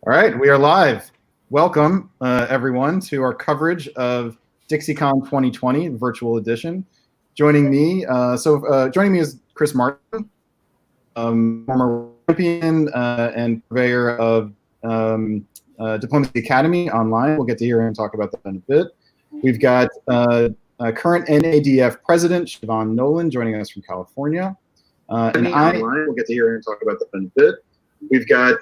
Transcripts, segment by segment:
All right, we are live. Welcome, everyone, to our coverage of DixieCon 2020 virtual edition. Joining me, joining me is Chris Martin, former champion and purveyor of Diplomacy Academy online. We'll get to hear him talk about that in a bit. We've got current NADF president Siobhan Nolan joining us from California, and we'll get to hear him talk about that in a bit. We've got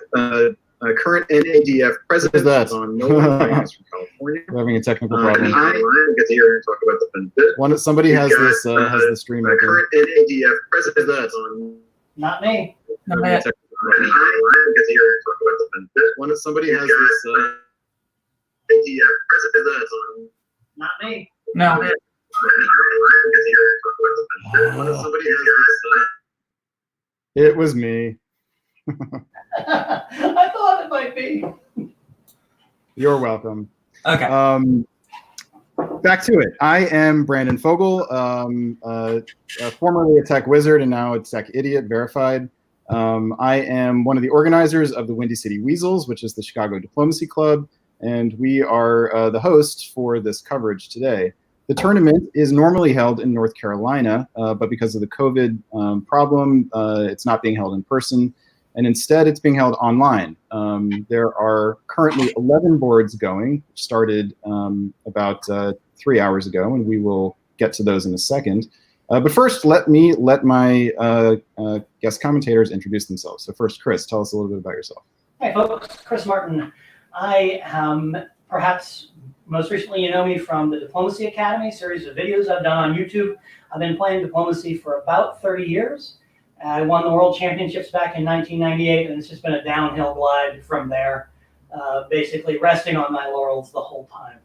current NADF president Siobhan Nolan joining us from California. We're having a technical problem. We'll get to hear him talk about that in a bit. Somebody has the stream open. Current NADF president Not me. Not me. Somebody has this NADF president on. Not me. No. Somebody has this. It was me. I thought it might be. You're welcome. Okay. Back to it. I am Brandon Fogel, formerly a tech wizard and now a tech idiot verified. I am one of the organizers of the Windy City Weasels, which is the Chicago Diplomacy Club, and we are the hosts for this coverage today. The tournament is normally held in North Carolina, but because of the COVID problem, it's not being held in person. And instead, it's being held online. There are currently 11 boards going, which started about 3 hours ago, and we will get to those in a second. But first, let my guest commentators introduce themselves. So first, Chris, tell us a little bit about yourself. Hey, folks. Chris Martin. I am perhaps most recently you know me from the Diplomacy Academy, series of videos I've done on YouTube. I've been playing diplomacy for about 30 years. I won the World Championships back in 1998, and it's just been a downhill glide from there, basically resting on my laurels the whole time.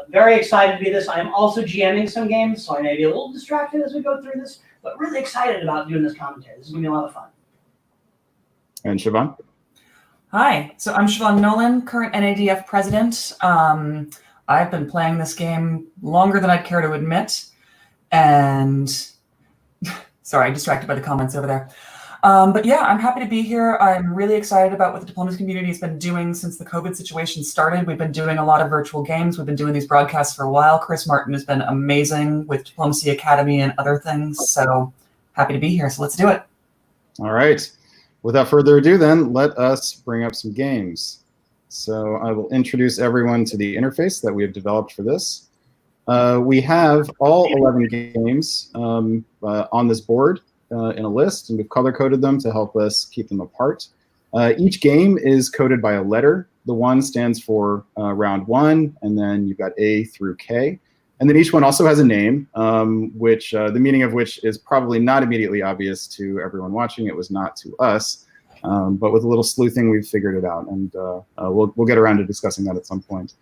Very excited to be this. I'm also GMing some games, so I may be a little distracted as we go through this, but really excited about doing this commentary. This is going to be a lot of fun. And Siobhan? Hi, so I'm Siobhan Nolan, current NADF president. I've been playing this game longer than I'd care to admit, and sorry, distracted by the comments over there. But yeah, I'm happy to be here. I'm really excited about what the diplomacy community has been doing since the COVID situation started. We've been doing a lot of virtual games. We've been doing these broadcasts for a while. Chris Martin has been amazing with Diplomacy Academy and other things. So happy to be here. So let's do it. All right. Without further ado, then, let us bring up some games. So I will introduce everyone to the interface that we have developed for this. We have all 11 games on this board in a list, and we've color-coded them to help us keep them apart. Each game is coded by a letter. The 1 stands for round 1, and then you've got A through K. And then each one also has a name, which the meaning of which is probably not immediately obvious to everyone watching. It was not to us, but with a little sleuthing, we've figured it out, and we'll get around to discussing that at some point.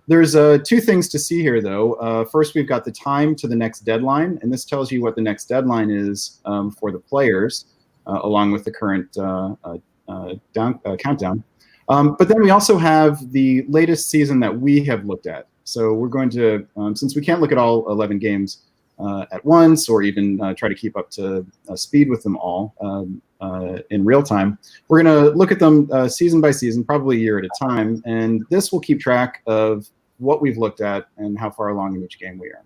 There's 2 things to see here, though. First, we've got the time to the next deadline, and this tells you what the next deadline is for the players, along with the current countdown. But then we also have the latest season that we have looked at. So we're going to, since we can't look at all 11 games at once, or even try to keep up to speed with them all in real time, we're going to look at them season by season, probably a year at a time, and this will keep track of what we've looked at and how far along in each game we are.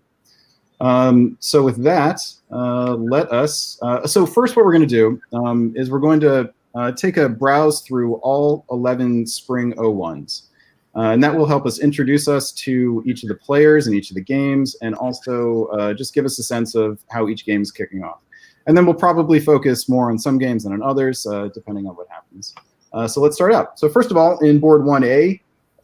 So with that, let us, so first what we're going to do is we're going to take a browse through all 11 Spring 01s. And that will help us introduce us to each of the players in each of the games, and also just give us a sense of how each game is kicking off. And then we'll probably focus more on some games than on others, depending on what happens. So let's start out. So first of all, in board 1A,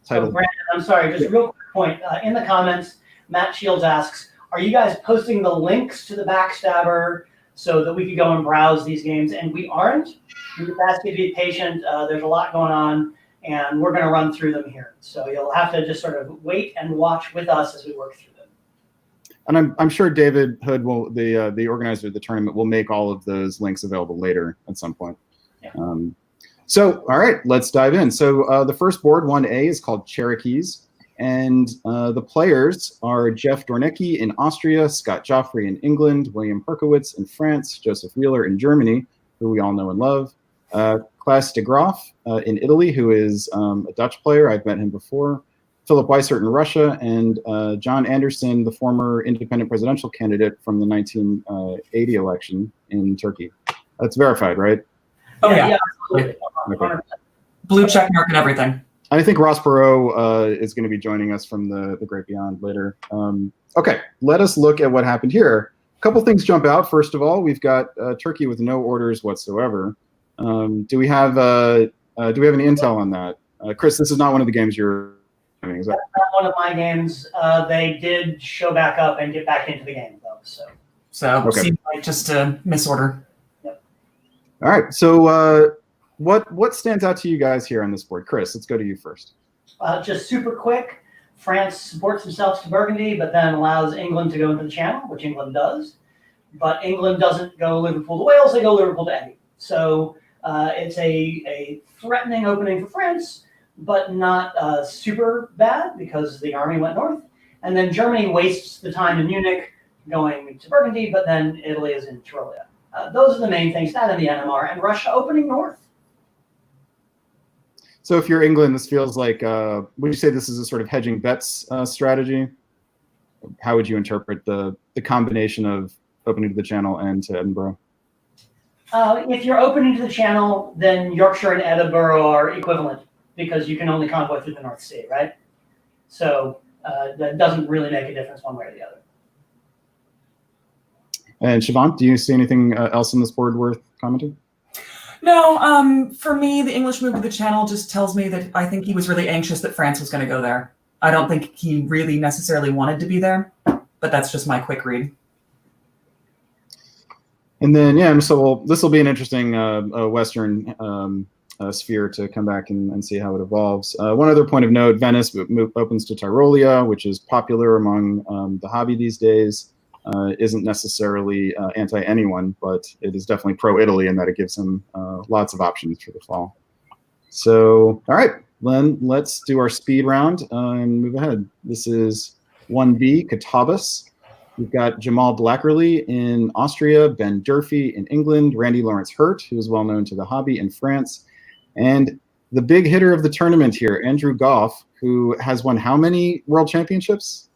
titled... Brandon, I'm sorry, just a real quick point. In the comments, Matt Shields asks, are you guys posting the links to the Backstabber so that we could go and browse these games? And we aren't. We just ask you to be patient. There's a lot going on, and we're going to run through them here. So you'll have to just sort of wait and watch with us as we work through them. And I'm sure David Hood, will, the organizer of the tournament, will make all of those links available later at some point. Yeah. So, all right, let's dive in. So the first board, 1A, is called Cherokees. And the players are Jeff Dornecki in Austria, Scott Joffrey in England, William Perkowitz in France, Joseph Wheeler in Germany, who we all know and love, Klaas de Graaf in Italy, who is a Dutch player. I've met him before. Philip Weissert in Russia, and John Anderson, the former independent presidential candidate from the 1980 election in Turkey. That's verified, right? Oh, yeah. Absolutely. Okay. Blue check mark and everything. I think Ross Perot is going to be joining us from the Great Beyond later. Okay, let us look at what happened here. A couple things jump out. First of all, we've got Turkey with no orders whatsoever. Do we have any intel on that? Chris, this is not one of the games you're doing, is that? That's not one of my games. They did show back up and get back into the game, though. So Okay. seems like just a misorder. All right, so what stands out to you guys here on this board? Chris, let's go to you first. Just super quick, France supports themselves to Burgundy, but then allows England to go into the Channel, which England does. But England doesn't go Liverpool to Wales, they go Liverpool to Eddie. So it's a threatening opening for France, but not super bad because the army went north. And then Germany wastes the time in Munich going to Burgundy, but then Italy is in Tyrolia. Those are the main things, that and the NMR, and Russia opening north. So if you're England, this feels like, would you say this is a sort of hedging bets strategy? How would you interpret the combination of opening to the Channel and to Edinburgh? If you're opening to the Channel, then Yorkshire and Edinburgh are equivalent because you can only convoy through the North Sea, right? So that doesn't really make a difference one way or the other. And Siobhan, do you see anything else on this board worth commenting? No, for me, the English move to the Channel just tells me that I think he was really anxious that France was going to go there. I don't think he really necessarily wanted to be there, but that's just my quick read. And then, yeah, so this will be an interesting Western sphere to come back and see how it evolves. One other point of note, Venice opens to Tyrolia, which is popular among the hobby these days. Isn't necessarily anti-anyone, but it is definitely pro-Italy in that it gives him lots of options for the fall. So, all right, then let's do our speed round and move ahead. This is 1B, Catawbas. We've got Jamal Blackerly in Austria, Ben Durfee in England, Randy Lawrence Hurt, who is well known to the hobby in France, and the big hitter of the tournament here, Andrew Goff, who has won how many world championships?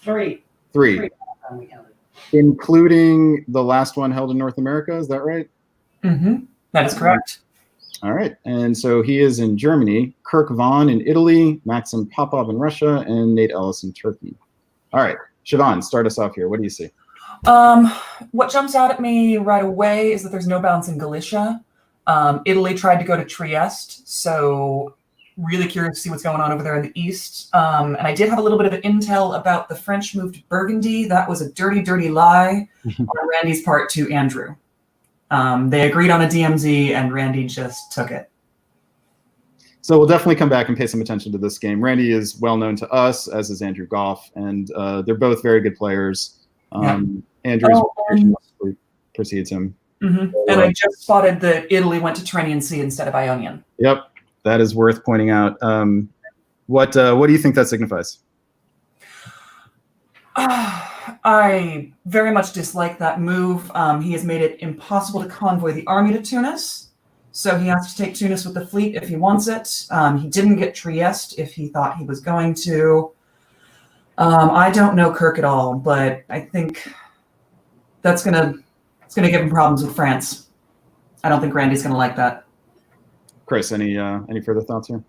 Three. Three. We counted. Including the last one held in North America, is that right? Mm-hmm. That is correct. All right, and so he is in Germany, Kirk Vaughan in Italy, Maxim Popov in Russia, and Nate Ellis in Turkey. All right, Siobhan, start us off here. What do you see? What jumps out at me right away is that there's no balance in Galicia. Italy tried to go to Trieste, so really curious to see what's going on over there in the east. And I did have a little bit of an intel about the French move to Burgundy. That was a dirty, dirty lie on Randy's part to Andrew. They agreed on a DMZ, and Randy just took it. So we'll definitely come back and pay some attention to this game. Randy is well known to us, as is Andrew Goff, and they're both very good players. Andrew's precedes him. Mm-hmm. And I just spotted that Italy went to Tyrrhenian Sea instead of Ionian. Yep. That is worth pointing out. What do you think that signifies? I very much dislike that move. He has made it impossible to convoy the army to Tunis, so he has to take Tunis with the fleet if he wants it. He didn't get Trieste if he thought he was going to. I don't know Kirk at all, but I think it's gonna give him problems with France. I don't think Randy's gonna like that. Chris, any further thoughts here?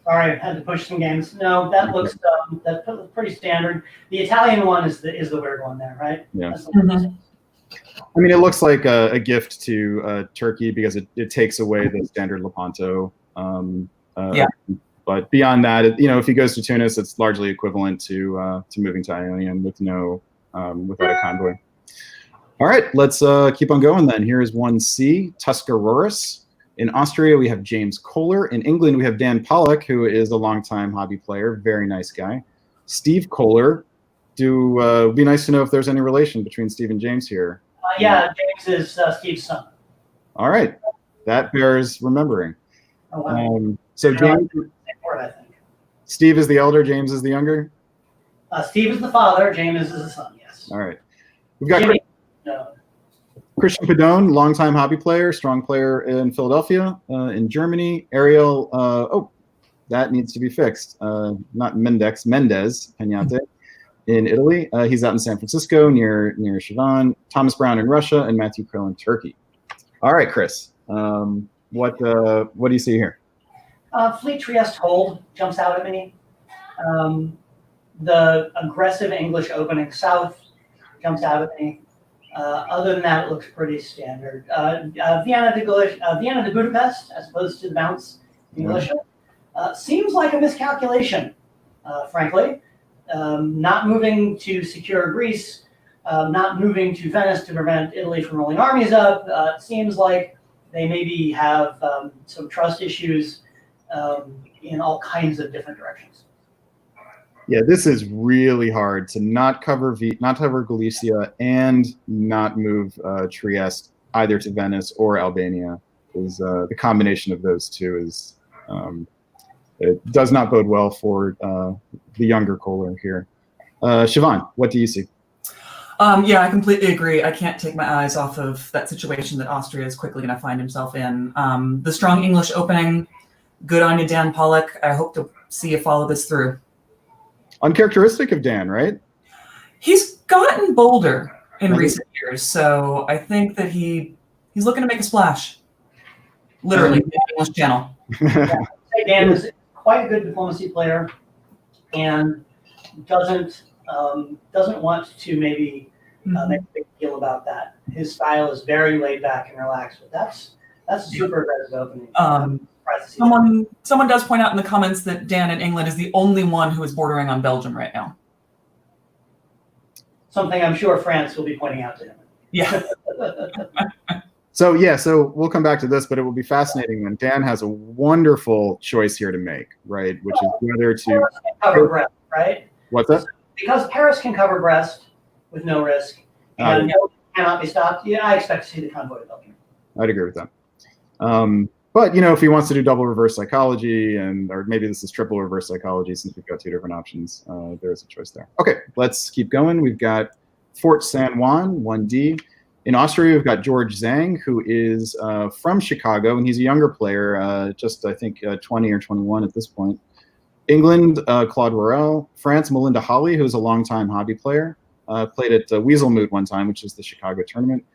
Sorry, I had to push some games. No, that looks that's pretty standard. The Italian one is the weird one there, right? Yeah. Mm-hmm. I mean, it looks like a gift to Turkey because it takes away the standard Lepanto. Yeah. But beyond that, if he goes to Tunis, it's largely equivalent to moving to Ionian with without a convoy. All right, let's keep on going then. Here is 1C, Tuscaroras. In Austria, we have James Kohler. In England, we have Dan Pollock, who is a longtime hobby player, very nice guy. Steve Kohler. It'd be nice to know if there's any relation between Steve and James here. Yeah, James is Steve's son. All right, that bears remembering. Oh, wow. So James, I think. Steve is the elder, James is the younger? Steve is the father, James is the son, yes. All right. We've got Jimmy, no. Christian Padone, longtime hobby player, strong player in Philadelphia, in Germany. Ariel, that needs to be fixed. Not Mendez Peñate in Italy. He's out in San Francisco near Siobhan. Thomas Brown in Russia, and Matthew Krill in Turkey. All right, Chris. What do you see here? Fleet Trieste hold jumps out at me. The aggressive English opening south jumps out at me. Other than that, it looks pretty standard. Vienna to Budapest, as opposed to the bounce in Galicia, seems like a miscalculation, frankly. Not moving to secure Greece, not moving to Venice to prevent Italy from rolling armies up. It seems like they maybe have some trust issues in all kinds of different directions. Yeah, this is really hard to not cover Galicia and not move Trieste either to Venice or Albania. Is the combination of those two is it does not bode well for the younger Kohler here. Siobhan, what do you see? Yeah, I completely agree. I can't take my eyes off of that situation that Austria is quickly going to find himself in. The strong English opening, good on you, Dan Pollock. I hope to see you follow this through. Uncharacteristic of Dan, right? He's gotten bolder in recent years, so I think that he's looking to make a splash. Literally, in the English Channel. Dan is quite a good diplomacy player, and doesn't want to maybe make a big deal about that. His style is very laid back and relaxed, but that's a super aggressive opening. Someone does point out in the comments that Dan in England is the only one who is bordering on Belgium right now. Something I'm sure France will be pointing out to him. Yeah. So we'll come back to this, but it will be fascinating when Dan has a wonderful choice here to make, right? Which is whether to cover Brest, right? What's that? Because Paris can cover Brest with no risk and cannot be stopped. Yeah, I expect to see the convoy of Belgium. I'd agree with that. But if he wants to do double reverse psychology, or maybe this is triple reverse psychology, since we've got two different options, there is a choice there. Okay, let's keep going. We've got Fort San Juan, 1D. In Austria, we've got George Zhang, who is from Chicago, and he's a younger player, just I think 20 or 21 at this point. England, Claude Worrell. France, Melinda Holly, who's a longtime hobby player, played at Weaselmoot one time, which is the Chicago tournament.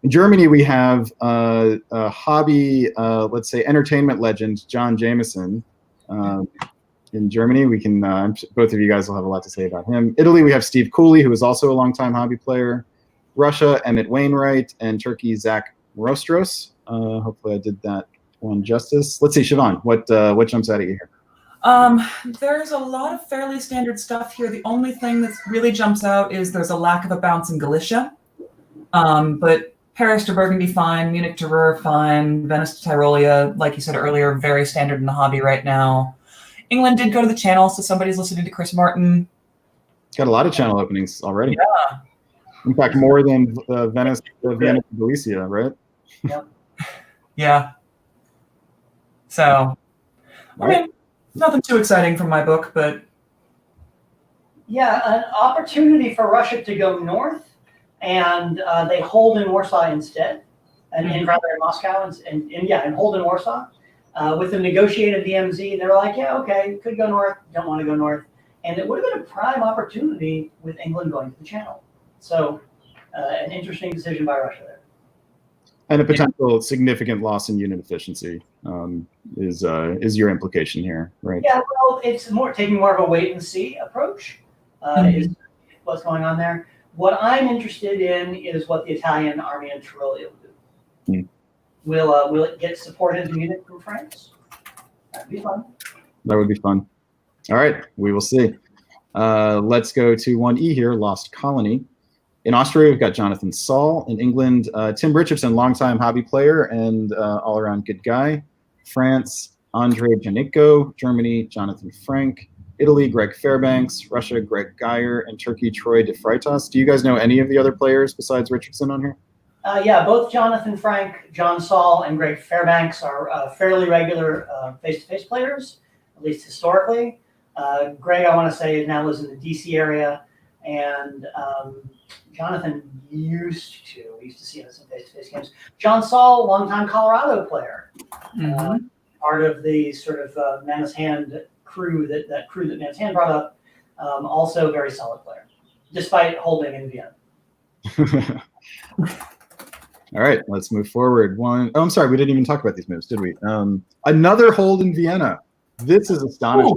In Germany, we have a hobby, let's say, entertainment legend, John Jameson. In Germany, we can, both of you guys will have a lot to say about him. Italy, we have Steve Cooley, who is also a longtime hobby player. Russia, Emmett Wainwright, and Turkey, Zach Morostros. Hopefully I did that one justice. Let's see, Siobhan, what jumps out at you here? There's a lot of fairly standard stuff here. The only thing that really jumps out is there's a lack of a bounce in Galicia. But Paris to Burgundy, fine. Munich to Ruhr, fine. Venice to Tyrolia, like you said earlier, very standard in the hobby right now. England did go to the Channel, so somebody's listening to Chris Martin. Got a lot of channel openings already. Yeah. In fact, more than Venice, Vienna, and Galicia, right? Yep. Yeah. So, I mean, nothing too exciting from my book, but... Yeah, an opportunity for Russia to go north, and they hold in Warsaw instead, and rather in Moscow, and hold in Warsaw. With the negotiated DMZ, they're like, yeah, okay, could go north, don't want to go north. And it would have been a prime opportunity with England going to the Channel. So an interesting decision by Russia there. And a potential significant loss in unit efficiency is your implication here, right? Yeah, well, it's taking more of a wait and see approach is what's going on there. What I'm interested in is what the Italian army in Tyrolia will do. Will it get supported in Munich from France? That'd be fun. That would be fun. All right, we will see. Let's go to 1E here, Lost Colony. In Austria, we've got Jonathan Saul. In England, Tim Richardson, longtime hobby player and all-around good guy. France, Andre Janiko. Germany, Jonathan Frank. Italy, Greg Fairbanks. Russia, Greg Geyer. And Turkey, Troy de Freitas. Do you guys know any of the other players besides Richardson on here? Yeah, both Jonathan Frank, John Saul, and Greg Fairbanks are fairly regular face-to-face players, at least historically. Greg, I want to say, now lives in the DC area. and Jonathan used to see him in some face-to-face games. John Saul, longtime Colorado player, part of the sort of Manus Hand crew that Manus Hand brought up. Also a very solid player, despite holding in Vienna. All right, let's move forward. I'm sorry, we didn't even talk about these moves, did we? Another hold in Vienna. This is astonishing.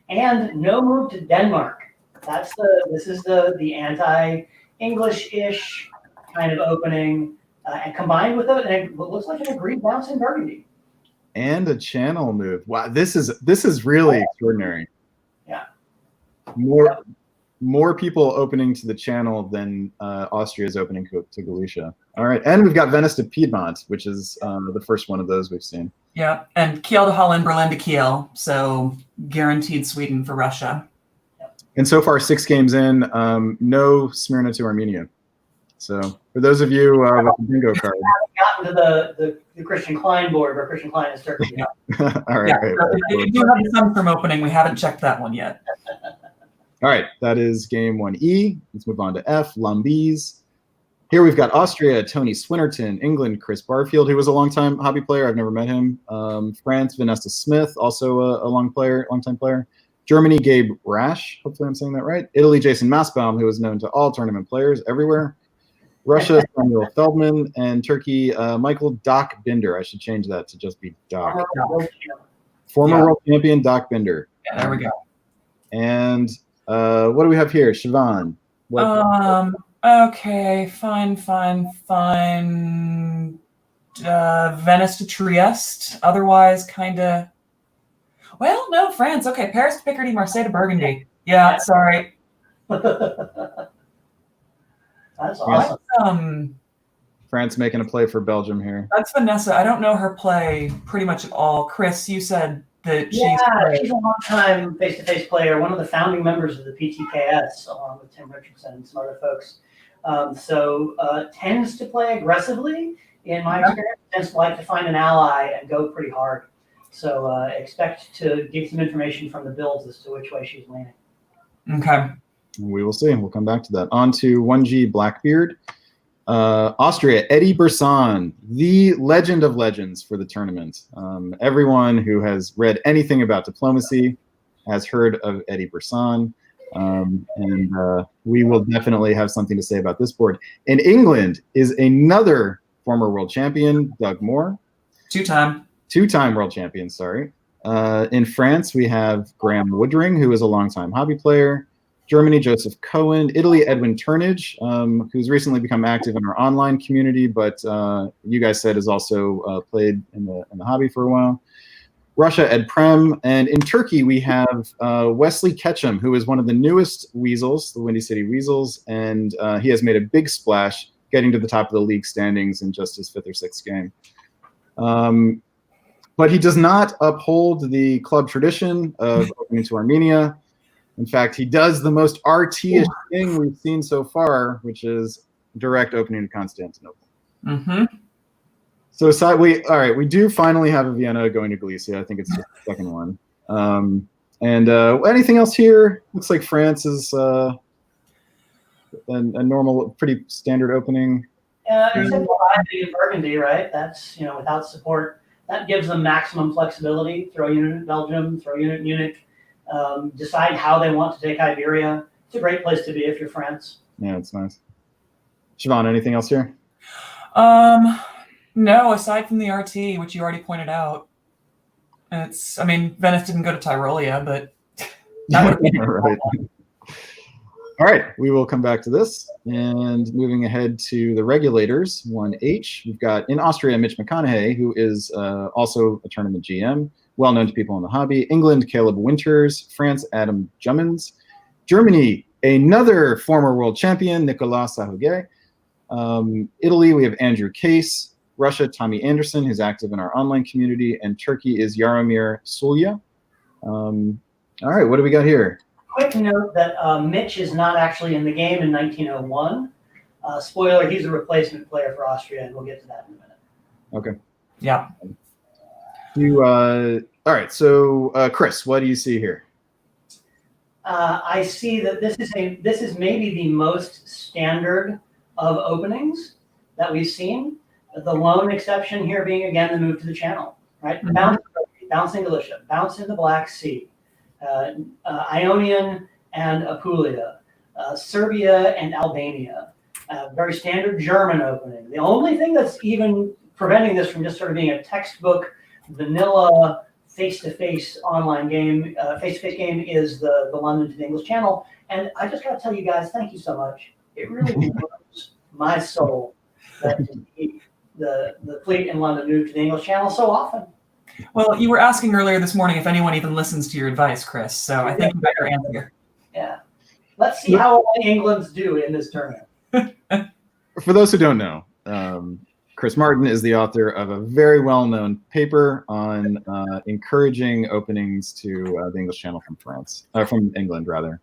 And no move to Denmark. This is the anti-English-ish kind of opening, and combined with what looks like an agreed bounce in Burgundy. And a channel move. Wow, this is really extraordinary. Yeah. More people opening to the channel than Austria's opening to Galicia. All right, and we've got Venice to Piedmont, which is the first one of those we've seen. Yeah, and Kiel to Holland, Berlin to Kiel, so guaranteed Sweden for Russia. And so far, 6 games in, no Smyrna to Armenia. So for those of you with the bingo card, haven't gotten to the Christian Klein board where Christian Klein is Turkey. All right. Yeah, if you do have some from opening, we haven't checked that one yet. All right, that is game 1E. Let's move on to F, Lambies. Here we've got Austria, Tony Swinnerton. England, Chris Barfield, who was a longtime hobby player. I've never met him. France, Vanessa Smith, also a longtime player. Germany, Gabe Rash. Hopefully I'm saying that right. Italy, Jason Massbaum, who is known to all tournament players everywhere. Russia, Samuel Feldman. And Turkey, Michael Doc Binder. I should change that to just be Doc. Former world champion Doc Binder. Yeah, there we go. And what do we have here? Siobhan. Okay, fine. Venice to Trieste. Otherwise, kind of. Well, no, France. Okay, Paris to Picardy, Marseille to Burgundy. Yeah, sorry. That's awesome. France making a play for Belgium here. That's Vanessa. I don't know her play pretty much at all. Chris, you said that she's a long-time face-to-face player, one of the founding members of the PTKS, along with Tim Richardson and some other folks. So tends to play aggressively, in my experience, tends to like to find an ally and go pretty hard. So expect to get some information from the builds as to which way she's leaning. Okay. We will see. We'll come back to that. On to 1G Blackbeard. Austria, Eddie Bresson, the legend of legends for the tournament. Everyone who has read anything about diplomacy has heard of Eddie Bresson. And we will definitely have something to say about this board. In England is another former world champion, Doug Moore. Two-time world champion, sorry. In France, we have Graham Woodring, who is a longtime hobby player. Germany, Joseph Cohen. Italy, Edwin Turnage, who's recently become active in our online community, but you guys said has also played in the hobby for a while. Russia, Ed Prem. And in Turkey, we have Wesley Ketchum, who is one of the newest Weasels, the Windy City Weasels, and he has made a big splash, getting to the top of the league standings in just his 5th or 6th game. But he does not uphold the club tradition of opening to Armenia. In fact, he does the most RT-ish thing we've seen so far, which is direct opening to Constantinople. Mm-hmm. So we do finally have a Vienna going to Galicia. I think it's just the second one. And anything else here? Looks like France is a normal, pretty standard opening. Except for Burgundy, right? That's, without support. That gives them maximum flexibility. Throw a unit in Belgium, throw a unit in Munich. Decide how they want to take Iberia. It's a great place to be if you're France. Yeah, it's nice. Siobhan, anything else here? No, aside from the RT, which you already pointed out. Venice didn't go to Tyrolia, but that would have been right. All right, we will come back to this. And moving ahead to the regulators, 1H, we've got in Austria, Mitch McConaughey, who is also a tournament GM, well known to people in the hobby. England, Caleb Winters. France, Adam Jummins. Germany, another former world champion, Nicolas Sahuguet. Italy, we have Andrew Case. Russia, Tommy Anderson, who's active in our online community. And Turkey is Jaromir Sulja. All right, what do we got here? Quick note that Mitch is not actually in the game in 1901. Spoiler, he's a replacement player for Austria, and we'll get to that in a minute. Okay. Yeah. All right, so Chris, what do you see here? I see that this is maybe the most standard of openings that we've seen. The lone exception here being again the move to the Channel, right? Bouncing Galicia, bouncing the Black Sea, Ionian and Apulia, Serbia and Albania. Very standard German opening. The only thing that's even preventing this from just sort of being a textbook vanilla face-to-face online game, face-to-face game is the London to the English Channel. And I just got to tell you guys, thank you so much. It really warms my soul that the fleet in London moved to the English Channel so often. Well, you were asking earlier this morning if anyone even listens to your advice, Chris. So I think you got your answer. Yeah. Let's see how all the Englands do in this tournament. For those who don't know, Chris Martin is the author of a very well-known paper on encouraging openings to the English Channel from England, rather.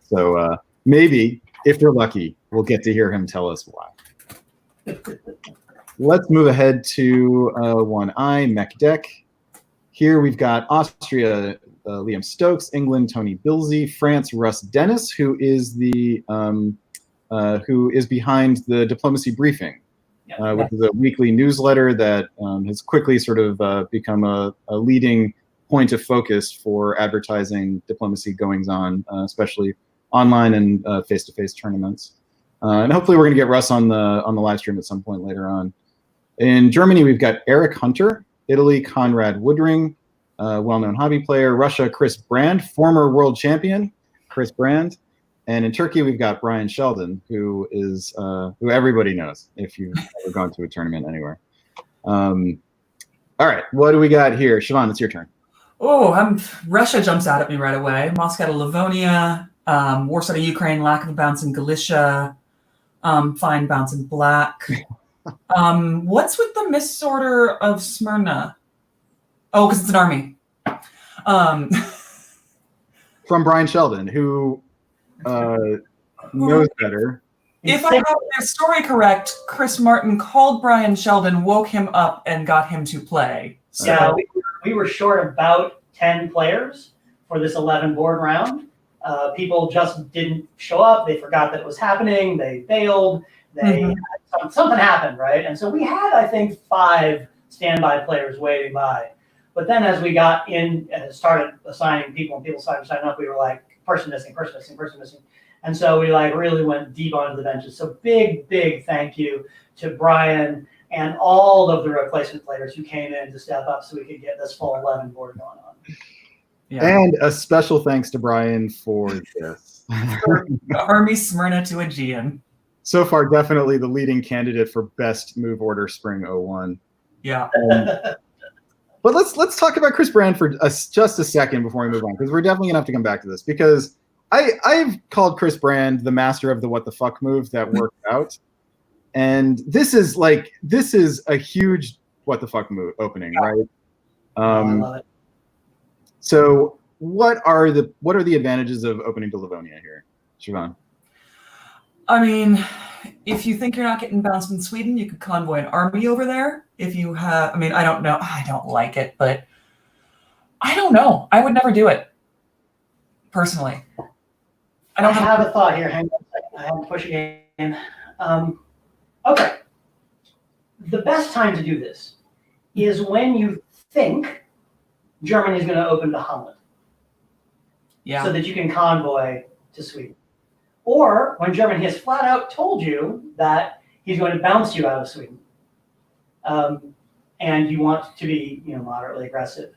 So maybe, if we're lucky, we'll get to hear him tell us why. Let's move ahead to 1I, Mech Deck. Here we've got Austria, Liam Stokes, England, Tony Bilsey, France, Russ Dennis, who is behind the Diplomacy Briefing, which is a weekly newsletter that has quickly sort of become a leading point of focus for advertising diplomacy goings-on, especially online and face-to-face tournaments. And hopefully we're going to get Russ on the live stream at some point later on. In Germany, we've got Eric Hunter. Italy, Conrad Woodring, well-known hobby player. Russia, Chris Brand, former world champion, Chris Brand. And in Turkey, we've got Brian Sheldon, who everybody knows if you've ever gone to a tournament anywhere. All right, what do we got here? Siobhan, it's your turn. Oh, Russia jumps out at me right away. Moscow to Livonia, Warsaw to Ukraine, lack of a bounce in Galicia, fine bounce in black. What's with the misorder of Smyrna? Oh, because it's an army. From Brian Sheldon, who knows better. If I have the story correct, Chris Martin called Brian Sheldon, woke him up, and got him to play. So yeah, we were short about 10 players for this 11 board round. People just didn't show up. They forgot that it was happening. They failed. Something happened, right? And so we had, I think, 5 standby players waiting by. But then as we got in and started assigning people and people started signing up, we were like, person missing, person missing, person missing. And so we like really went deep onto the benches. So big thank you to Brian and all of the replacement players who came in to step up so we could get this full 11 board going on. yeah. And a special thanks to Brian for this. Army Smyrna to Aegean. So far, definitely the leading candidate for best move order Spring 01. Yeah. But let's talk about Chris Brand for just a second before we move on, because we're definitely gonna have to come back to this, because I've called Chris Brand the master of the what the fuck move that worked out, and this is a huge what the fuck move opening, right? I love it. So what are the advantages of opening to Livonia here, Siobhan? I mean, if you think you're not getting bounced in Sweden, you could convoy an army over there. If you have, I mean, I don't know. I don't like it, but I don't know. I would never do it, personally. I have a thought here. Hang on a second. I have to push again. Okay. The best time to do this is when you think Germany is going to open to Holland. Yeah. So that you can convoy to Sweden. Or when Germany has flat out told you that he's going to bounce you out of Sweden, and you want to be, moderately aggressive.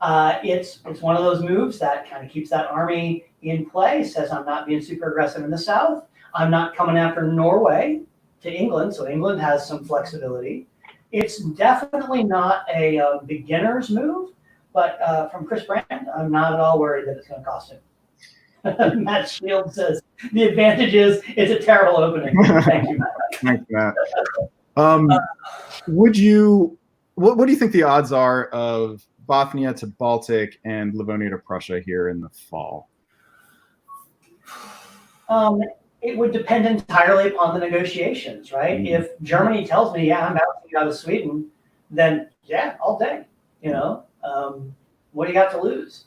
It's one of those moves that kind of keeps that army in play. Says I'm not being super aggressive in the south. I'm not coming after Norway to England, so England has some flexibility. It's definitely not a beginner's move, but from Chris Brand, I'm not at all worried that it's going to cost him. Matt Shield says the advantage is it's a terrible opening. Thank you, Matt. Thanks, Matt. What do you think the odds are of Bothnia to Baltic and Livonia to Prussia here in the fall? It would depend entirely upon the negotiations, right? Mm-hmm. If Germany tells me, yeah, I'm bouncing out of Sweden, then yeah, all day. What do you got to lose?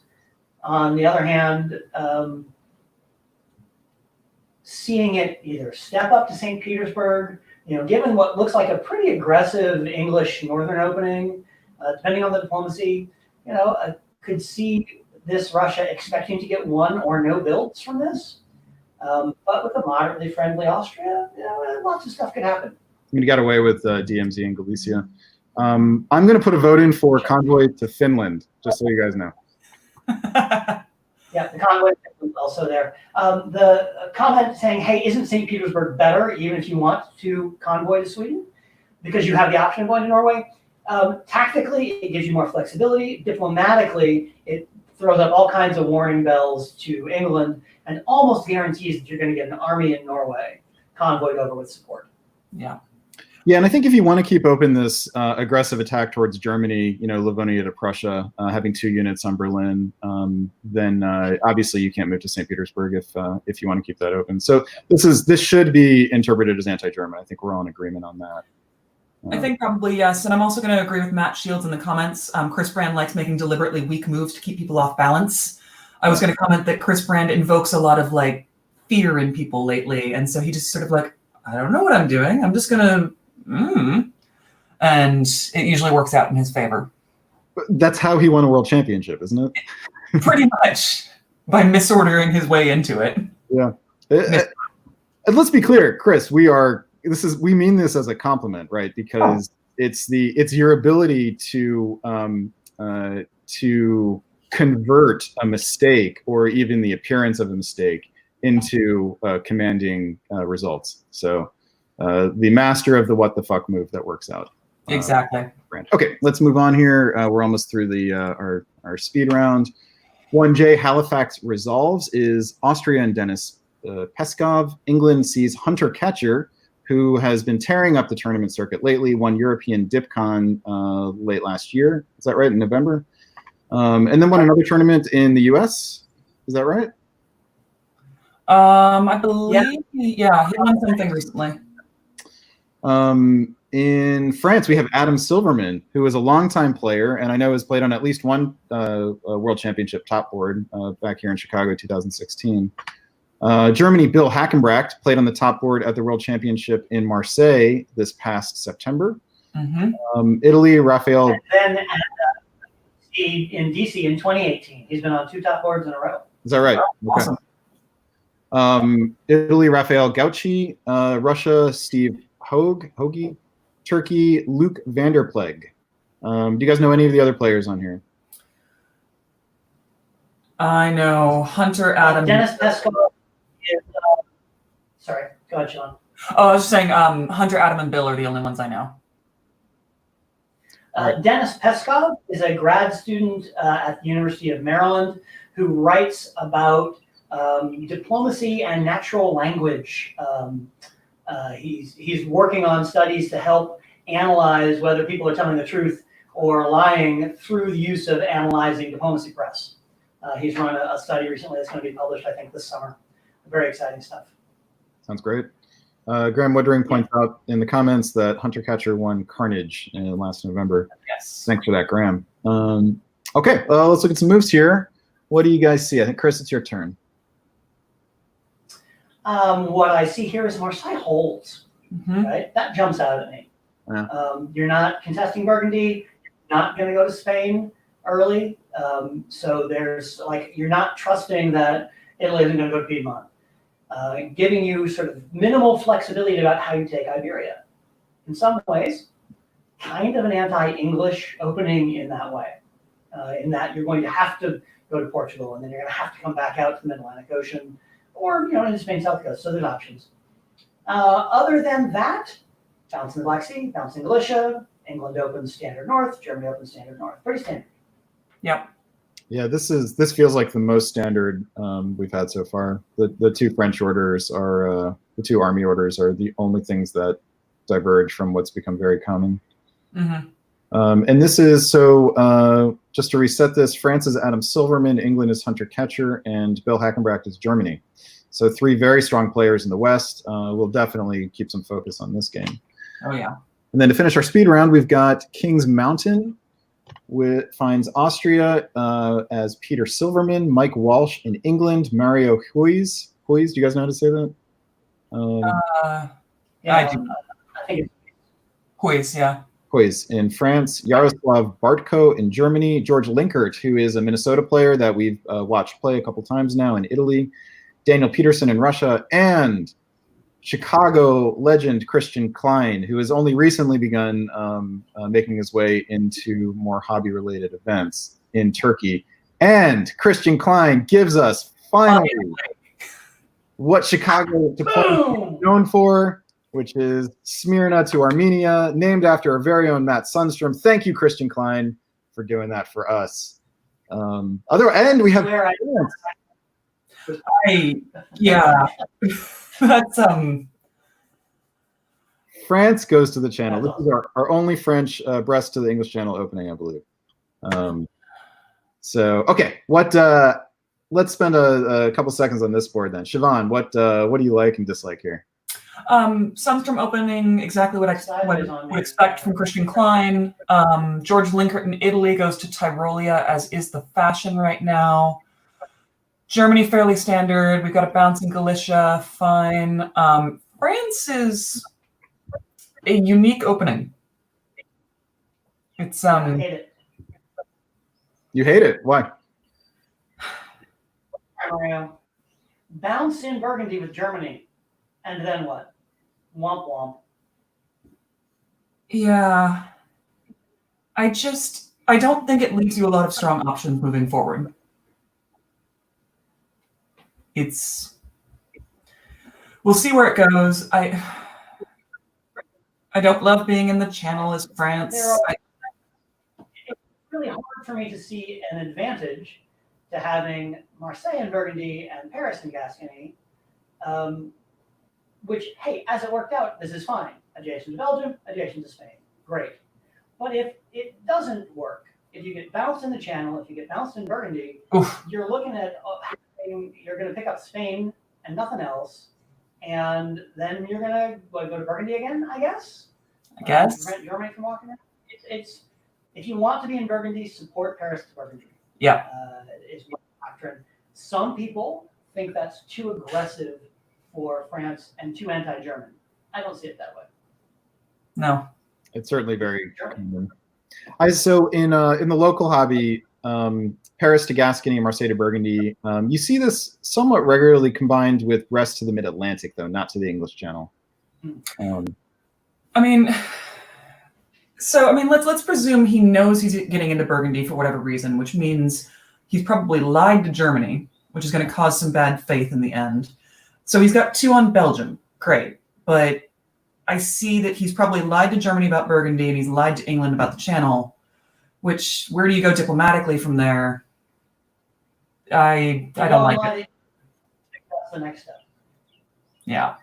On the other hand, seeing it either step up to St. Petersburg, given what looks like a pretty aggressive English Northern opening, depending on the diplomacy, I could see this Russia expecting to get one or no builds from this. But with a moderately friendly Austria, lots of stuff could happen. You got away with DMZ and Galicia. I'm going to put a vote in for convoy to Finland, just so you guys know. Yeah, the convoy is also there. The comment saying, hey, isn't St. Petersburg better, even if you want to convoy to Sweden? Because you have the option of going to Norway. Tactically, it gives you more flexibility. Diplomatically, it throws up all kinds of warning bells to England and almost guarantees that you're going to get an army in Norway convoyed over with support. Yeah. Yeah, and I think if you want to keep open this aggressive attack towards Germany, Livonia to Prussia, having 2 units on Berlin, then obviously you can't move to St. Petersburg if you want to keep that open. So this should be interpreted as anti-German. I think we're all in agreement on that. I think probably yes, and I'm also going to agree with Matt Shields in the comments. Chris Brand likes making deliberately weak moves to keep people off balance. I was going to comment that Chris Brand invokes a lot of fear in people lately, and so he just sort of I don't know what I'm doing. I'm just going to. And it usually works out in his favor. That's how he won a world championship, isn't it? Pretty much, by misordering his way into it. Yeah. And let's be clear, Chris, we mean this as a compliment, right? Because it's your ability to convert a mistake or even the appearance of a mistake into commanding results. So the master of the what the fuck move that works out. Exactly. Okay, let's move on here. We're almost through the our speed round. 1J Halifax resolves is Austria and Dennis Peskov. England sees Hunter Catcher, who has been tearing up the tournament circuit lately, won European DixieCon late last year. Is that right, in November? And then won another tournament in the US. Is that right? I believe, yeah, he won something recently. In France, we have Adam Silverman, who is a longtime player, and I know has played on at least one World Championship top board back here in Chicago, 2016. Germany, Bill Hackenbracht, played on the top board at the World Championship in Marseille this past September. Mm-hmm. Italy, Rafael. And then in DC in 2018, he's been on 2 top boards in a row. Is that right? Awesome. Okay. Italy, Rafael Gauci. Russia, Steve Hoagie. Turkey, Luke Vanderpleg. Do you guys know any of the other players on here? I know Hunter Adam. Dennis Peskov is. Sorry, go ahead, Sean. Oh, I was just saying Hunter, Adam, and Bill are the only ones I know. Dennis Peskov is a grad student at the University of Maryland who writes about diplomacy and natural language. He's working on studies to help analyze whether people are telling the truth or lying through the use of analyzing diplomacy press. He's run a study recently that's going to be published, I think, this summer. Very exciting stuff. Sounds great. Graham Woodring points out in the comments that Hunter Catcher won Carnage last November. Yes. Thanks for that, Graham. Okay, let's look at some moves here. What do you guys see? I think, Chris, it's your turn. What I see here is Marseille holds, right? That jumps out at me. Yeah. You're not contesting Burgundy, you're not going to go to Spain early. So there's you're not trusting that Italy isn't going to go to Piedmont, giving you sort of minimal flexibility about how you take Iberia. In some ways, kind of an anti-English opening in that way, in that you're going to have to go to Portugal and then you're going to have to come back out to the Mid-Atlantic Ocean or into Spain, South Coast. So there's options. Other than that, bounce in the Black Sea, bounce in Galicia, England opens standard north, Germany opens standard north. Pretty standard. Yep. Yeah, this feels like the most standard we've had so far. The 2 French orders are the 2 army orders are the only things that diverge from what's become very common. Mm-hmm. And this is just to reset this: France is Adam Silverman, England is Hunter Catcher, and Bill Hackenbracht is Germany. So 3 very strong players in the West. We'll definitely keep some focus on this game. Oh yeah. And then to finish our speed round, we've got Kings Mountain, finds Austria as Peter Silverman, Mike Walsh in England, Mario Huys. Huys, do you guys know how to say that? Yeah, I do. I think it's Huys, yeah. Huys in France, Yaroslav Bartko in Germany, George Linkert, who is a Minnesota player that we've watched play a couple times now in Italy, Daniel Peterson in Russia, and Chicago legend Christian Klein, who has only recently begun making his way into more hobby-related events in Turkey. And Christian Klein gives us finally what Chicago is known for, which is Smyrna to Armenia, named after our very own Matt Sundstrom. Thank you, Christian Klein, for doing that for us. And we have yeah. That's France goes to the channel. This is our only French Brest to the English channel opening, I believe. So okay, let's spend a couple seconds on this board then. Siobhan, what do you like and dislike here? Sundstrom opening, exactly what I would expect from Christian Klein. George Linkert in Italy goes to Tyrolia, as is the fashion right now. Germany, fairly standard. We've got a bounce in Galicia, fine. France is a unique opening. It's I hate it. You hate it? Why? Mario. Bounce in Burgundy with Germany, and then what? Womp womp. Yeah. I don't think it leaves you a lot of strong options moving forward. We'll see where it goes. I don't love being in the channel as France. It's really hard for me to see an advantage to having Marseille and Burgundy and Paris and Gascony, which, hey, as it worked out, this is fine. Adjacent to Belgium, adjacent to Spain. Great. But if it doesn't work, if you get bounced in the channel, if you get bounced in Burgundy, you're looking at you're going to pick up Spain and nothing else, and then you're going to go to Burgundy again, I guess. Prevent Germany from walking in. It's if you want to be in Burgundy, support Paris to Burgundy. Yeah, is my doctrine. Some people think that's too aggressive for France and too anti-German. I don't see it that way. No, it's certainly very German. So in the local hobby, Paris to Gascony and Marseille to Burgundy, you see this somewhat regularly combined with Brest to the Mid-Atlantic, though, not to the English channel. Let's presume he knows he's getting into Burgundy for whatever reason, which means he's probably lied to Germany, which is going to cause some bad faith in the end. So he's got 2 on Belgium. Great. But I see that he's probably lied to Germany about Burgundy and he's lied to England about the channel, which, where do you go diplomatically from there? I don't like it. That's the next step. Yeah.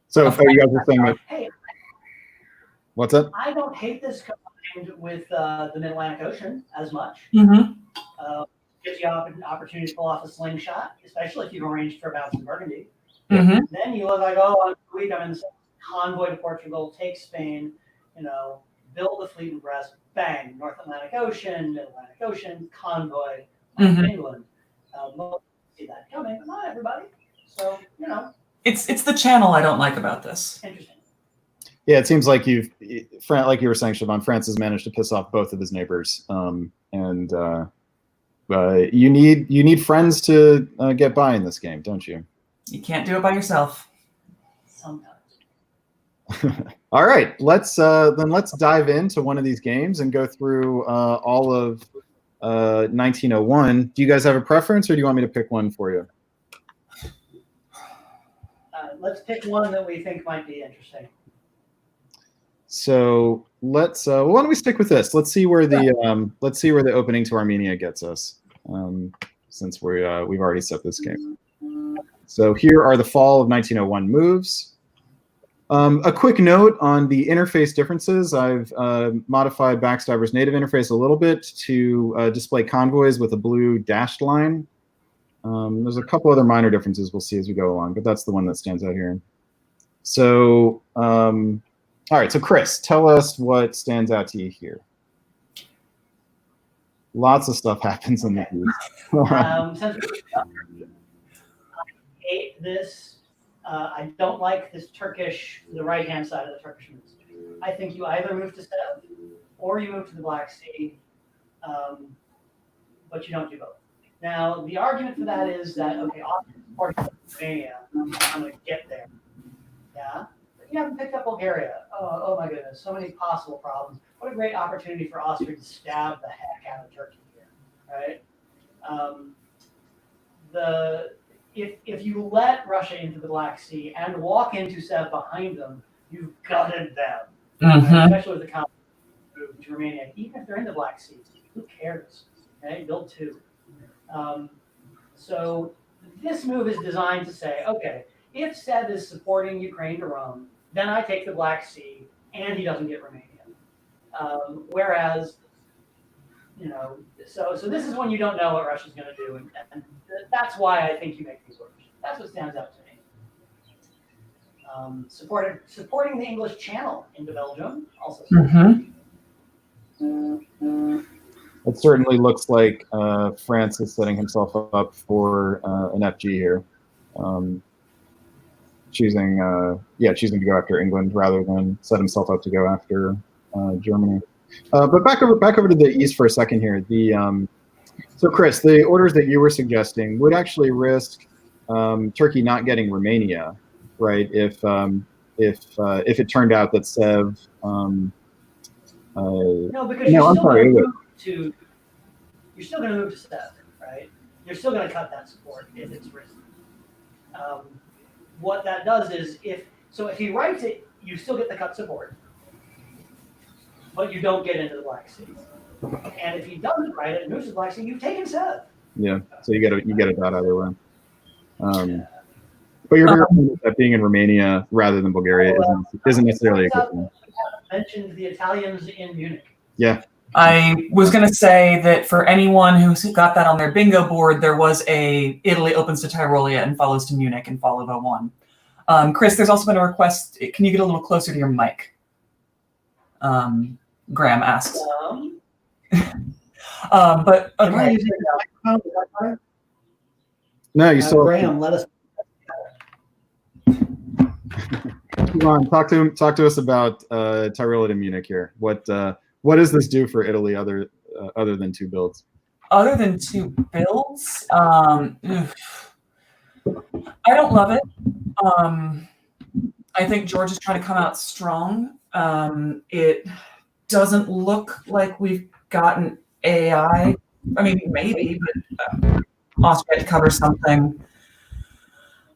So you guys are saying that. Hey, what's up? I don't hate this combined with the Mid-Atlantic Ocean as much. Mm-hmm. Gives you an opportunity to pull off a slingshot, especially if you've arranged for a bounce in Burgundy. Mm-hmm. Then you look like, oh, I'm in the convoy to Portugal, take Spain, build a fleet in Brest, bang, North Atlantic Ocean, Mid-Atlantic Ocean, convoy, England. Most see that coming, but not everybody. So, It's the channel I don't like about this. Interesting. Yeah, it seems like like you were saying, Siobhan, France has managed to piss off both of his neighbors, and you need friends to get by in this game, don't you? You can't do it by yourself. Sometimes. All right, let's dive into one of these games and go through all of 1901. Do you guys have a preference, or do you want me to pick one for you? Let's pick one that we think might be interesting. So let's. Why don't we stick with this? Let's see where the opening to Armenia gets us, since we've already set this game. So here are the fall of 1901 moves. A quick note on the interface differences. I've modified Backstabber's native interface a little bit to display convoys with a blue dashed line. There's a couple other minor differences we'll see as we go along, but that's the one that stands out here. So, all right, so Chris, tell us what stands out to you here. Lots of stuff happens in the east. Since I hate this, I don't like this Turkish, the right-hand side of the Turkish moves. I think you either move to Sev or you move to the Black Sea, but you don't do both. Now, the argument for that is that, okay, Romania, I'm going to get there. Yeah? But you haven't picked up Bulgaria. Oh my goodness, so many possible problems. What a great opportunity for Austria to stab the heck out of Turkey here, right? If you let Russia into the Black Sea and walk into Sev behind them, you've gutted them, right? Especially with the counter move to Romania. Even if they're in the Black Sea, who cares? Okay, build two. So this move is designed to say, okay, if Sev is supporting Ukraine to Rome, then I take the Black Sea and he doesn't get Romania. Whereas, so this is when you don't know what Russia's going to do, and that's why I think you make these orders. That's what stands out to me. Supporting the English Channel into Belgium also. It certainly looks like France is setting himself up for an FG here, choosing to go after England rather than set himself up to go after Germany. But back over to the east for a second here. So Chris, the orders that you were suggesting would actually risk Turkey not getting Romania, right? If it turned out that Sev. No, because you're still going to move to Sev, right? You're still going to cut that support if it's risky. What that does is if he writes it, you still get the cut support, but you don't get into the Black Sea. And if he doesn't write it and moves to the Black Sea, you've taken Sev. Yeah, so you get a dot either way. But you're very that being in Romania rather than Bulgaria isn't necessarily a good thing. Mentioned the Italians in Munich. Yeah. I was going to say that for anyone who got that on their bingo board, there was a Italy opens to Tyrolia and follows to Munich and followed 01. Chris, there's also been a request. Can you get a little closer to your mic? Graham asks. But okay. No, you still. Graham, let us. Come on, talk to us about Tyrolia to Munich here. What does this do for Italy other than two builds? Other than two builds, I don't love it. I think George is trying to come out strong. It doesn't look like we've gotten AI. I mean, maybe, but Austria had to cover something.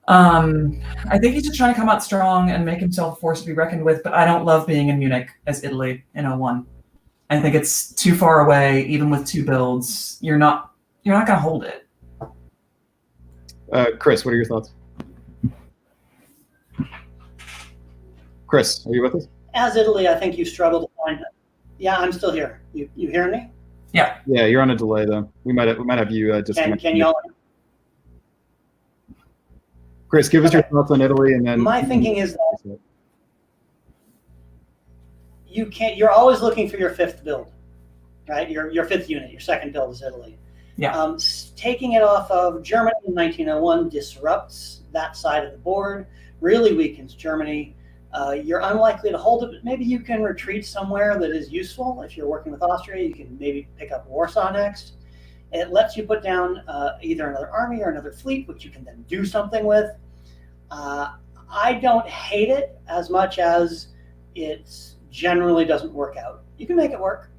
I think he's just trying to come out strong and make himself a force to be reckoned with, but I don't love being in Munich as Italy in 01. I think it's too far away, even with two builds. You're not going to hold it. Chris, what are your thoughts? Chris, are you with us? As Italy, I think you struggle to find it. Yeah, I'm still here. You hearing me? Yeah. Yeah, you're on a delay though. We might have you disconnect. Can y'all? Chris, give us your thoughts on Italy, and then my thinking is that you're always looking for your fifth build, right? Your fifth unit, your second build is Italy. Yeah. Taking it off of Germany in 1901 disrupts that side of the board, really weakens Germany. You're unlikely to hold it, but maybe you can retreat somewhere that is useful. If you're working with Austria, you can maybe pick up Warsaw next. It lets you put down either another army or another fleet, which you can then do something with. I don't hate it as much as it generally doesn't work out. You can make it work,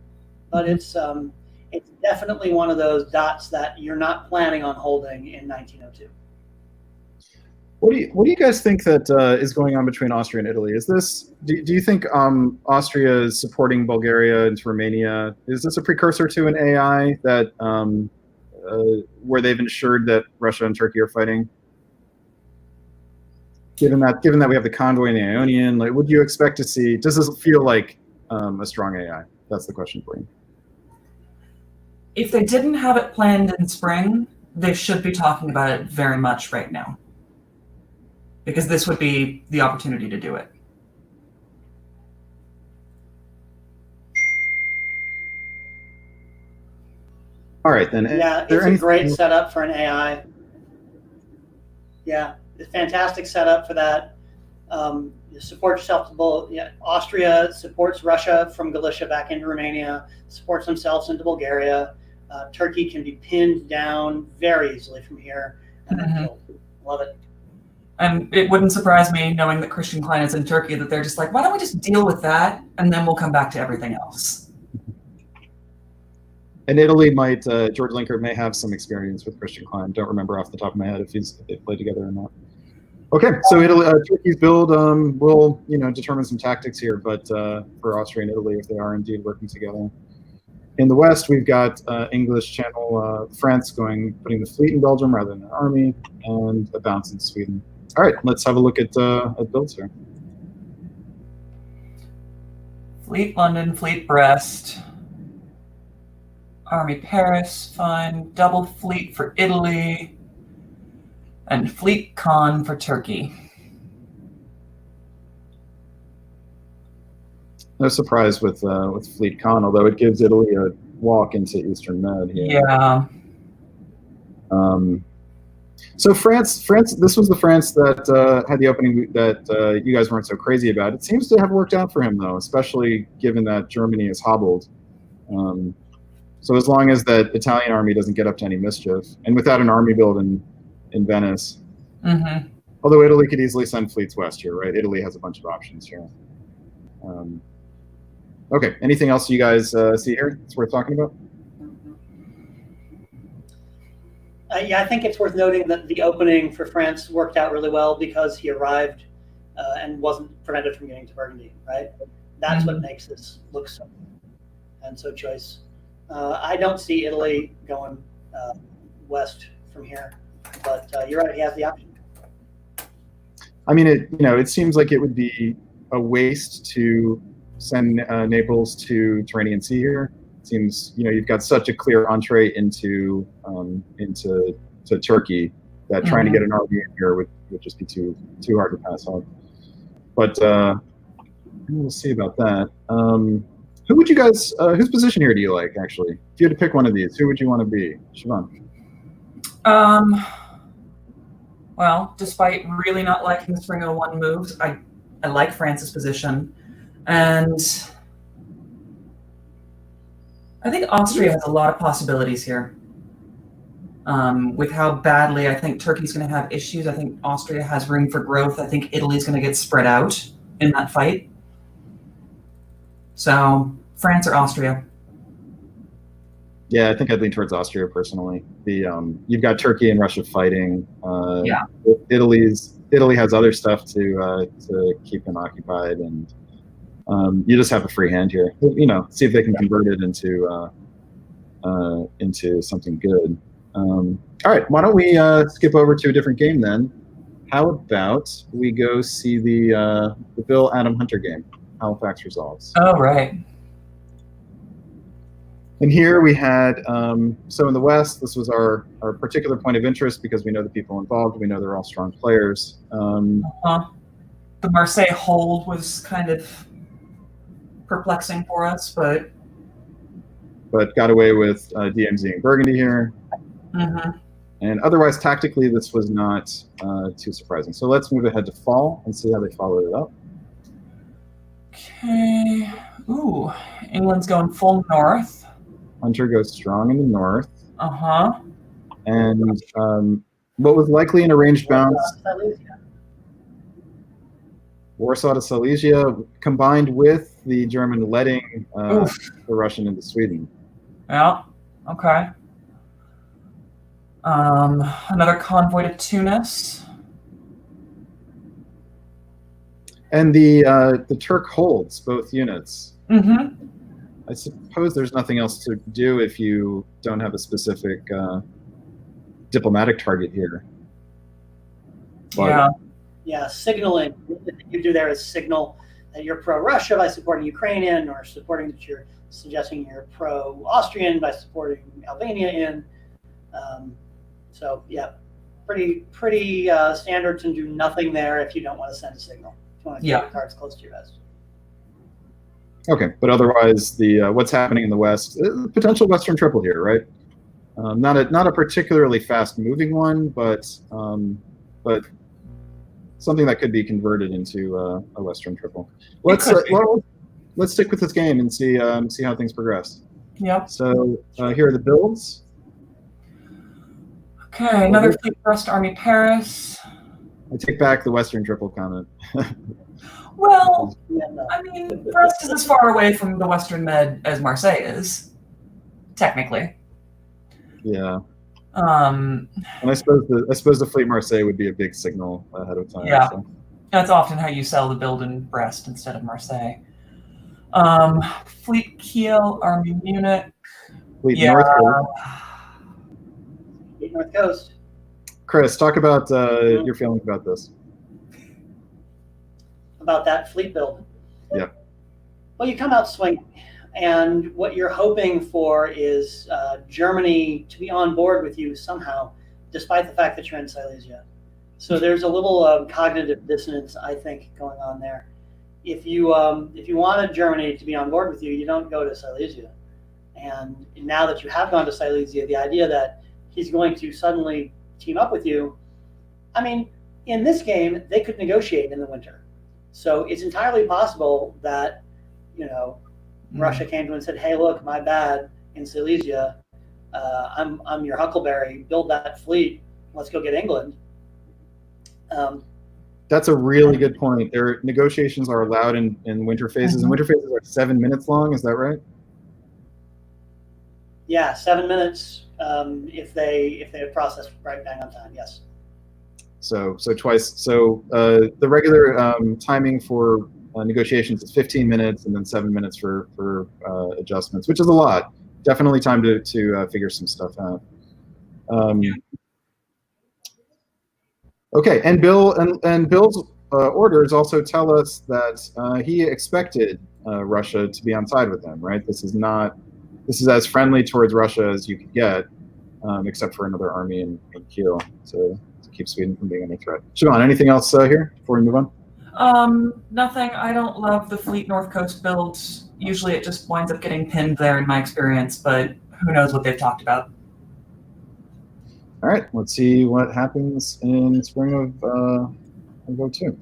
but it's definitely one of those dots that you're not planning on holding in 1902. What do you guys think that is going on between Austria and Italy? Is this do you think Austria is supporting Bulgaria into Romania? Is this a precursor to an AI that where they've ensured that Russia and Turkey are fighting? Given that we have the convoy in the Ionian, like, would you expect to see? Does this feel like a strong AI? That's the question for you. If they didn't have it planned in spring, they should be talking about it very much right now, because this would be the opportunity to do it. All right, then. Yeah, Is there it's a great anything- setup for an AI. Yeah, it's a fantastic setup for that. You support yourself to both. Yeah, Austria supports Russia from Galicia back into Romania, supports themselves into Bulgaria. Turkey can be pinned down very easily from here and then killed. Love it. And it wouldn't surprise me, knowing that Christian Klein is in Turkey, that they're just like, why don't we just deal with that, and then we'll come back to everything else. And Italy might, George Linkert may have some experience with Christian Klein. Don't remember off the top of my head if they played together or not. Okay, so Italy, Turkey's build will, determine some tactics here, but for Austria and Italy, if they are indeed working together. In the West, we've got English Channel France putting the fleet in Belgium rather than an army, and a bounce in Sweden. All right, let's have a look at builds here. Fleet London, Fleet Brest, Army Paris, fine. Double Fleet for Italy, and Fleet Con for Turkey. No surprise with Fleet Con, although it gives Italy a walk into Eastern Med here. Yeah. So France. This was the France that had the opening that you guys weren't so crazy about. It seems to have worked out for him, though, especially given that Germany is hobbled. So as long as that Italian army doesn't get up to any mischief, and without an army build in Venice, although Italy could easily send fleets west here, right? Italy has a bunch of options here. Okay, anything else you guys see here that's worth talking about? Yeah, I think it's worth noting that the opening for France worked out really well because he arrived and wasn't prevented from getting to Burgundy, right? That's what makes this look so and so choice. I don't see Italy going west from here, but you're right, he has the option. I mean, it seems like it would be a waste to send Naples to Tyrrhenian Sea here. It seems, you've got such a clear entree into Turkey that trying to get an army in here would just be too hard to pass up. But we'll see about that. Who would you guys? Whose position here do you like? Actually, if you had to pick one of these, who would you want to be, Siobhan? Well, despite really not liking the Spring 01 moves, I like France's position, and I think Austria has a lot of possibilities here. With how badly I think Turkey's going to have issues, I think Austria has room for growth. I think Italy's going to get spread out in that fight. So, France or Austria? Yeah, I think I'd lean towards Austria personally. You've got Turkey and Russia fighting. Yeah. Italy has other stuff to keep them occupied, and you just have a free hand here. See if they can convert it into something good. All right, why don't we skip over to a different game then? How about we go see the Bill Adam Hunter game, Halifax Resolves. Oh, right. And here we had, so in the West, this was our particular point of interest because we know the people involved. We know they're all strong players. The Marseille hold was kind of perplexing for us, but got away with DMZ and Burgundy here. And otherwise, tactically, this was not too surprising. So let's move ahead to fall and see how they followed it up. Okay. Ooh, England's going full north. Hunter goes strong in the north. And what was likely an arranged bounce, Warsaw to Silesia, combined with the German letting the Russian into Sweden. Yeah, okay. Another convoy to Tunis. And the Turk holds both units. I suppose there's nothing else to do if you don't have a specific diplomatic target here. But, yeah, signaling. What you do there is signal that you're pro-Russia by supporting Ukrainian, or supporting that you're suggesting you're pro-Austrian by supporting Albania in. So yeah, pretty standard to do nothing there if you don't want to send a signal. If you want to keep your cards close to your vest. Okay, but otherwise, the what's happening in the West, potential Western triple here, right? Not a particularly fast-moving one, but something that could be converted into a Western triple. Let's stick with this game and see how things progress. Yep. So here are the builds. Okay, another Fleet Thrust Army Paris. I take back the Western triple comment. Well, I mean, Brest is as far away from the Western Med as Marseille is, technically. Yeah. And I suppose the Fleet Marseille would be a big signal ahead of time. Yeah, so. That's often how you sell the build in Brest instead of Marseille. Fleet Kiel, Army Munich. Fleet North Coast. Fleet North Coast. Chris, talk about your feelings about this. About that fleet build. Yeah. Well, you come out swinging, and what you're hoping for is Germany to be on board with you somehow, despite the fact that you're in Silesia. So there's a little cognitive dissonance, I think, going on there. If you wanted Germany to be on board with you, you don't go to Silesia. And now that you have gone to Silesia, the idea that he's going to suddenly team up with you, I mean, in this game, they could negotiate in the winter. So it's entirely possible that, Russia came to him and said, hey, look, my bad, in Silesia, I'm your Huckleberry, build that fleet, let's go get England. That's a really good point. Their negotiations are allowed in winter phases, and winter phases are 7 minutes long, is that right? Yeah, 7 minutes if they have processed right bang on time, yes. So twice. So the regular timing for negotiations is 15 minutes, and then 7 minutes for adjustments, which is a lot. Definitely time to figure some stuff out. Okay, and Bill's orders also tell us that he expected Russia to be on side with him, right? This is as friendly towards Russia as you could get, except for another army in Kiel. So keep Sweden from being under threat. Siobhan, anything else here before we move on? Nothing. I don't love the Fleet North Coast build. Usually it just winds up getting pinned there in my experience, but who knows what they've talked about. All right, let's see what happens in spring of 02.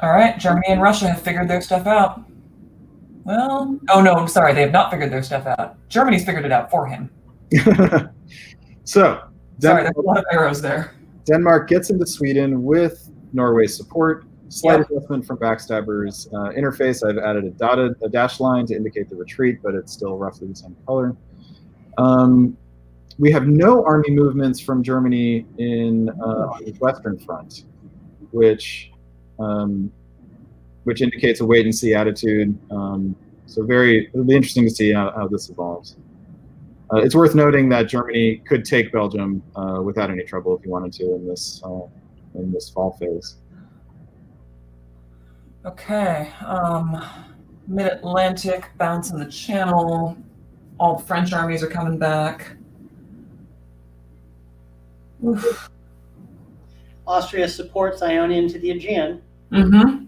All right, Germany and Russia have figured their stuff out. Well, oh no, I'm sorry, they have not figured their stuff out. Germany's figured it out for him. So, sorry, there's a lot of arrows there. Denmark gets into Sweden with Norway's support. Slight adjustment from Backstabbers interface. I've added a dash line to indicate the retreat, but it's still roughly the same color. We have no army movements from Germany on the Western Front, which indicates a wait and see attitude. So it'll be interesting to see how this evolves. It's worth noting that Germany could take Belgium without any trouble if he wanted to in this fall phase. Okay, Mid-Atlantic, bouncing the channel. All the French armies are coming back. Oof. Austria supports Ionian to the Aegean. Mm-hmm.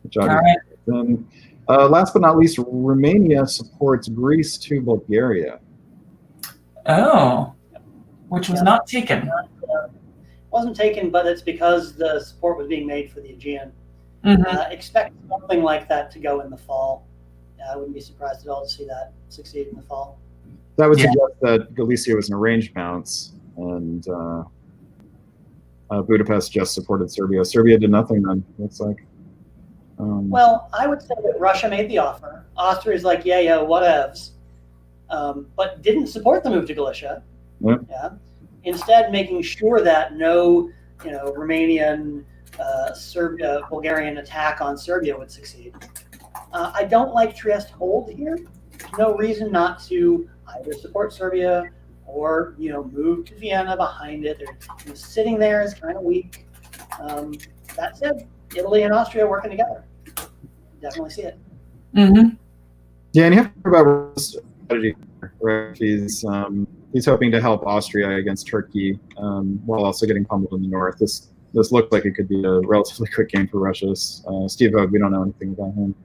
Good job. All right. Then, last but not least, Romania supports Greece to Bulgaria. Oh, which was not taken. Wasn't taken, but it's because the support was being made for the Aegean. Mm-hmm. Expect something like that to go in the fall. I wouldn't be surprised at all to see that succeed in the fall. That would suggest that Galicia was an arranged bounce, and Budapest just supported Serbia. Serbia did nothing then, looks like. Well, I would say that Russia made the offer. Austria's like, yeah, whatevs. But didn't support the move to Galicia. Yeah. Instead, making sure that no, Romanian, Bulgarian attack on Serbia would succeed. I don't like Trieste hold here. No reason not to either support Serbia or move to Vienna behind it. They're sitting there is kind of weak. That said, Italy and Austria working together. Definitely see it. Mm-hmm. Yeah, and you have to think about strategy. Right? He's hoping to help Austria against Turkey while also getting pummeled in the north. This this looks like it could be a relatively quick game for Russia. Steve Hogue, we don't know anything about him.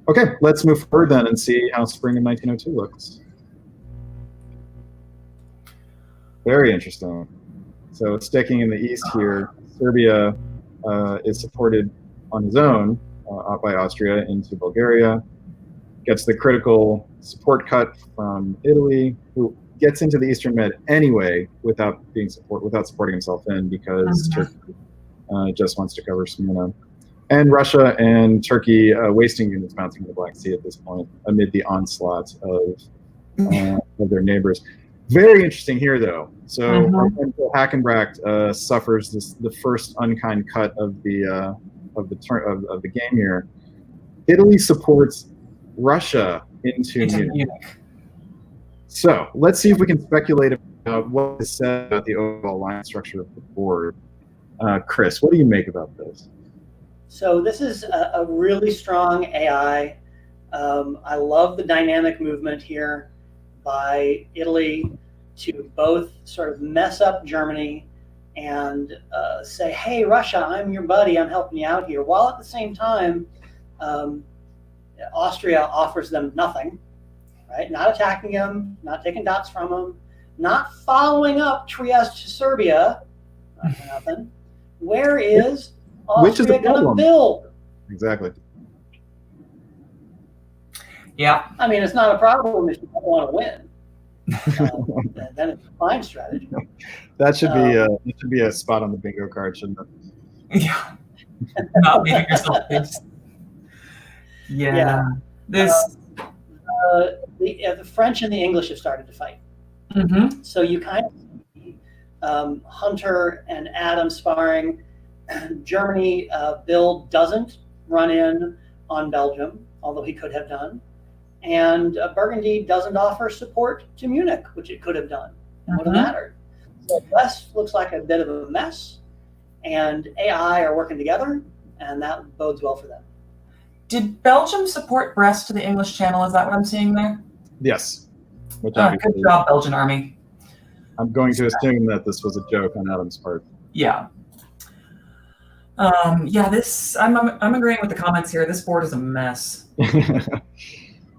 Okay, let's move forward then and see how spring of 1902 looks. Very interesting. So sticking in the east here, Serbia is supported on his own by Austria into Bulgaria, gets the critical support cut from Italy, who gets into the Eastern Med anyway without supporting himself in, because Turkey just wants to cover Smyrna. And Russia and Turkey wasting units mounting in the Black Sea at this point amid the onslaught of their neighbors. Very interesting here, though. So Hackenbracht suffers the first unkind cut of the game here. Italy supports Russia into Munich. So let's see if we can speculate about what is said about the overall line structure of the board. Chris, what do you make about this? So this is a really strong AI. I love the dynamic movement here by Italy to both sort of mess up Germany and say, hey, Russia, I'm your buddy, I'm helping you out here, while at the same time, Austria offers them nothing, right? Not attacking them, not taking dots from them, not following up Trieste to Serbia, not for nothing. Where is Austria going to build? Exactly. Yeah. I mean, it's not a problem if you don't want to win. Then it's a fine strategy. That should be a spot on the bingo card, shouldn't it? Yeah. Not leaving yourself loose. Yeah. This. The French and the English have started to fight. So you kind of see Hunter and Adam sparring. Germany, Bill doesn't run in on Belgium, although he could have done. And Burgundy doesn't offer support to Munich, which it could have done. It would have mattered. So West looks like a bit of a mess, and AI are working together, and that bodes well for them. Did Belgium support Brest to the English Channel? Is that what I'm seeing there? Yes. Good job, Belgian Army. I'm going to assume that this was a joke on Adam's part. Yeah. I'm agreeing with the comments here. This board is a mess.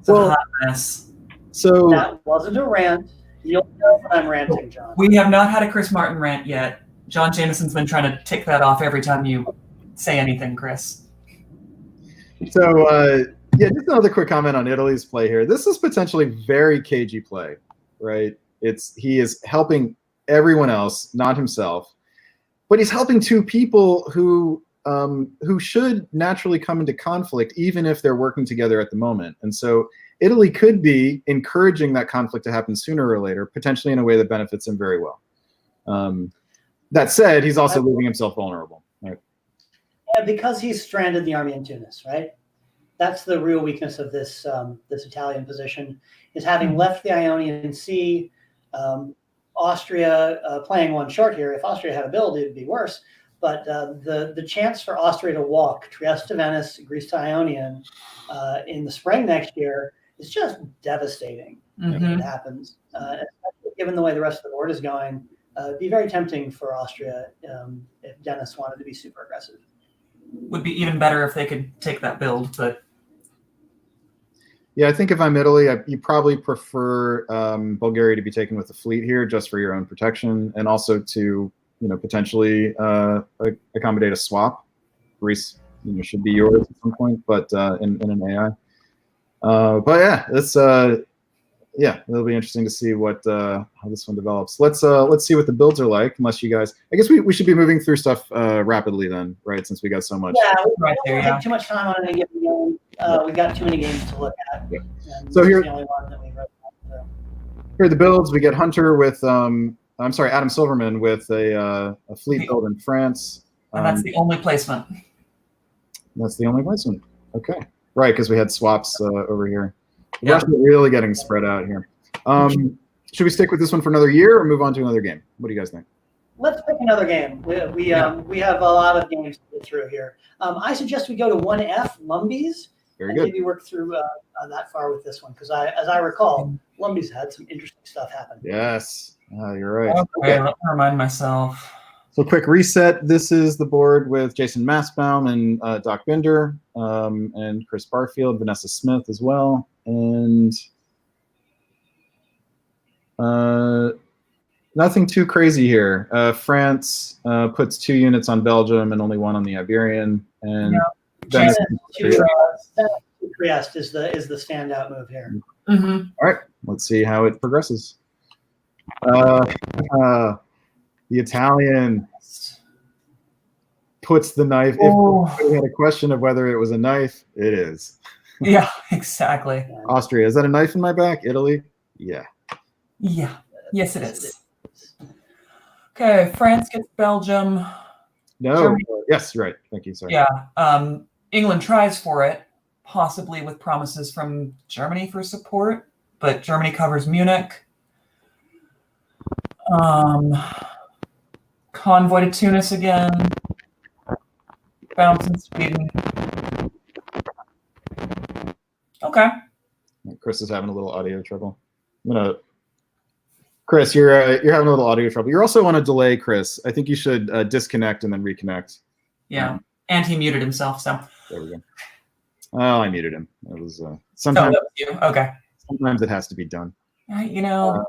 It's a hot mess. So that wasn't a rant. You'll know when I'm ranting, John. We have not had a Chris Martin rant yet. John Jameson's been trying to tick that off every time you say anything, Chris. So just another quick comment on Italy's play here. This is potentially very cagey play, right? He is helping everyone else, not himself, but he's helping two people who should naturally come into conflict, even if they're working together at the moment. And so Italy could be encouraging that conflict to happen sooner or later, potentially in a way that benefits him very well. That said, he's also leaving himself vulnerable. Right? Yeah, because he's stranded the army in Tunis, right? That's the real weakness of this this Italian position, is having left the Ionian Sea. Austria playing one short here. If Austria had a build, it would be worse. But the chance for Austria to walk Trieste to Venice, Greece to Ionian in the spring next year is just devastating if it happens. Especially given the way the rest of the board is going, it'd be very tempting for Austria if Dennis wanted to be super aggressive. Would be even better if they could take that build, but yeah, I think if I'm Italy, you probably prefer Bulgaria to be taken with the fleet here, just for your own protection, and also to potentially accommodate a swap. Greece should be yours at some point, but in an AI. But yeah, it's it'll be interesting to see how this one develops. Let's see what the builds are like. Unless you guys, I guess we should be moving through stuff rapidly then, right? Since we got so much. Yeah, we don't take too much time on any given game. We've got too many games to look at. Yeah. And so this here, is the only one that we've read about, so. Here are the builds. We get Hunter with Adam Silverman with a fleet build in France. And that's the only placement. That's the only placement. Okay, right, because we had swaps over here. Yeah. Russia really getting spread out here. Should we stick with this one for another year or move on to another game? What do you guys think? Let's pick another game. We have a lot of games to get through here. I suggest we go to 1F, Lumbies. Very good. Maybe work through that far with this one, because as I recall, Lumbies had some interesting stuff happen. Yes, you're right. Okay, let me remind myself. So quick reset. This is the board with Jason Massbaum and Doc Binder and Chris Barfield, Vanessa Smith as well. And nothing too crazy here. France puts 2 units on Belgium and only 1 on the Iberian. And Trieste is the standout move here. Mm-hmm. All right, let's see how it progresses. The Italian puts the knife. Oh. If we had a question of whether it was a knife, it is. Yeah, exactly. Austria, is that a knife in my back? Italy? Yeah. Yeah. Yes, it is. Okay, France gets Belgium. No. Germany. Yes, right. Thank you. Sorry. Yeah. England tries for it, possibly with promises from Germany for support, but Germany covers Munich. Convoy to Tunis again. Bounce in Sweden. Okay. Chris is having a little audio trouble. Chris, you're having a little audio trouble. You're also on a delay, Chris. I think you should disconnect and then reconnect. Yeah, and he muted himself, so. There we go. Oh, I muted him. It was sometimes. Oh, that was you. Okay. Sometimes it has to be done. You know.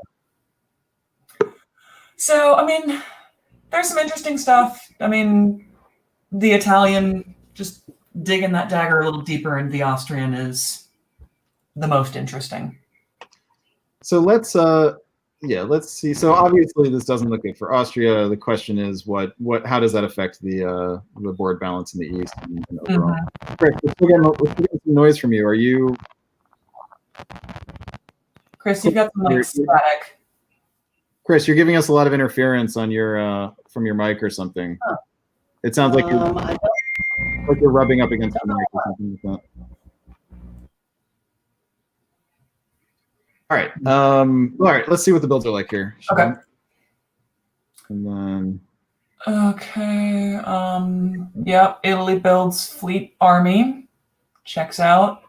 So, I mean, there's some interesting stuff. I mean, the Italian, just digging that dagger a little deeper into the Austrian is the most interesting. So let's see. So obviously this doesn't look good for Austria. The question is how does that affect the board balance in the East and overall? Mm-hmm. Chris, we're getting some noise from you. Are you? Chris, you've got some like static. Chris, you're giving us a lot of interference on your from your mic or something. Huh. It sounds like you're rubbing up against the mic or something like that. All right. All right. Let's see what the builds are like here. Okay. And then. Okay. Yeah. Italy builds Fleet Army. Checks out.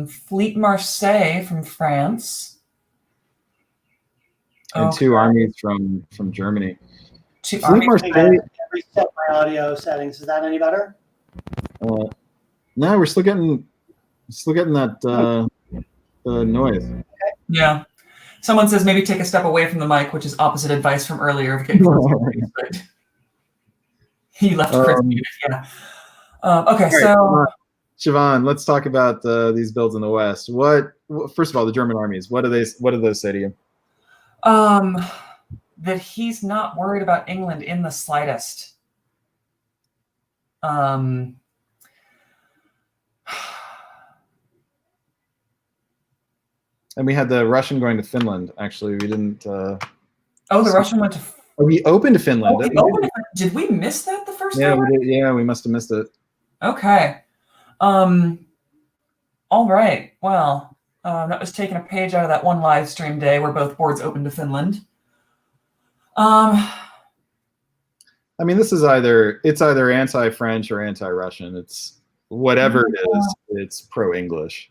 Fleet Marseille from France. And 2 armies from Germany. 2 Fleet armies. Marseille. Reset my audio settings. Is that any better? No, we're still getting that the noise. Yeah. Someone says maybe take a step away from the mic, which is opposite advice from earlier. But he left Chris muted. Yeah. Okay, right, so Siobhan, let's talk about these builds in the West. First of all, the German armies. What do those say to you? That he's not worried about England in the slightest. And we had the Russian going to Finland. Actually, we didn't. The Russian went to. We opened to Finland. Did we miss that the first time? We did. Yeah, we must have missed it. Okay. All right. Well, that was taking a page out of that one live stream day where both boards opened to Finland. I mean, this is either anti-French or anti-Russian. It's whatever it is. It's pro-English.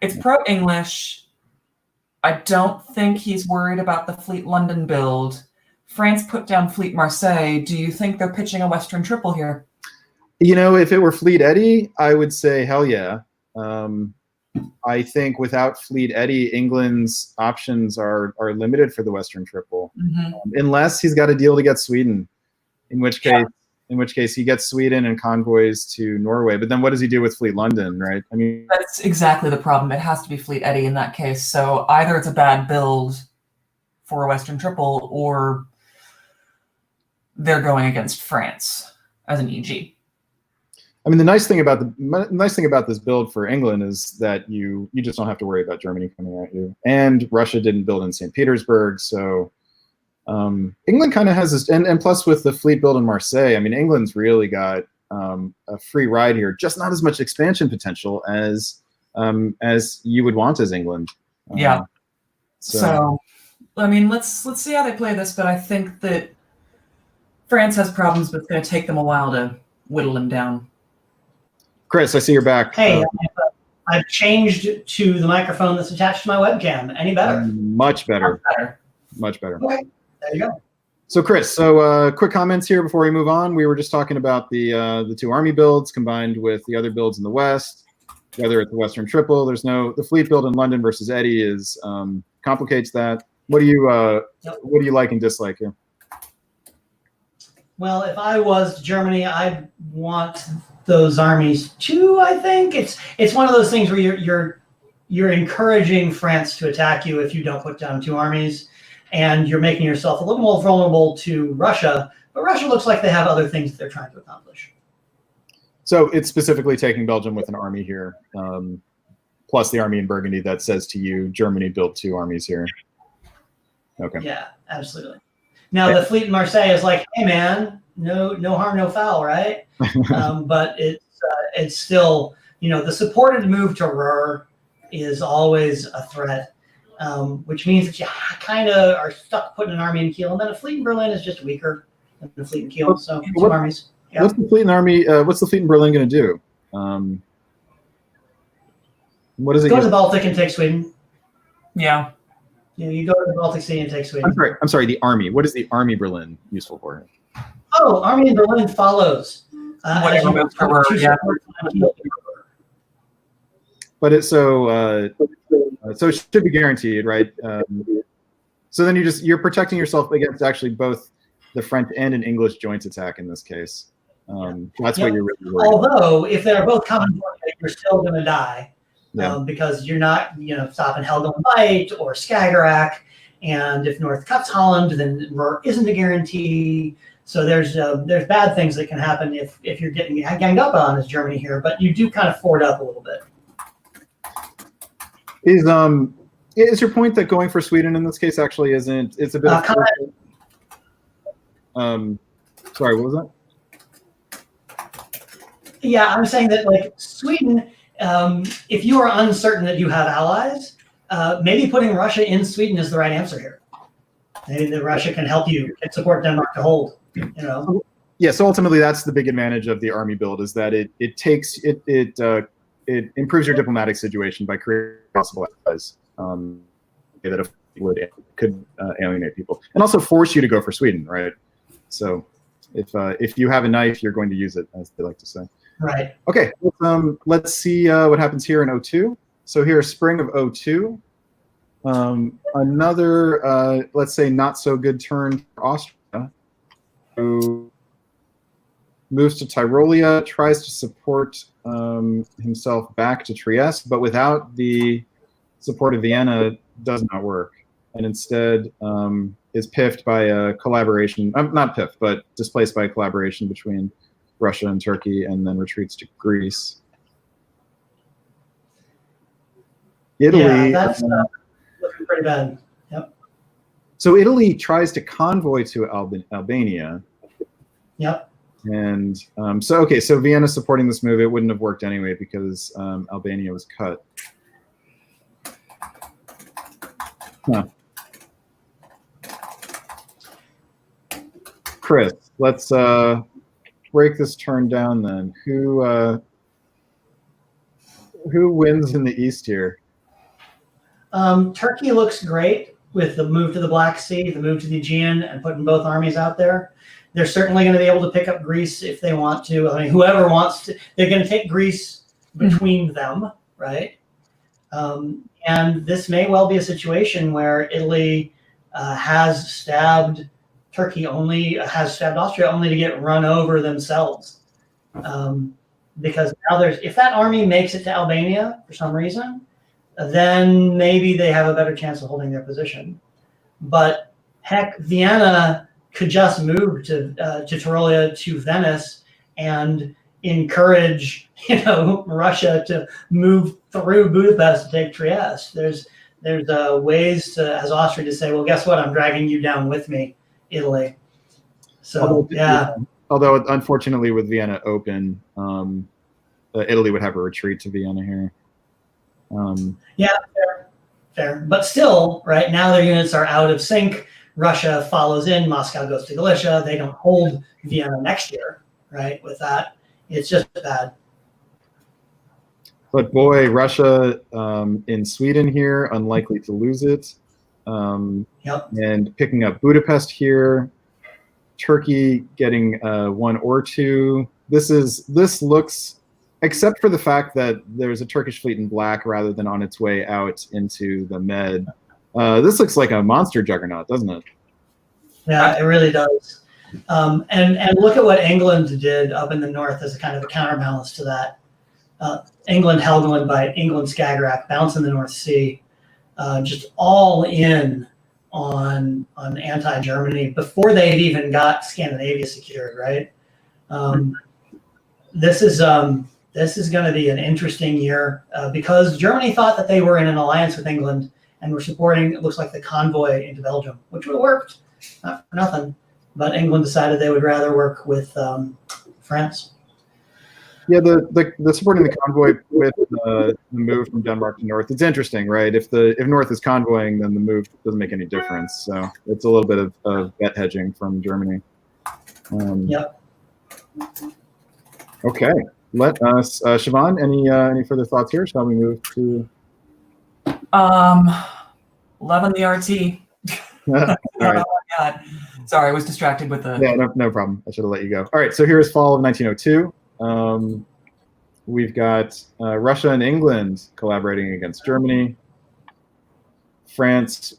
It's pro-English. I don't think he's worried about the Fleet London build. France put down Fleet Marseille. Do you think they're pitching a Western triple here? You know, if it were Fleet Eddie, I would say hell yeah. I think without Fleet Eddie, England's options are limited for the Western triple, unless he's got a deal to get Sweden, in which case he gets Sweden and convoys to Norway. But then what does he do with Fleet London, right? I mean, that's exactly the problem. It has to be Fleet Eddie in that case. So either it's a bad build for a Western triple, or they're going against France as an EG. I mean, the nice thing about this build for England is that you just don't have to worry about Germany coming at you, and Russia didn't build in St. Petersburg, so England kind of has this, and plus with the fleet build in Marseille, I mean, England's really got a free ride here, just not as much expansion potential as you would want as England. Yeah. So, I mean, let's see how they play this, but I think that France has problems, but it's going to take them a while to whittle them down. Chris, I see you're back. Hey, I've changed to the microphone that's attached to my webcam. Any better? Much better. Much better. Okay, there you go. So Chris, quick comments here before we move on. We were just talking about the two army builds combined with the other builds in the West, whether it's the Western Triple. The fleet build in London versus Eddie is complicates that. What do you like and dislike here? Well, if I was Germany, I'd want those armies too. I think it's one of those things where you're encouraging France to attack you if you don't put down 2 armies. And you're making yourself a little more vulnerable to Russia, but Russia looks like they have other things that they're trying to accomplish. So it's specifically taking Belgium with an army here, plus the army in Burgundy that says to you, Germany built 2 armies here. Okay. Yeah, absolutely. Now the fleet in Marseille is like, hey man, no harm, no foul, right? But it's still, the supported move to Ruhr is always a threat. Which means that you kind of are stuck putting an army in Kiel, and then a fleet in Berlin is just weaker than the fleet in Kiel. So 2 armies. Yeah. What's the fleet in Berlin going to do? What is it? Go to the Baltic and take Sweden. Yeah. You go to the Baltic Sea and take Sweden. I'm sorry. The army. What is the army Berlin useful for? Oh, army in Berlin follows. But it's so it should be guaranteed, right? So then you're protecting yourself against actually both the French and an English joint attack in this case. That's what you're really worried about. Although if they're both coming, you're still going to die because you're not, stopping Helgoland Light or Skagerrak, and if North cuts Holland, then Ruhr isn't a guarantee. So there's bad things that can happen if you're getting ganged up on as Germany here, but you do kind of forward up a little bit. Is your point that going for Sweden in this case actually isn't? It's a bit. Sorry, what was that? Yeah, I'm saying that like Sweden, if you are uncertain that you have allies, maybe putting Russia in Sweden is the right answer here. Maybe that Russia can help you and support Denmark to hold. Yeah. So ultimately, that's the big advantage of the army build is that it improves your diplomatic situation by creating possible allies that could alienate people, and also force you to go for Sweden, right? So if you have a knife, you're going to use it, as they like to say. Right. Okay. Let's see what happens here in 02. So here, spring of 02. Another, let's say, not so good turn for Austria, who moves to Tyrolia, tries to support himself back to Trieste, but without the support of Vienna, does not work, and instead is piffed by a collaboration, not piffed, but displaced by a collaboration between Russia and Turkey, and then retreats to Greece. Italy. Yeah, that's looking pretty bad. Yep. So Italy tries to convoy to Albania. Yep. And so Vienna supporting this move, it wouldn't have worked anyway because Albania was cut. Huh. Chris, let's break this turn down then. Who wins in the East here? Turkey looks great with the move to the Black Sea, the move to the Aegean, and putting both armies out there. They're certainly going to be able to pick up Greece if they want to. I mean, whoever wants to, they're going to take Greece between them, right? And this may well be a situation where Italy has stabbed Austria only to get run over themselves. Because now if that army makes it to Albania for some reason, then maybe they have a better chance of holding their position. But heck, Vienna could just move to Tyrolia to Venice and encourage Russia to move through Budapest to take Trieste. There's ways as Austria to say, well, guess what? I'm dragging you down with me, Italy. So Although unfortunately with Vienna open, Italy would have a retreat to Vienna here. Fair. But still, right now their units are out of sync. Russia follows in. Moscow goes to Galicia. They don't hold Vienna next year, right? With that, it's just bad. But boy, Russia in Sweden here, unlikely to lose it. Yep. And picking up Budapest here. Turkey getting 1 or 2. This looks, except for the fact that there's a Turkish fleet in black rather than on its way out into the Med. This looks like a monster juggernaut, doesn't it? Yeah, it really does. And look at what England did up in the north as a kind of a counterbalance to that. England held by England Skagerrak, bouncing the North Sea, just all in on anti-Germany before they had even got Scandinavia secured, right? This is going to be an interesting year because Germany thought that they were in an alliance with England and were supporting, it looks like, the convoy into Belgium, which would have worked, not for nothing. But England decided they would rather work with France. Yeah, the supporting the convoy with the move from Denmark to North. It's interesting, right? If North is convoying, then the move doesn't make any difference. So it's a little bit of bet hedging from Germany. Yep. Okay, let us, Siobhan, any further thoughts here? Shall we move to? 11 the RT. All right. Oh my God. Sorry, I was distracted with the. Yeah, no problem. I should have let you go. All right, so here is fall of 1902. We've got Russia and England collaborating against Germany. France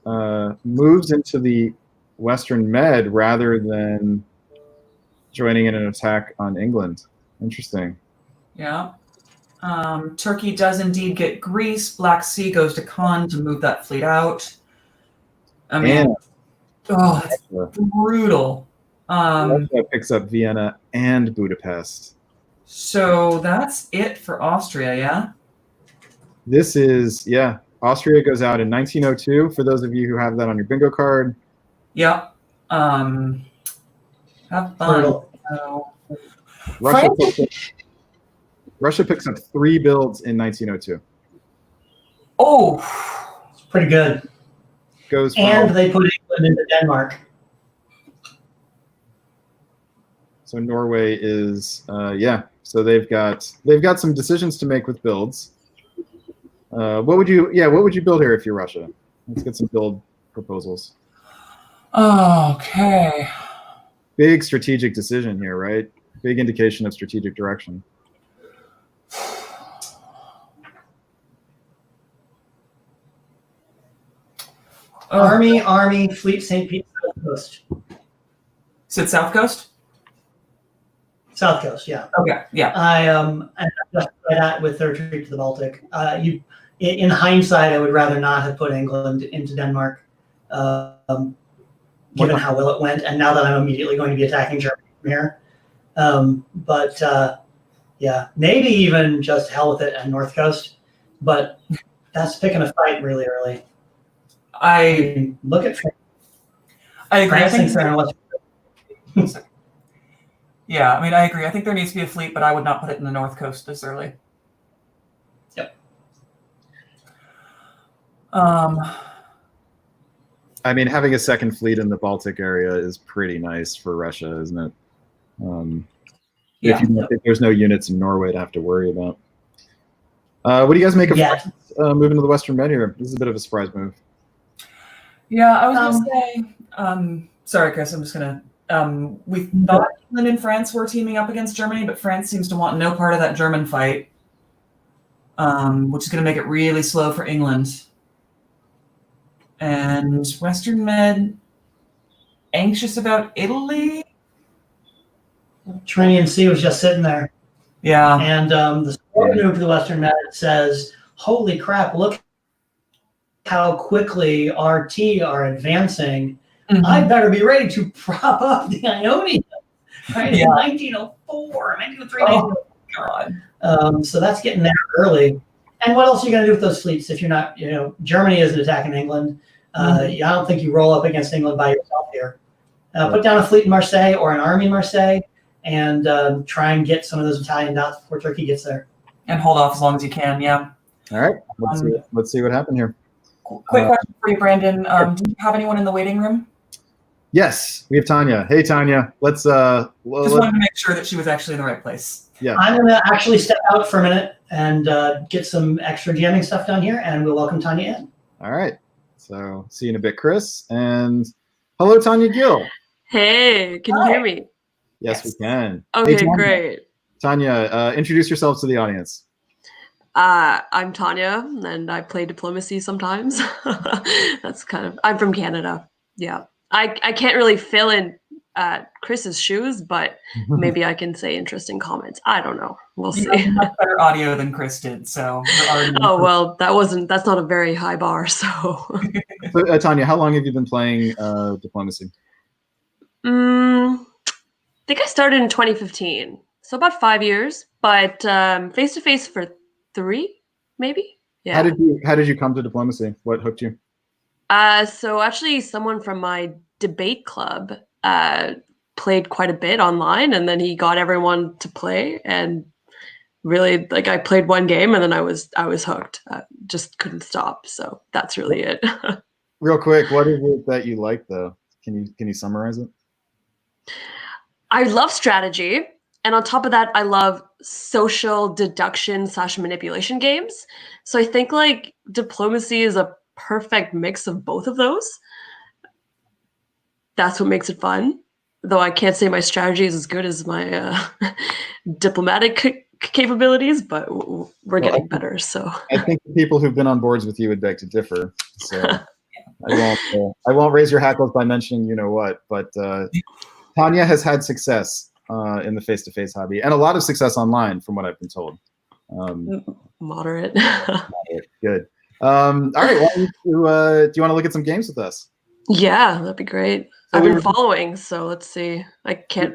moves into the Western Med rather than joining in an attack on England. Interesting. Yeah. Turkey does indeed get Greece. Black Sea goes to Khan to move that fleet out. I mean, that's brutal. Russia picks up Vienna and Budapest. So that's it for Austria, yeah? This is, yeah, Austria goes out in 1902, for those of you who have that on your bingo card. Yeah. Have fun. Russia picks up 3 builds in 1902. Oh, it's pretty good. And they put England into Denmark. So Norway is, yeah. So they've got some decisions to make with builds. What would you build here if you're Russia? Let's get some build proposals. Okay. Big strategic decision here, right? Big indication of strategic direction. Army, Fleet, St. Pete, South Coast. Is it South Coast? South Coast, yeah. Okay, yeah. I justify that with their retreat to the Baltic. In hindsight, I would rather not have put England into Denmark, given how well it went, and now that I'm immediately going to be attacking Germany from here. Yeah, maybe even just hell with it and North Coast, but that's picking a fight really early. I mean, look at France. I agree. Yeah, I mean, I agree. I think there needs to be a fleet, but I would not put it in the North Coast this early. Yep. I mean, having a second fleet in the Baltic area is pretty nice for Russia, isn't it? Yeah. If there's no units in Norway to have to worry about. What do you guys make of France moving to the Western Med here? This is a bit of a surprise move. Yeah, I was going to say, sorry, Chris, I'm just going to, we thought England and France were teaming up against Germany, but France seems to want no part of that German fight, which is going to make it really slow for England. And Western Med, anxious about Italy? Mediterranean Sea was just sitting there. Yeah. And the support move to the Western Med says, holy crap, look how quickly RT are advancing. Mm-hmm. I better be ready to prop up the Ionian, right? Yeah. 1904, 1903. Oh, God. So that's getting there early. And what else are you going to do with those fleets if you're not, Germany isn't attacking England. I don't think you roll up against England by yourself here. Put down a fleet in Marseille or an army in Marseille and try and get some of those Italian dots before Turkey gets there. And hold off as long as you can, yeah. All right, let's see what happened here. Quick question for you, Brandon. Do you have anyone in the waiting room? Yes, we have Tanya. Hey, Tanya. Let's just wanted to make sure that she was actually in the right place. Yeah. I'm going to actually step out for a minute and get some extra jamming stuff done here, and we'll welcome Tanya in. All right. So see you in a bit, Chris. And hello, Tanya Gill. Hey, can you hear me? Yes, we can. Okay, Tanya. great. Tanya, introduce yourself to the audience. I'm Tanya, and I play diplomacy sometimes. I'm from Canada. Yeah. I can't really fill in Chris's shoes, but maybe I can say interesting comments. I don't know. We'll You see. have much better audio than Chris did, so you're already. Oh, well, that's not a very high bar, so. So, Tanya, how long have you been playing diplomacy? I think I started in 2015, so about 5 years, but face to face for 3, maybe. Yeah. How did you come to diplomacy? What hooked you? So actually, someone from my debate club played quite a bit online, and then he got everyone to play, and really, like, I played one game, and then I was hooked. Just couldn't stop. So that's really it. Real quick, what is it that you like, though? Can you summarize it? I love strategy, and on top of that, I love social deduction / manipulation games. So I think like diplomacy is a perfect mix of both of those. That's what makes it fun. Though I can't say my strategy is as good as my diplomatic capabilities, but we're getting better. So I think the people who've been on boards with you would beg to differ. So I won't raise your hackles by mentioning you know what, but Tanya has had success in the face-to-face hobby and a lot of success online, from what I've been told. Moderate. Moderate. Good. All right. Well, do you want to look at some games with us? Yeah, that'd be great. So I've been following, so let's see. I can't.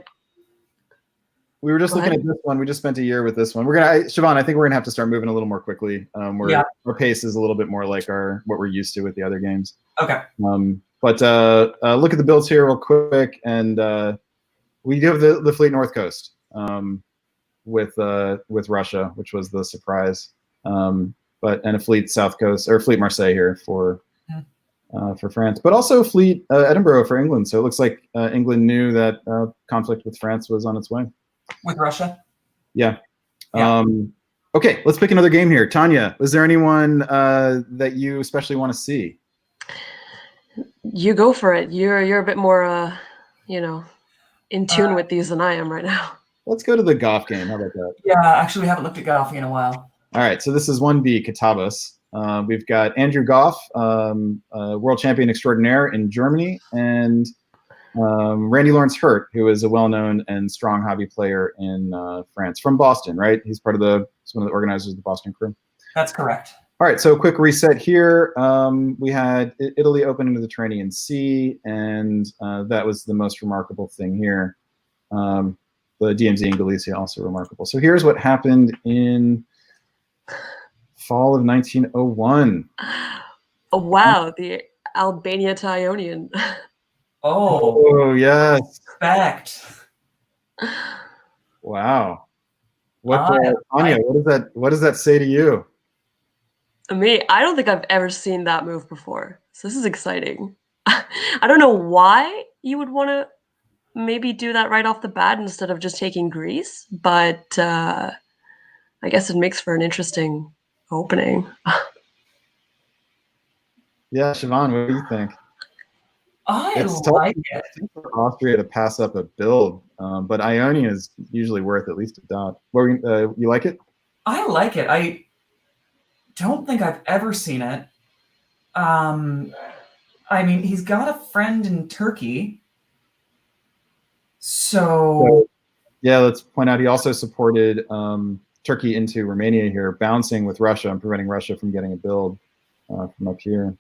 We were just looking at this one. We just spent a year with this one. Siobhan, I think we're gonna have to start moving a little more quickly. Our pace is a little bit more like what we're used to with the other games. Okay. But look at the builds here real quick, and we do have the Fleet North Coast with Russia, which was the surprise. And a Fleet South Coast, or Fleet Marseille here for France, but also Fleet Edinburgh for England. So it looks like England knew that conflict with France was on its way. With Russia? Yeah. Okay, let's pick another game here. Tanya, is there anyone that you especially want to see? You go for it. You're a bit more, in tune with these than I am right now. Let's go to the golf game. How about that? Yeah, actually, we haven't looked at golf in a while. All right, so this is 1B Catawbas. We've got Andrew Goff, world champion extraordinaire in Germany, and Randy Lawrence Hurt, who is a well-known and strong hobby player in France, from Boston, right? He's one of the organizers of the Boston crew. That's correct. All right, so quick reset here. We had Italy open into the Tyrrhenian Sea, and that was the most remarkable thing here. The DMZ in Galicia also remarkable. So here's what happened in fall of 1901. Oh, wow, the Albania to Ionian. Oh yes. Respect. Wow. Anya, what does that say to you? Me, I don't think I've ever seen that move before. So this is exciting. I don't know why you would want to maybe do that right off the bat instead of just taking Greece, but I guess it makes for an interesting opening. Yeah, Siobhan, what do you think? I like it. For Austria to pass up a build, but Ionia is usually worth at least a dot. You like it? I like it. I don't think I've ever seen it. I mean, he's got a friend in Turkey. So yeah, let's point out he also supported Turkey into Romania here, bouncing with Russia and preventing Russia from getting a build from up here.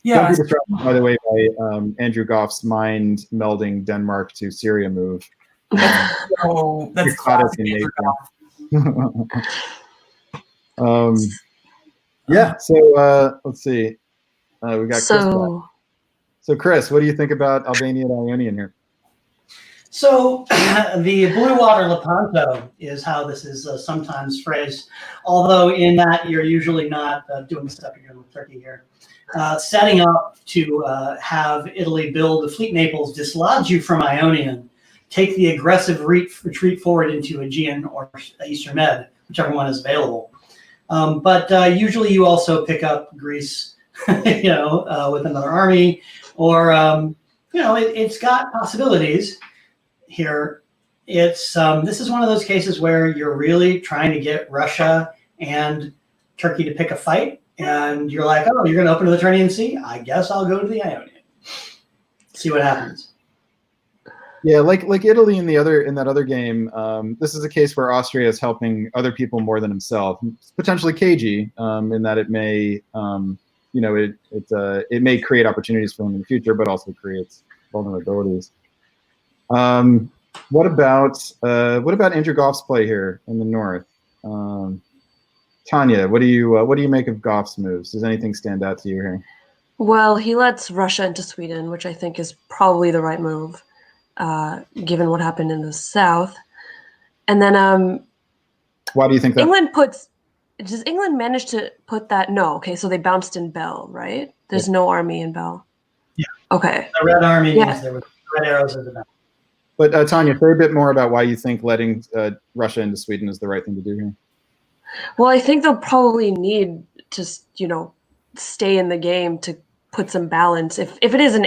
Yeah. Don't be distracted, by the way, by Andrew Goff's mind melding Denmark to Syria move. So that's classic Andrew Goff. Yeah. So let's see. We got Chris. So Chris, what do you think about Albania and Ionian here? So the Blue Water Lepanto is how this is sometimes phrased, although in that you're usually not doing stuff you're doing with Turkey here. Setting up to have Italy build the Fleet Naples, dislodge you from Ionian, take the aggressive retreat forward into Aegean or Eastern Med, whichever one is available. But usually you also pick up Greece, with another army, or it's got possibilities here. It's this is one of those cases where you're really trying to get Russia and Turkey to pick a fight, and you're like, oh, you're going to open to the Tyrrhenian Sea? I guess I'll go to the Ionian. See what happens. Yeah, like Italy in that other game, this is a case where Austria is helping other people more than himself. It's potentially cagey in that it may, it may create opportunities for him in the future, but also creates vulnerabilities. What about Andrew Goff's play here in the north? Tanya, what do you make of Goff's moves? Does anything stand out to you here? Well, he lets Russia into Sweden, which I think is probably the right move, given what happened in the south. And then why do you think that? Does England manage to put that? No. Okay, so they bounced in Bell, right? There's no army in Bell. Yeah. Okay. The Red Army means there were red arrows in the back. But Tanya, say a bit more about why you think letting Russia into Sweden is the right thing to do here. Well, I think they'll probably need to, stay in the game to put some balance. If it is an,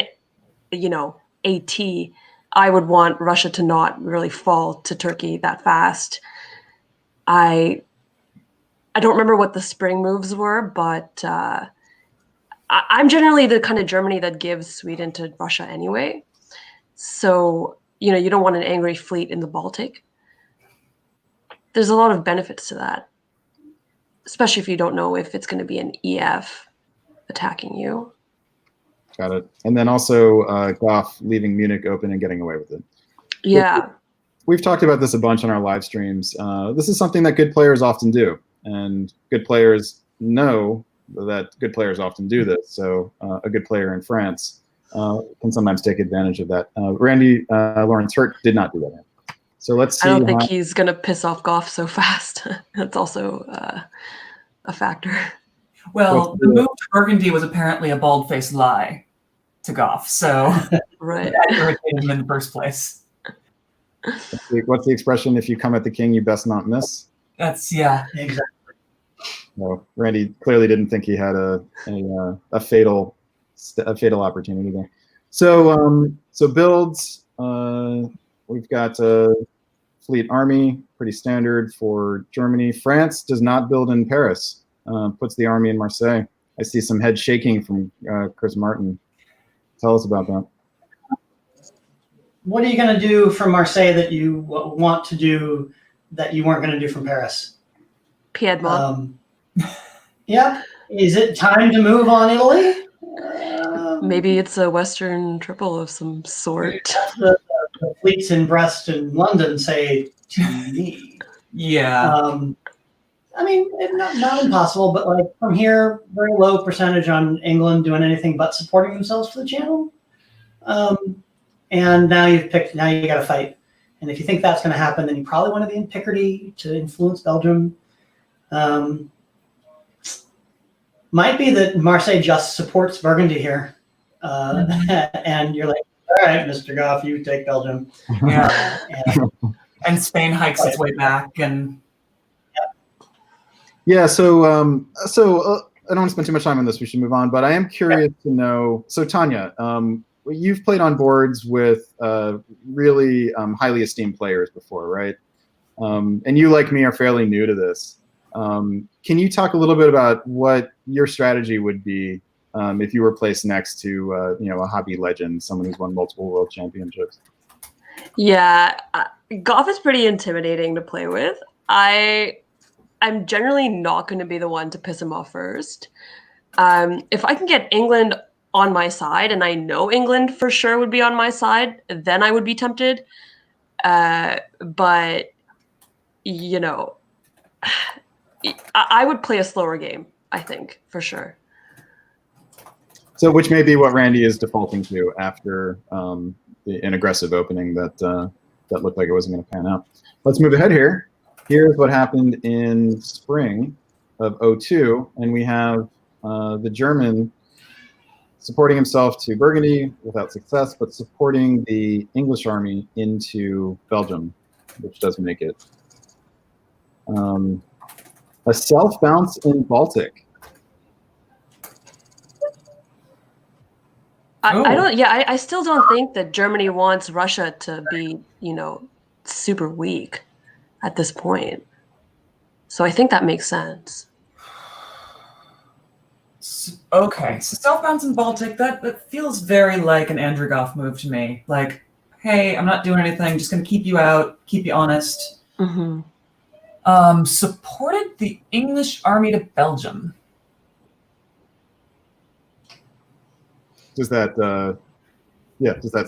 AT, I would want Russia to not really fall to Turkey that fast. I don't remember what the spring moves were, but I'm generally the kind of Germany that gives Sweden to Russia anyway. So, you don't want an angry fleet in the Baltic. There's a lot of benefits to that, especially if you don't know if it's going to be an EF attacking you. Got it. And then also Goff leaving Munich open and getting away with it. Yeah. We've talked about this a bunch on our live streams. This is something that good players often do. And good players know that good players often do this. So a good player in France can sometimes take advantage of that. Randy Lawrence Hurt did not do that. So let's see. I don't think he's going to piss off Goff so fast. That's also a factor. Well, the move to Burgundy was apparently a bald-faced lie to Goff, so right. that irritated him in the first place. What's the expression? If you come at the king, you best not miss. That's exactly. No, Randy clearly didn't think he had a fatal opportunity there. So builds. We've got a fleet army, pretty standard for Germany. France does not build in Paris. Puts the army in Marseille. I see some head shaking from Chris Martin. Tell us about that. What are you going to do from Marseille that you want to do that you weren't going to do from Paris? Piedmont. Yeah. Is it time to move on Italy? Maybe it's a Western triple of some sort. The fleets in Brest and London say to me. Yeah. I mean, not impossible, but like from here, very low percentage on England doing anything but supporting themselves for the channel. And now you got to fight. And if you think that's going to happen, then you probably want to be in Picardy to influence Belgium. Might be that Marseille just supports Burgundy here. And you're like, all right, Mr. Goff, you take Belgium. Yeah. And Spain hikes its way back and. Yeah, so I don't want to spend too much time on this. We should move on. But I am curious to know. So Tanya, you've played on boards with really highly esteemed players before, right? And you, like me, are fairly new to this. Can you talk a little bit about what your strategy would be if you were placed next to a hobby legend, someone who's won multiple world championships? Yeah, Goff is pretty intimidating to play with. I'm generally not going to be the one to piss him off first. If I can get England on my side, and I know England for sure would be on my side, then I would be tempted. But, I would play a slower game, I think, for sure. So which may be what Randy is defaulting to after an aggressive opening that looked like it wasn't going to pan out. Let's move ahead here. Here's what happened in spring of 2002, and we have the German supporting himself to Burgundy without success, but supporting the English army into Belgium, which does make it. A self-bounce in Baltic. I don't. Yeah, I still don't think that Germany wants Russia to be, super weak at this point. So I think that makes sense. Okay, so southbound and Baltic, that feels very like an Andrew Goff move to me. Like, hey, I'm not doing anything, just going to keep you out, keep you honest. Mm-hmm. Supported the English army to Belgium. Does that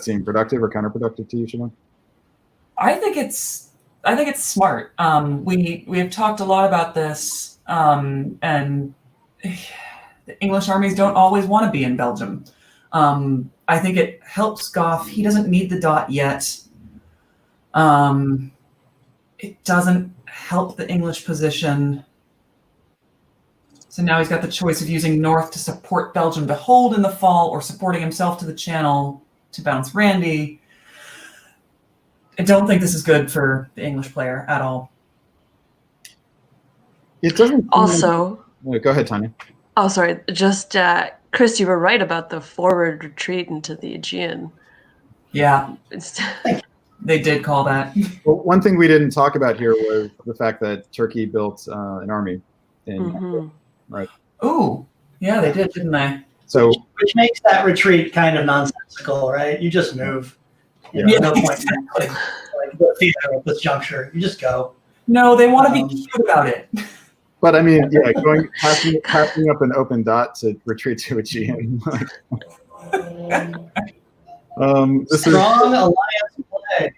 seem productive or counterproductive to you, Siobhan? I think it's smart. We have talked a lot about this, and the English armies don't always want to be in Belgium. I think it helps Goff. He doesn't need the dot yet. It doesn't help the English position. So now he's got the choice of using North to support Belgium to hold in the fall, or supporting himself to the Channel to bounce Randy. I don't think this is good for the English player at all. It doesn't. Also, go ahead, Tanya. Oh, sorry. Just Chris, you were right about the forward retreat into the Aegean. Yeah, they did call that. Well, one thing we didn't talk about here was the fact that Turkey built an army in right. Ooh, yeah, they did, didn't they? So, which makes that retreat kind of nonsensical, right? You just move. Yeah. No point in like the theater at this juncture. You just go. No, they want to be cute about it. But I mean, yeah, passing up an open dot to retreat to Aegean. This Strong alliance play.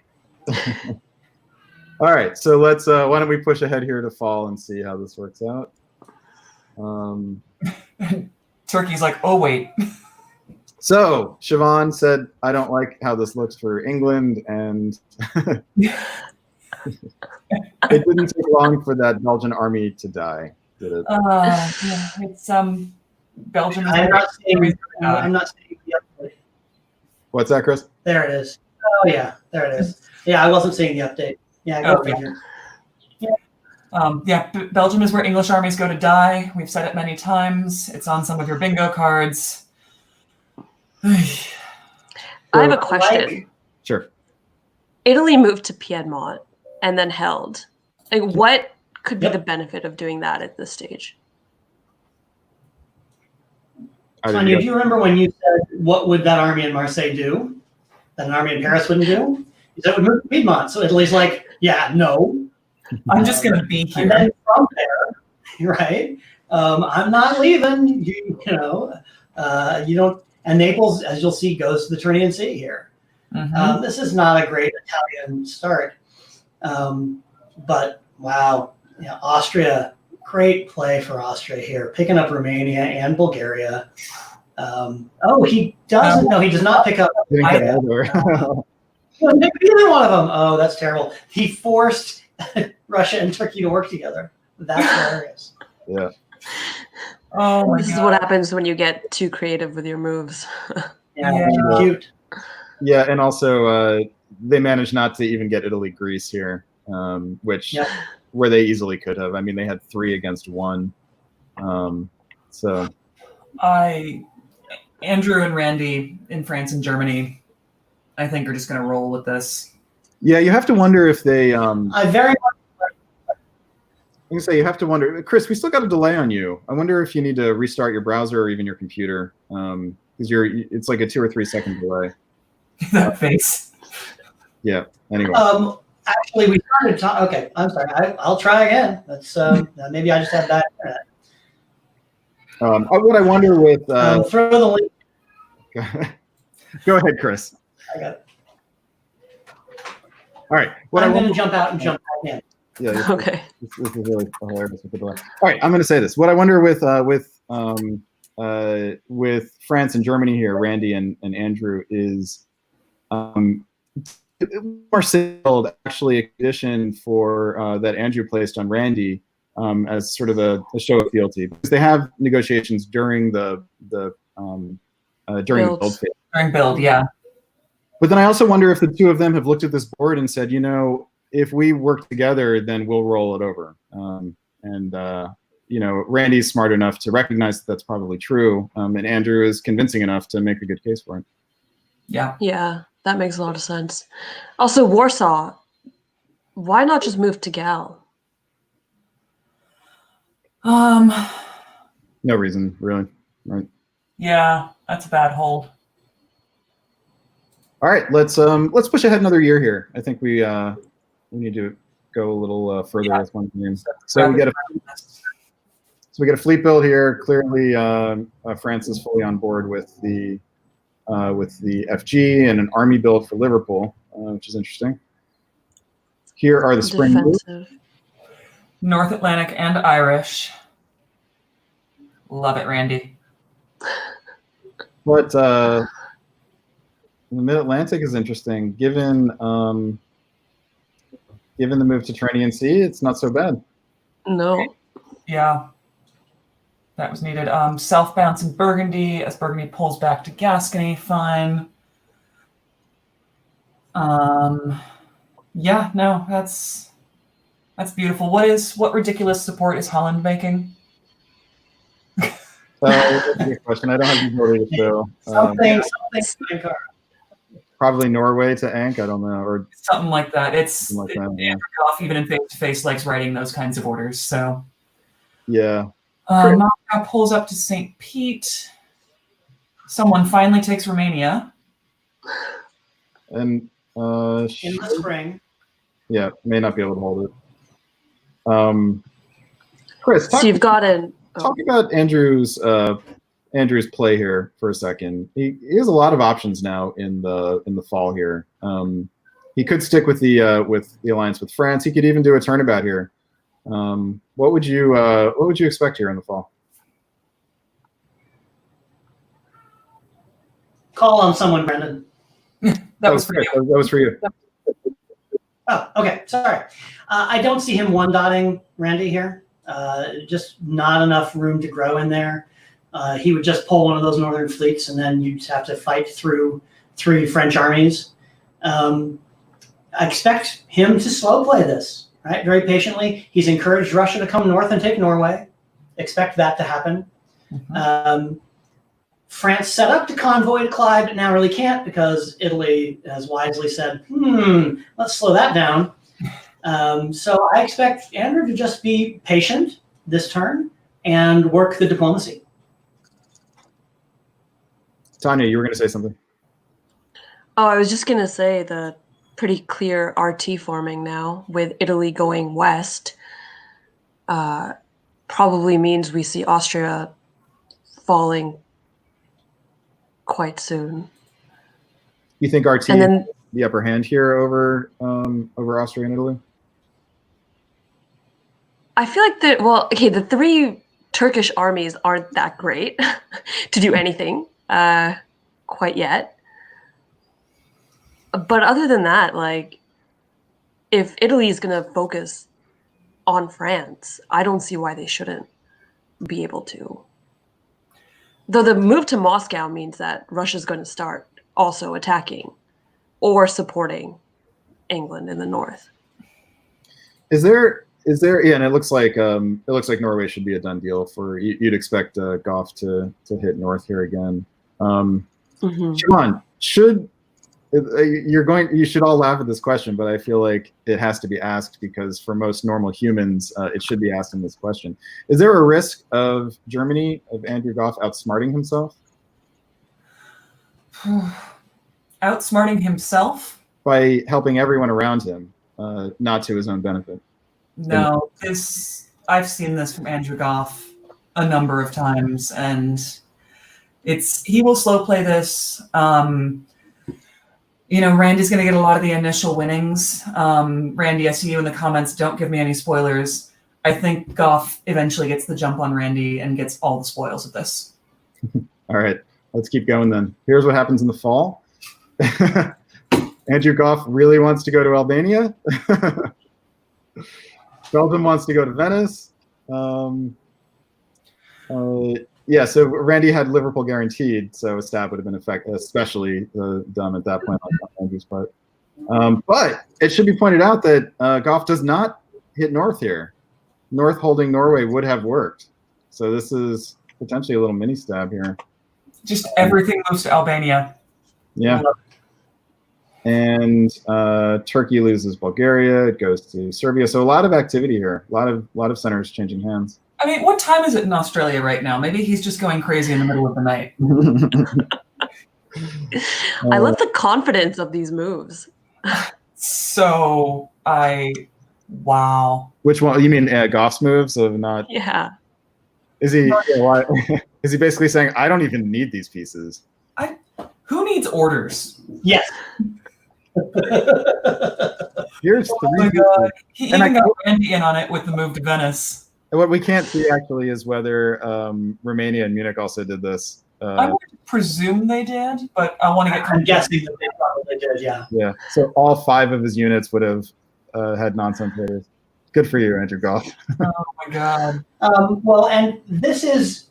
All right, so let's. Why don't we push ahead here to fall and see how this works out? Turkey's like, oh wait. So Siobhan said, "I don't like how this looks for England," and it didn't take long for that Belgian army to die, did it? Yeah, it's Belgium. I'm not seeing the update. What's that, Chris? There it is. Oh yeah, there it is. Yeah, I wasn't seeing the update. Yeah, go figure. Belgium is where English armies go to die. We've said it many times. It's on some of your bingo cards. I have a question. Sure. Italy moved to Piedmont and then held. Like, what could be the benefit of doing that at this stage? Tanya, do you remember when you said, what would that army in Marseille do that an army in Paris wouldn't do? You said it would move to Piedmont. So Italy's like, yeah, no. I'm just going to be here. And then from there, right, I'm not leaving. You don't. And Naples, as you'll see, goes to the Tyrrhenian Sea here. Mm-hmm. This is not a great Italian start. But wow, Austria, great play for Austria here, picking up Romania and Bulgaria. He doesn't. No, he does not pick up either. Either one of them. Oh, that's terrible. He forced Russia and Turkey to work together. That's hilarious. Yeah. Oh my This is what happens when you get too creative with your moves. Yeah. Cute. Yeah, and also they managed not to even get Italy Greece here, where they easily could have. I mean, they had 3 against 1. So Andrew and Randy in France and Germany, I think, are just going to roll with this. Yeah, you have to wonder if they. I very much. I say you have to wonder, Chris. We still got a delay on you. I wonder if you need to restart your browser or even your computer, because it's like a 2 or 3 second delay. That face. Yeah. Anyway. Actually, we started talking. Okay, I'm sorry. I'll try again. That's maybe I just had bad internet. What I wonder with throw the link. Go ahead, Chris. I got it. All right. I'm going to jump out and jump back in. Yeah. Okay. This is really hilarious with the delay. All right, I'm going to say this. What I wonder with France and Germany here, Randy and Andrew, is Marseille actually a condition for that Andrew placed on Randy as sort of a show of fealty, because they have negotiations during the build phase. During build, yeah. But then I also wonder if the two of them have looked at this board and said, if we work together, then we'll roll it over. Randy's smart enough to recognize that that's probably true, and Andrew is convincing enough to make a good case for it. Yeah. Yeah, that makes a lot of sense. Also, Warsaw, why not just move to Gal? No reason, really. Right. Yeah, that's a bad hold. All right, let's push ahead another year here. I think we need to go a little further with one game. So we get a fleet build here. Clearly, France is fully on board with the FG and an army build for Liverpool, which is interesting. Here are the spring moves. Defensive. North Atlantic and Irish. Love it, Randy. But the Mid-Atlantic is interesting. Given the move to Tyrrhenian Sea, it's not so bad. No. Yeah. That was needed. South bounce in Burgundy as Burgundy pulls back to Gascony. Fine. Yeah, no, that's beautiful. What ridiculous support is Holland making? That's a good question. I don't have the ability to show. Something. Probably Norway to Ankh. I don't know, or Something like that. It's something like that. Yeah. Andrew Goff, even in face-to-face, likes writing those kinds of orders. So Yeah. Moscow pulls up to St. Pete. Someone finally takes Romania. And In the spring. yeah, may not be able to hold it. Chris, So you've got an. talk about Andrew's play here for a second. He has a lot of options now in the fall here. He could stick with the alliance with France. He could even do a turnabout here. What would you expect here in the fall? Call on someone, Brendan. That was for you. That was for you. Oh, okay. Sorry. I don't see him one-dotting Randy here. Just not enough room to grow in there. He would just pull one of those northern fleets, and then you'd have to fight through 3 French armies. I expect him to slow play this, right? Very patiently. He's encouraged Russia to come north and take Norway. Expect that to happen. Mhm. France set up to convoy to Clyde, but now really can't because Italy has wisely said, let's slow that down. So I expect Andrew to just be patient this turn and work the diplomacy. Tanya, you were going to say something. Oh, I was just going to say the pretty clear RT forming now with Italy going west probably means we see Austria falling quite soon. You think RT And then the upper hand here over Austria and Italy? I feel like the 3 Turkish armies aren't that great to do anything quite yet. But other than that, like, if Italy is going to focus on France, I don't see why they shouldn't be able to. Though the move to Moscow means that Russia's going to start also attacking or supporting England in the north. Is there? Yeah, and it looks like Norway should be a done deal. You'd expect Goff to hit north here again. Siobhan, you should all laugh at this question, but I feel like it has to be asked because for most normal humans, it should be asked in this question. Is there a risk of Germany, of Andrew Goff outsmarting himself? Outsmarting himself? By helping everyone around him, not to his own benefit. No, I've seen this from Andrew Goff a number of times, and he will slow play this. Randy's going to get a lot of the initial winnings. Randy, I see you in the comments. Don't give me any spoilers. I think Goff eventually gets the jump on Randy and gets all the spoils of this. All right, let's keep going then. Here's what happens in the fall. Andrew Goff really wants to go to Albania. Belgium wants to go to Venice. Yeah, so Randy had Liverpool guaranteed, so a stab would have been especially dumb at that point on Andrew's part. But it should be pointed out that Goff does not hit north here. North holding Norway would have worked. So this is potentially a little mini stab here. Just everything moves to Albania. Yeah. And Turkey loses Bulgaria. It goes to Serbia. So a lot of activity here. A lot of centers changing hands. I mean, what time is it in Australia right now? Maybe he's just going crazy in the middle of the night. I love the confidence of these moves. So wow. Which one? You mean Goff's moves of not? Yeah. Is he? Why? Is he basically saying I don't even need these pieces? Who needs orders? Yes. Here's Oh three. my God. He And even got Randy in on it with the move to Venice. What we can't see actually is whether Romania and Munich also did this. I would presume they did, but I want to get. I'm guessing that they probably did, yeah. Yeah. So all 5 of his units would have had nonsense raiders. Good for you, Andrew Goff. Oh my God. Well, and this is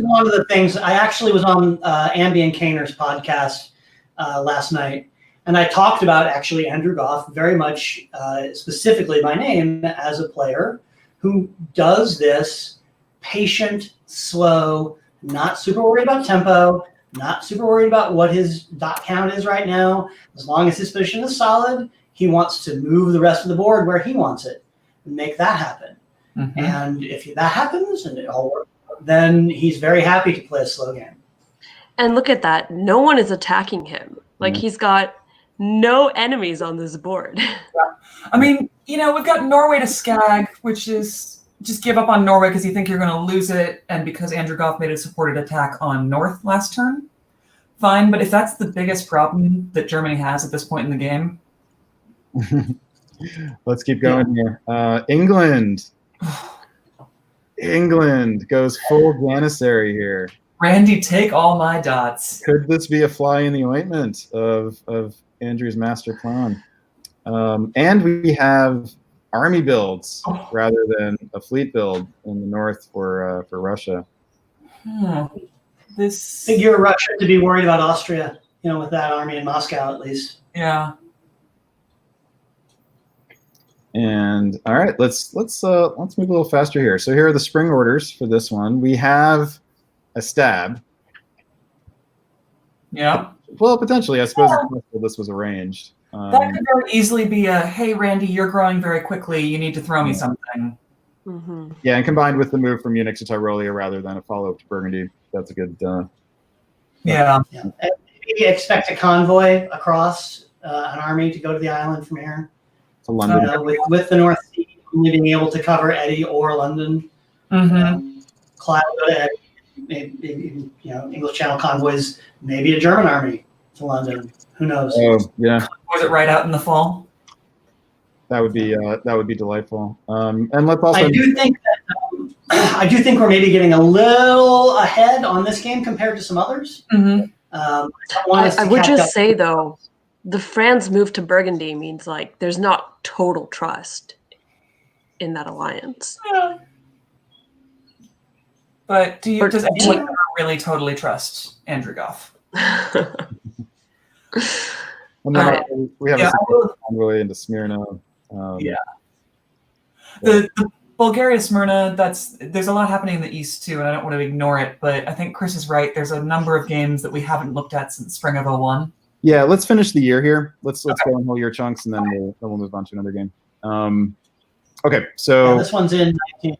one of the things. I actually was on Ambien Kaner's podcast last night, and I talked about actually Andrew Goff very much specifically by name as a player who does this patient, slow, not super worried about tempo, not super worried about what his dot count is right now. As long as his position is solid, he wants to move the rest of the board where he wants it and make that happen. Mm-hmm. And if that happens and it all works, then he's very happy to play a slow game. And look at that. No one is attacking him. Like he's got no enemies on this board. I mean, we've got Norway to Skag, which is just give up on Norway because you think you're going to lose it, and because Andrew Goff made a supported attack on North last turn. Fine, but if that's the biggest problem that Germany has at this point in the game. Let's keep going here. England. England goes full Janissary here. Randy, take all my dots. Could this be a fly in the ointment of Andrew's master plan? And we have army builds rather than a fleet build in the north for Russia. This Figure Russia to be worried about Austria, with that army in Moscow at least. Yeah. And all right, let's move a little faster here. So here are the spring orders for this one. We have a stab. Yeah. Well, potentially, I suppose this was arranged. That could very easily be a, hey, Randy, you're growing very quickly. You need to throw me something. Mm-hmm. Yeah, and combined with the move from Munich to Tyrolia rather than a follow-up to Burgundy, that's a good. Yeah. And maybe expect a convoy across an army to go to the island from here. To London. With the North Sea only being able to cover Eddie or London. Mm-hmm. Clyde go to Eddie. Maybe, English Channel convoys, maybe a German army to London. Who knows? Oh yeah. Was it right out in the fall? That would be delightful. And let's also. I do think we're maybe getting a little ahead on this game compared to some others. Mm-hmm. I would just say though, the France move to Burgundy means like there's not total trust in that alliance. Yeah. But does anyone ever really totally trust Andrew Goff? And then we have a convoy into Smyrna. The Bulgaria Smyrna, there's a lot happening in the east too, and I don't want to ignore it, but I think Chris is right. There's a number of games that we haven't looked at since spring of 01. Yeah, let's finish the year here. Let's go in whole year chunks, and then we'll move on to another game. Okay, so this one's in 19.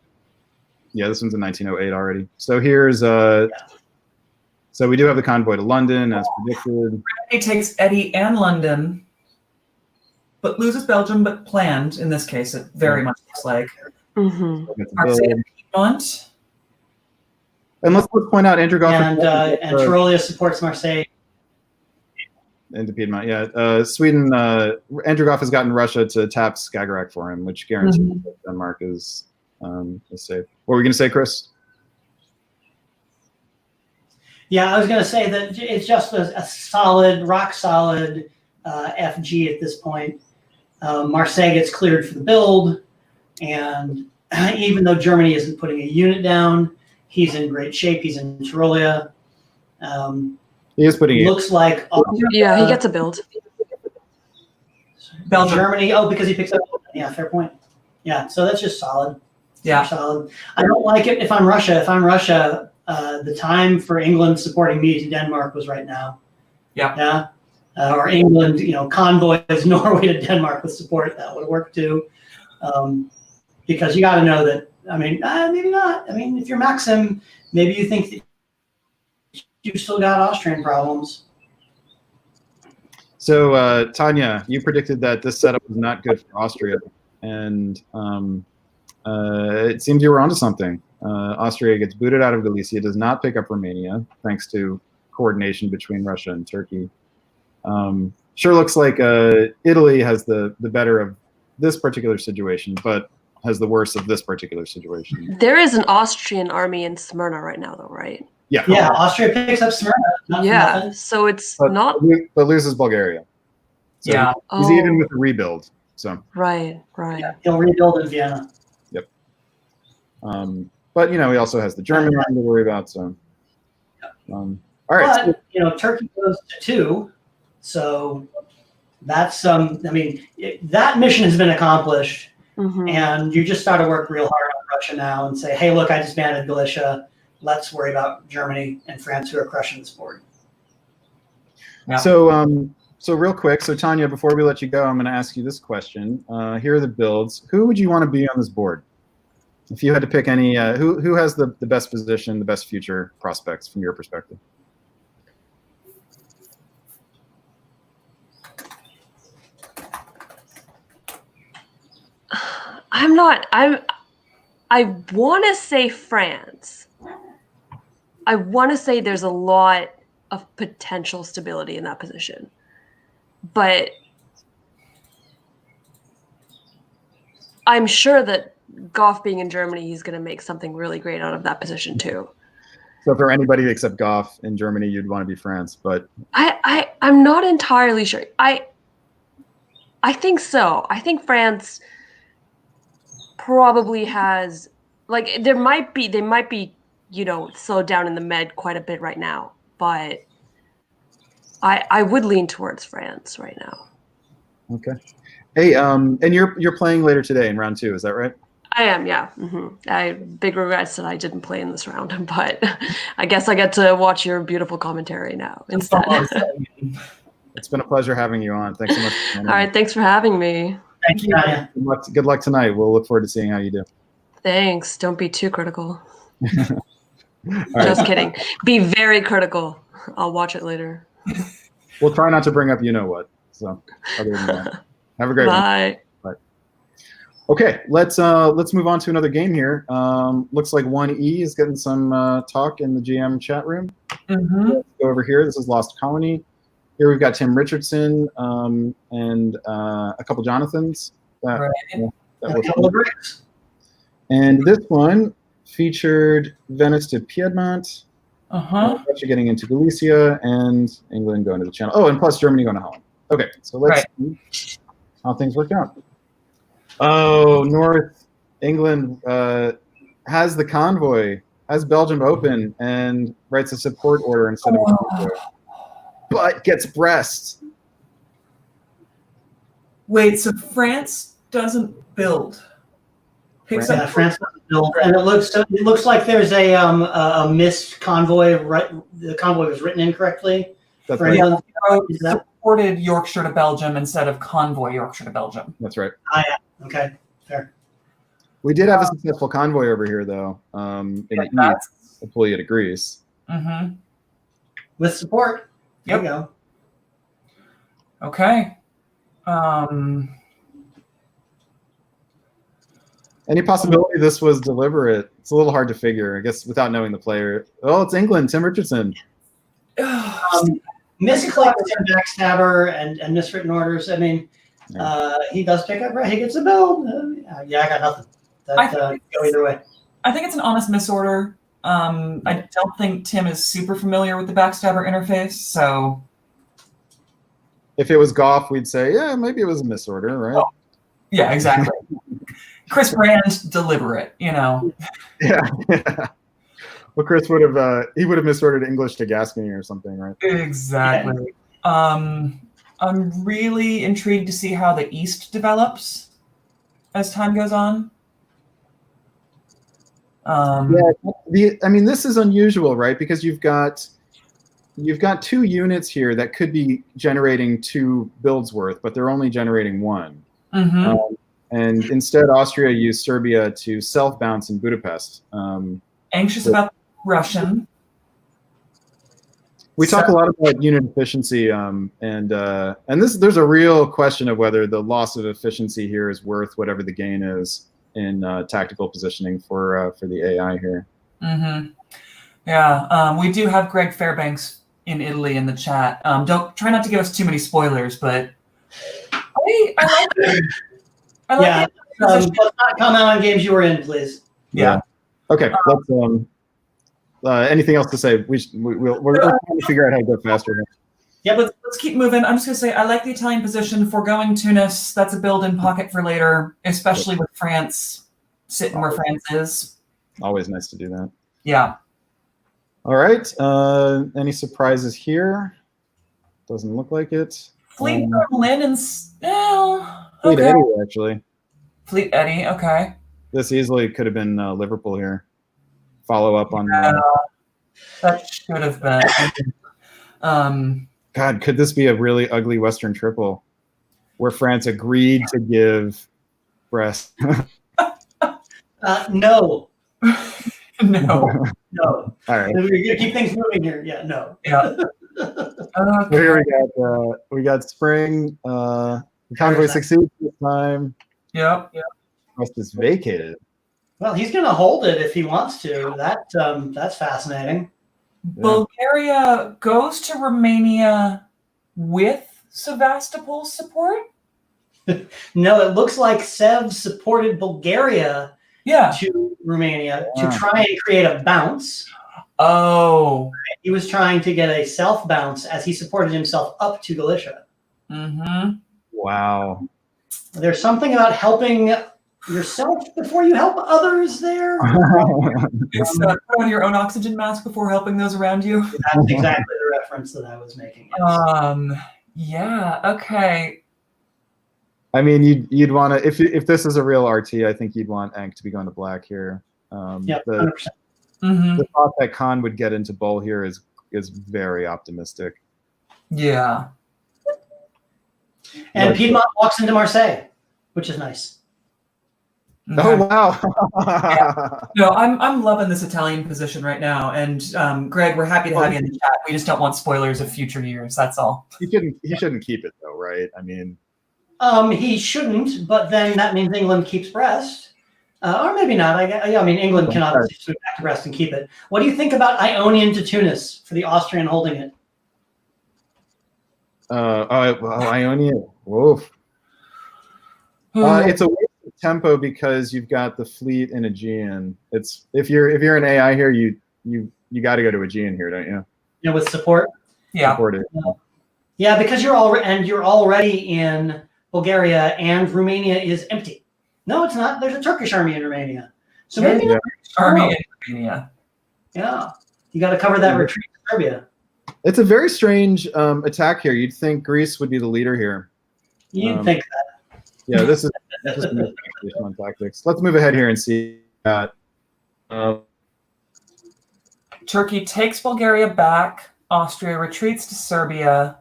Yeah, this one's in 1908 already. So here's so we do have the convoy to London as predicted. He takes Eddie and London, but loses Belgium, but planned in this case. It very much looks like. Mm-hmm. Marseille and Piedmont. And let's point out Andrew Goff And Tyrolia supports Marseille. Into Piedmont, yeah. Sweden, Andrew Goff has gotten Russia to tap Skagerrak for him, which guarantees that Denmark is safe. What were we going to say, Chris? Yeah, I was going to say that it's just a solid, rock solid FG at this point. Marseille gets cleared for the build, and even though Germany isn't putting a unit down, he's in great shape. He's in Tyrolia. He is putting looks like yeah, he gets a build. Belgium. Germany. Oh, because he picks up. Yeah, fair point. Yeah, so that's just solid. Yeah. solid. I don't like it if I'm Russia. If I'm Russia, the time for England supporting me to Denmark was right now. Yeah. Or England, convoys Norway to Denmark with support. That would work too. Because you got to know that. I mean, maybe not. I mean, if you're Maxim, maybe you think that you still got Austrian problems. So, Tanya, you predicted that this setup was not good for Austria, and it seems you were onto something. Austria gets booted out of Galicia, does not pick up Romania, thanks to coordination between Russia and Turkey. Sure looks like Italy has the better of this particular situation, but has the worst of this particular situation. There is an Austrian army in Smyrna right now, though, right? Yeah. Yeah, Austria picks up Smyrna. Not for Yeah, nothing. so it's But, not but loses Bulgaria. So Yeah. he's even with the rebuild. So right. Yeah, he'll rebuild in Vienna. Yep. But he also has the German army to worry about. So all right. But Turkey goes to 2, so that's that mission has been accomplished, and you just got to work real hard on Russia now and say, hey, look, I disbanded Galicia. Let's worry about Germany and France, who are crushing this board. Yeah. So real quick, Tanya, before we let you go, I'm going to ask you this question. Here are the builds. Who would you want to be on this board? If you had to pick any, who has the best position, the best future prospects from your perspective? I want to say France. I want to say there's a lot of potential stability in that position. But I'm sure that Goff being in Germany, he's going to make something really great out of that position too. So for anybody except Goff in Germany, you'd want to be France, but I'm not entirely sure. I think so. I think France probably has, like, they might be slowed down in the Med quite a bit right now, but I would lean towards France right now. Okay. Hey, and you're playing later today in round 2, is that right? I am, yeah. I big regrets that I didn't play in this round, but I guess I get to watch your beautiful commentary now instead. It's been a pleasure having you on. Thanks so much. All right, thanks for having me. Thank you, Tanya. Good luck tonight. We'll look forward to seeing how you do. Thanks. Don't be too critical. Right. Just kidding. Be very critical. I'll watch it later. We'll try not to bring up what. So other than that, have a great one. Bye. Okay, let's move on to another game here. Looks like 1E is getting some talk in the GM chat room. Let's go over here. This is Lost Colony. Here we've got Tim Richardson and a couple Jonathans. And this one featured Venice to Piedmont. Actually getting into Galicia and England going to the Channel. Oh, and plus Germany going to Holland. Okay, so let's see how things work out. Oh, North England has the convoy, has Belgium open, and writes a support order instead of a convoy, but gets Brest. Wait, so France doesn't build? France doesn't build, and it looks like there's a missed convoy. Right, the convoy was written incorrectly. That's right. Supported Yorkshire to Belgium instead of convoy Yorkshire to Belgium. That's right. Yeah. Okay, fair. We did have a successful convoy over here, though, in the east, hopefully it agrees. With support. There you go. Okay. Any possibility this was deliberate? It's a little hard to figure, I guess, without knowing the player. Oh, it's England, Tim Richardson. Misclick and backstabber and miswritten orders. I mean, he does pick up, right? He gets a build. I got nothing. Go either way. I think it's an honest misorder. I don't think Tim is super familiar with the backstabber interface, so. If it was Goff, we'd say, yeah, maybe it was a misorder, right? Oh, yeah, exactly. Chris Brand, deliberate, Yeah. Well, Chris would have misordered English to Gascony or something, right? Exactly. Yeah. I'm really intrigued to see how the East develops as time goes on. I mean, this is unusual, right? Because you've got 2 units here that could be generating 2 builds worth, but they're only generating 1. And instead, Austria used Serbia to self-bounce in Budapest. Anxious about Russian. We talk a lot about unit efficiency, and there's a real question of whether the loss of efficiency here is worth whatever the gain is in tactical positioning for the AI here. Yeah, we do have Greg Fairbanks in Italy in the chat. Don't try not to give us too many spoilers, but I like it. Let's not comment on games you were in, please. Yeah. Okay. Let's. Anything else to say? We're trying to figure out how to go faster. Yeah, let's keep moving. I'm just gonna say I like the Italian position. Foregoing Tunis, that's a build-in pocket for later, especially with France sitting where France is. Always nice to do that. Yeah. All right. Any surprises here? Doesn't look like it. Fleet Berlin and Fleet Eddie, actually. Fleet Eddie, okay. This easily could have been Liverpool here. Follow up on that should have been. God, could this be a really ugly Western triple where France agreed to give Brest? No. No. No. All right. We're gonna keep things moving here. Yeah, no. Yeah. Okay. Here we got Spring. The convoy succeeds this time. Yep. Brest is vacated. Well, he's going to hold it if he wants to. That's fascinating. Bulgaria goes to Romania with Sevastopol's support? No, it looks like Sev supported Bulgaria to Romania to try and create a bounce. Oh. He was trying to get a self-bounce as he supported himself up to Galicia. Wow. There's something about helping yourself before you help others there. It's put on your own oxygen mask before helping those around you. That's exactly the reference that I was making. Yeah, okay. I mean, you'd want to, if this is a real RT, I think you'd want Ank to be going to black here. Yeah, 100%. The thought that Khan would get into Bull here is very optimistic. Yeah. And Piedmont walks into Marseille, which is nice. Oh wow! No, I'm loving this Italian position right now, and Greg, we're happy to have you in the chat. We just don't want spoilers of future years. That's all. He shouldn't keep it though, right? I mean, he shouldn't, but then that means England keeps Brest, or maybe not. I mean, England can obviously swing back to Brest and keep it. What do you think about Ionian to Tunis for the Austrian holding it? Ionian. Whoa. It's a waste of tempo because you've got the fleet in Aegean. It's if you're an AI here, you got to go to Aegean here, don't you? Yeah, with support. Yeah. Supported. Yeah, because you're already in Bulgaria and Romania is empty. No, it's not. There's a Turkish army in Romania. So maybe army in Romania. Yeah, you got to cover that retreat to Serbia. It's a very strange attack here. You'd think Greece would be the leader here. You'd think that. Yeah, this is on tactics. Let's move ahead here and see that. Turkey takes Bulgaria back. Austria retreats to Serbia.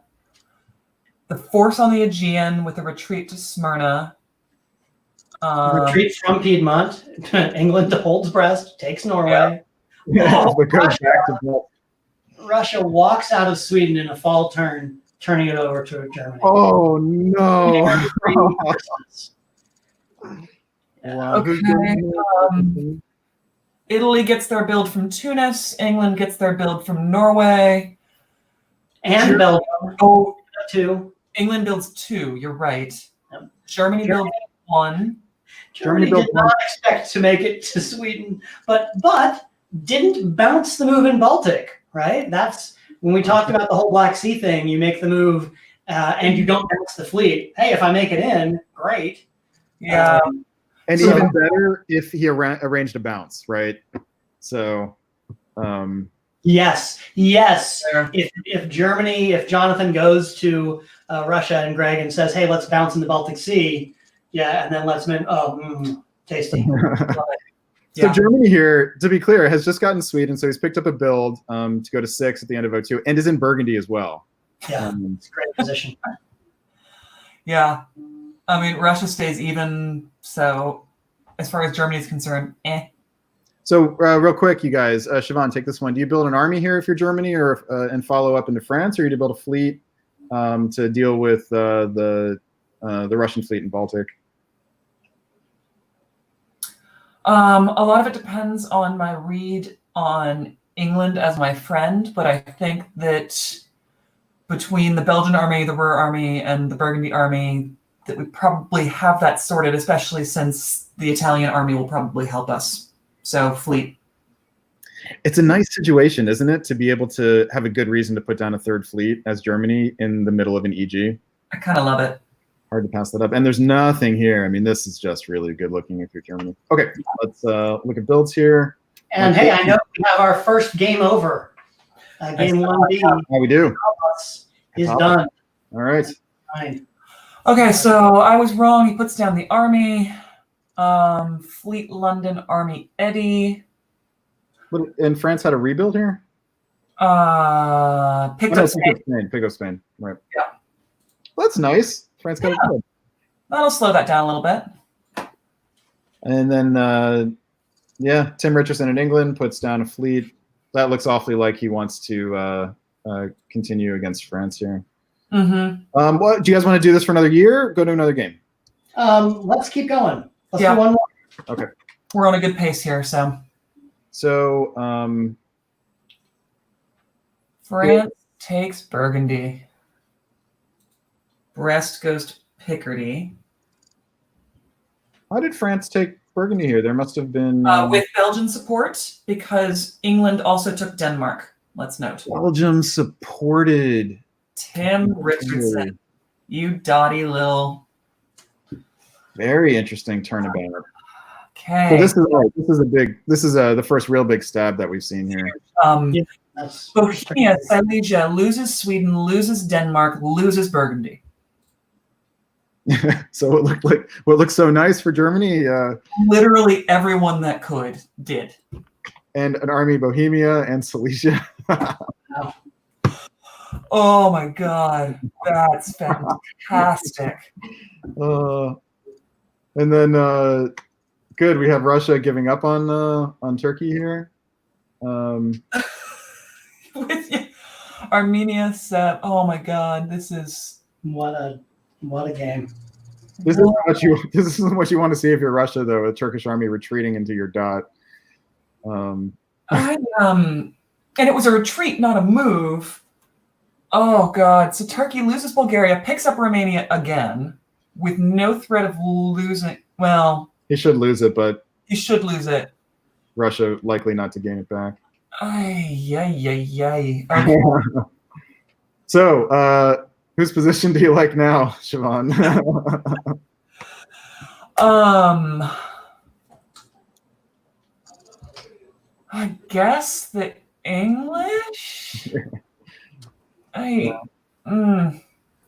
The force on the Aegean with a retreat to Smyrna. Retreat from Piedmont. England holds Brest, takes Norway. Yeah. Russia walks out of Sweden in a fall turn, turning it over to Germany. Oh no! Wow. Okay. Italy gets their build from Tunis. England gets their build from Norway. And Belgium. Oh, 2. England builds 2. You're right. Germany builds 1. Germany did not expect to make it to Sweden, but didn't bounce the move in Baltic, right? That's when we talked about the whole Black Sea thing. You make the move and you don't bounce the fleet. Hey, if I make it in, great. Yeah. And even better if he arranged a bounce, right? So, yes. If Germany, if Jonathan goes to Russia and Greg and says, "Hey, let's bounce in the Baltic Sea," yeah, and then let's tasty. So Germany here, to be clear, has just gotten Sweden, so he's picked up a build to go to 6 at the end of 02, and is in Burgundy as well. Yeah, it's a great position. Yeah. I mean, Russia stays even, so as far as Germany is concerned, eh. So real quick, you guys, Siobhan, take this one. Do you build an army here if you're Germany, or and follow up into France, or do you build a fleet to deal with the Russian fleet in Baltic? A lot of it depends on my read on England as my friend, but I think that between the Belgian army, the Ruhr army, and the Burgundy army, that we probably have that sorted, especially since the Italian army will probably help us. So fleet. It's a nice situation, isn't it, to be able to have a good reason to put down a third fleet as Germany in the middle of an EG. I kind of love it. Hard to pass that up. And there's nothing here. I mean, this is just really good looking if you're Germany. Okay, let's look at builds here. And hey, I know we have our first game over. Game 1B. How we do? Is done. All right. Fine. Okay, so I was wrong. He puts down the army. Fleet London Army Eddie. And France had a rebuild here? Picked up Spain. Pick up Spain. Right. Yeah. Well, that's nice. France got a rebuild. That'll slow that down a little bit. And then, yeah, Tim Richardson in England puts down a fleet. That looks awfully like he wants to continue against France here. Mm-hmm. What do you guys want to do this for another year? Or go to another game. Let's keep going. Let's do one more. Okay. We're on a good pace here, so. So France takes Burgundy. Brest goes to Picardy. Why did France take Burgundy here? There must have been with Belgian support, because England also took Denmark. Let's note. Belgium supported Tim Richardson. You dotty little. Very interesting turnabout. Okay. So this is the first real big stab that we've seen here. Bohemia, Silesia loses Sweden, loses Denmark, loses Burgundy. So what looked so nice for Germany. Literally everyone that could did. And an army Bohemia and Silesia. Oh my God, that's fantastic. And then good, we have Russia giving up on Turkey here. With you. Armenia set. Oh my God, this is what a game. This isn't what you want to see if you're Russia, though. A Turkish army retreating into your dot. And it was a retreat, not a move. Oh God! So Turkey loses Bulgaria, picks up Romania again, with no threat of losing. Well, he should lose it, but he should lose it. Russia likely not to gain it back. Okay. So, whose position do you like now, Siobhan? I guess the English.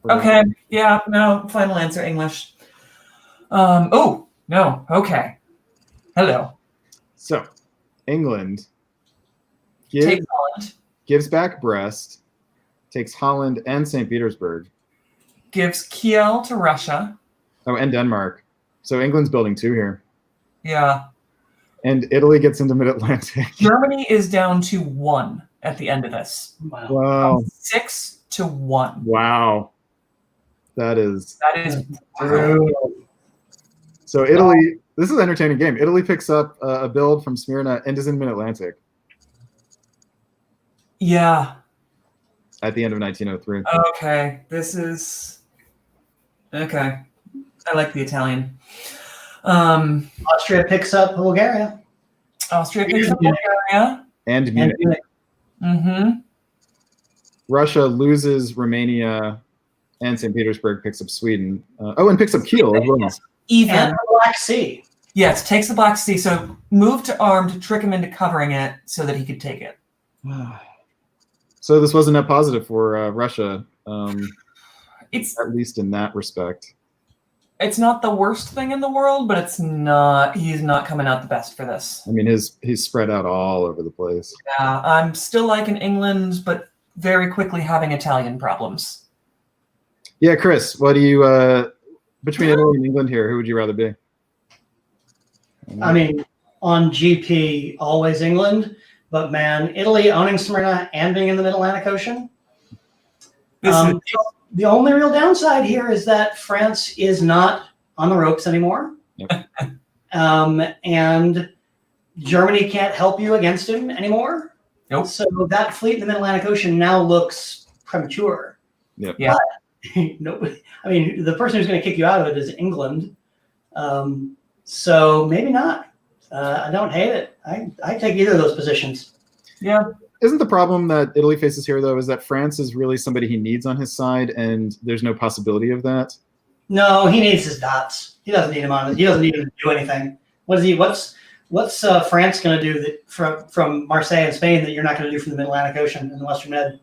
Okay. Yeah. No. Final answer. English. Oh no. Okay. Hello. So, England gives back Brest, takes Holland and St. Petersburg. Gives Kiel to Russia. Oh, and Denmark. So England's building 2 here. Yeah. And Italy gets into mid-Atlantic. Germany is down to 1 at the end of this. Wow. 6 to 1. Wow. That is brutal. So Italy, this is an entertaining game. Italy picks up a build from Smyrna and is in mid-Atlantic. Yeah. At the end of 1903. Okay. This is... Okay. I like the Italian. Austria picks up Bulgaria. And Munich. Mm-hmm. Russia loses Romania, and St. Petersburg picks up Sweden. And picks up Kiel as well. Even. And the Black Sea. Yes, takes the Black Sea. So move to arm to trick him into covering it so that he could take it. So this was a net positive for Russia, It's at least in that respect. It's not the worst thing in the world, but it's not. He's not coming out the best for this. I mean, he's spread out all over the place. Yeah, I'm still liking England, but very quickly having Italian problems. Yeah, Chris, what do you between Italy and England here? Who would you rather be? I mean, on GP, always England, but man, Italy owning Smyrna and being in the Mid-Atlantic Ocean. The only real downside here is that France is not on the ropes anymore. Yep. And Germany can't help you against him anymore. Nope. So that fleet in the Mid-Atlantic Ocean now looks premature. Yep. Yeah. Nobody, I mean, the person who's going to kick you out of it is England. So maybe not. I don't hate it. I take either of those positions. Yeah. Isn't the problem that Italy faces here, though, is that France is really somebody he needs on his side, and there's no possibility of that? No, he needs his dots. He doesn't need him on it. He doesn't need him to do anything. What's France going to do that from Marseille and Spain that you're not going to do from the Mid-Atlantic Ocean and the Western Med?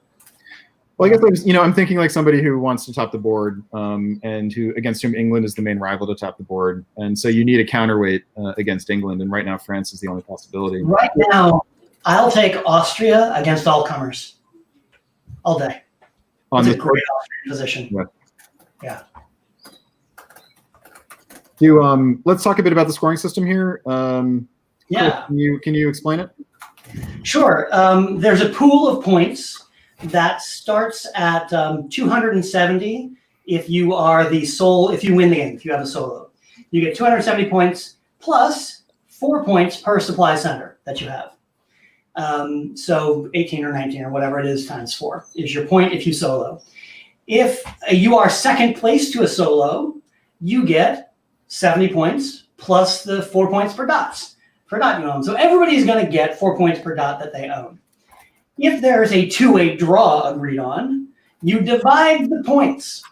Well, I guess I'm thinking like somebody who wants to top the board, and against whom England is the main rival to top the board, and so you need a counterweight against England, and right now France is the only possibility. Right now, I'll take Austria against all comers all day. It's a great Austrian position. Yeah. Let's talk a bit about the scoring system here. Yeah. Can you explain it? Sure. There's a pool of points that starts at 270 if you win the game, if you have a solo. You get 270 points plus 4 points per supply center that you have. So 18 or 19 or whatever it is times 4 is your point if you solo. If you are second place to a solo, you get 70 points plus the 4 points per dot you own. So everybody's going to get 4 points per dot that they own. If there's a two-way draw agreed on, you divide the points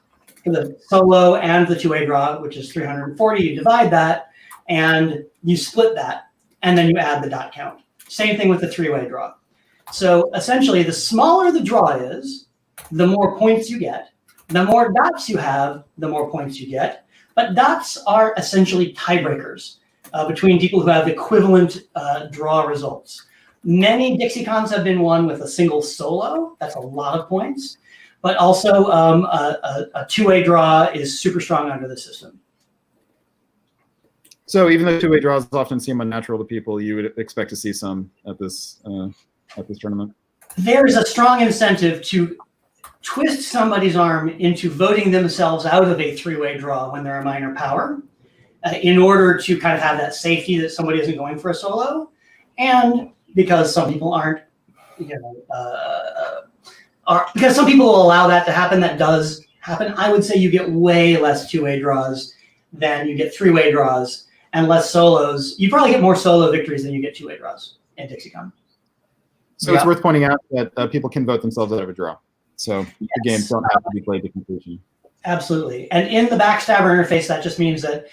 for the solo and the two-way draw, which is 340. You divide that and you split that, and then you add the dot count. Same thing with the three-way draw. So essentially, the smaller the draw is, the more points you get. The more dots you have, the more points you get. But dots are essentially tiebreakers between people who have equivalent draw results. Many DixieCons have been won with a single solo. That's a lot of points. But also a two-way draw is super strong under the system. So even though two-way draws often seem unnatural to people, you would expect to see some at this tournament? There's a strong incentive to twist somebody's arm into voting themselves out of a three-way draw when they're a minor power in order to kind of have that safety that somebody isn't going for a solo. And because some people aren't, because some people will allow that to happen, that does happen. I would say you get way less two-way draws than you get three-way draws and less solos. You probably get more solo victories than you get two-way draws in DixieCon. So it's worth pointing out that people can vote themselves out of a draw. So the games don't have to be played to conclusion. Absolutely. And in the backstabber interface, that just means that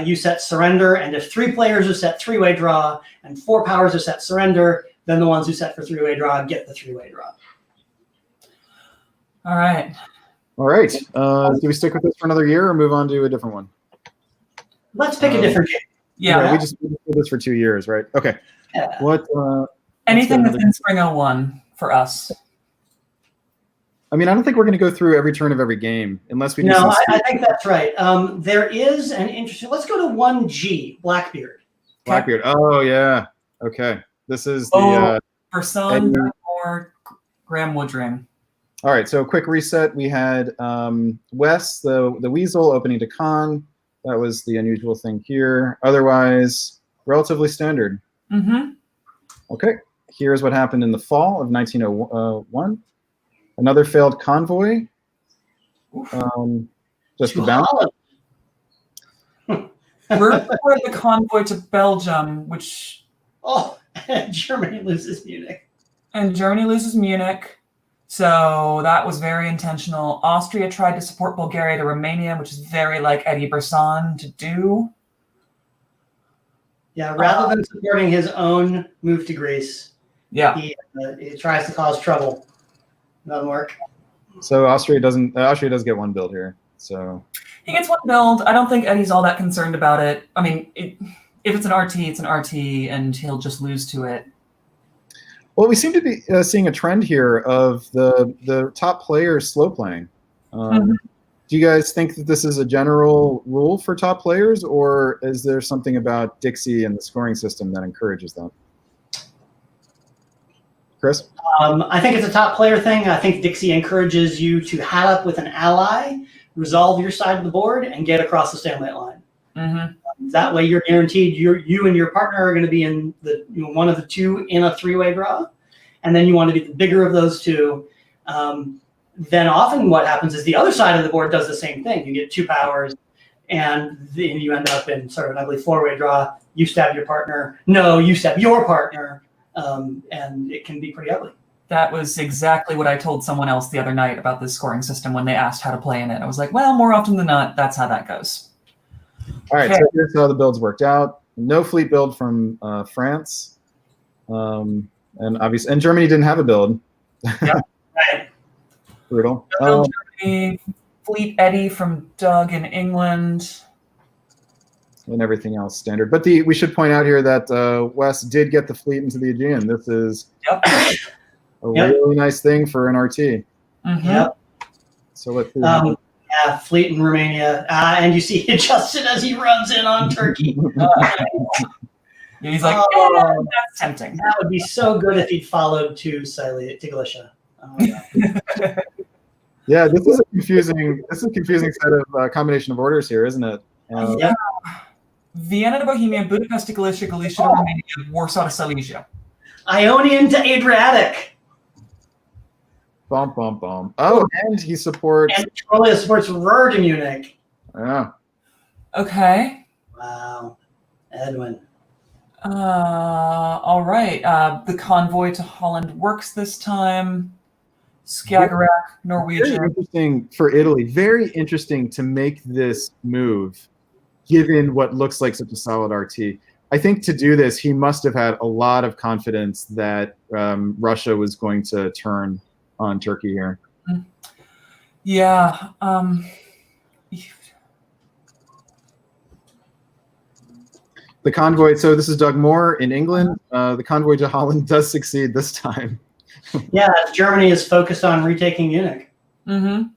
you set surrender, and if 3 players are set three-way draw and 4 powers are set surrender, then the ones who set for three-way draw get the three-way draw. All right. All right. Do we stick with this for another year or move on to a different one? Let's pick a different game. Yeah. We just did this for 2 years, right? Okay. Yeah. What? Anything within Spring 01 for us. I mean, I don't think we're going to go through every turn of every game unless we do. No, I think that's right. There is an interesting. Let's go to 1G, Blackbeard. Blackbeard. Oh yeah. Okay. This is the Person or Graham Woodring. All right. So quick reset. We had Wes, the Weasel, opening to Khan. That was the unusual thing here. Otherwise, relatively standard. Mm-hmm. Okay. Here's what happened in the fall of 1901. Another failed convoy. Just the bounce. We're for the convoy to Belgium, which. Oh, Germany loses Munich. And Germany loses Munich. So that was very intentional. Austria tried to support Bulgaria to Romania, which is very like Eddie Bresson to do. Yeah, rather than supporting his own move to Greece, he tries to cause trouble. Doesn't work. So Austria does get one build here. So He gets one build. I don't think Eddie's all that concerned about it. I mean, if it's an RT, it's an RT, and he'll just lose to it. well, we seem to be seeing a trend here of the top players slow playing. Do you guys think that this is a general rule for top players, or is there something about Dixie and the scoring system that encourages that? Chris? I think it's a top player thing. I think Dixie encourages you to hat up with an ally, resolve your side of the board, and get across the stalemate line. That way, you're guaranteed you and your partner are going to be in the one of the two in a three-way draw, and then you want to be the bigger of those two. Then often what happens is the other side of the board does the same thing. You get 2 powers, and then you end up in sort of an ugly 4-way draw. You stab your partner. No, you stab your partner, and it can be pretty ugly. That was exactly what I told someone else the other night about this scoring system when they asked how to play in it. I was like, well, more often than not, that's how that goes. All right, so here's how the builds worked out. No fleet build from France, and obviously, and Germany didn't have a build. Yep. Right. Brutal. Germany, Fleet Eddie from Doug in England. And everything else standard. But we should point out here that Wes did get the fleet into the Aegean. This is a really nice thing for an RT. Yep. So let's see. Yeah, fleet in Romania. And you see he adjusted as he runs in on Turkey. He's like, that's tempting. That would be so good if he'd followed to Galicia. Oh my God. Yeah, this is a confusing set of combination of orders here, isn't it? Yeah. Vienna to Bohemia, Budapest to Galicia, Galicia to Romania, Warsaw to Silesia. Ionian to Adriatic. Bum, bum, bum. Oh, and he supports... And Trolia supports Ruhr to Munich. Yeah. Okay. Wow. Edwin. All right. The convoy to Holland works this time. Skagerrak, Norwegian. Very interesting for Italy. Very interesting to make this move, given what looks like such a solid RT. I think to do this, he must have had a lot of confidence that Russia was going to turn on Turkey here. Yeah. The convoy, so this is Doug Moore in England. The convoy to Holland does succeed this time. Yeah, Germany is focused on retaking Munich. Munich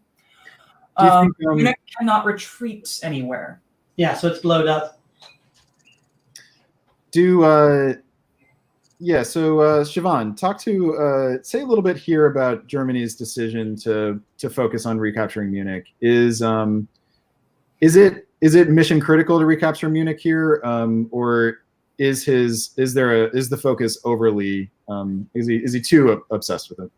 cannot retreat anywhere. Yeah, so it's blowed up. So Siobhan, talk to say a little bit here about Germany's decision to focus on recapturing Munich. Is it mission critical to recapture Munich here, or is the focus overly? Is he too obsessed with it?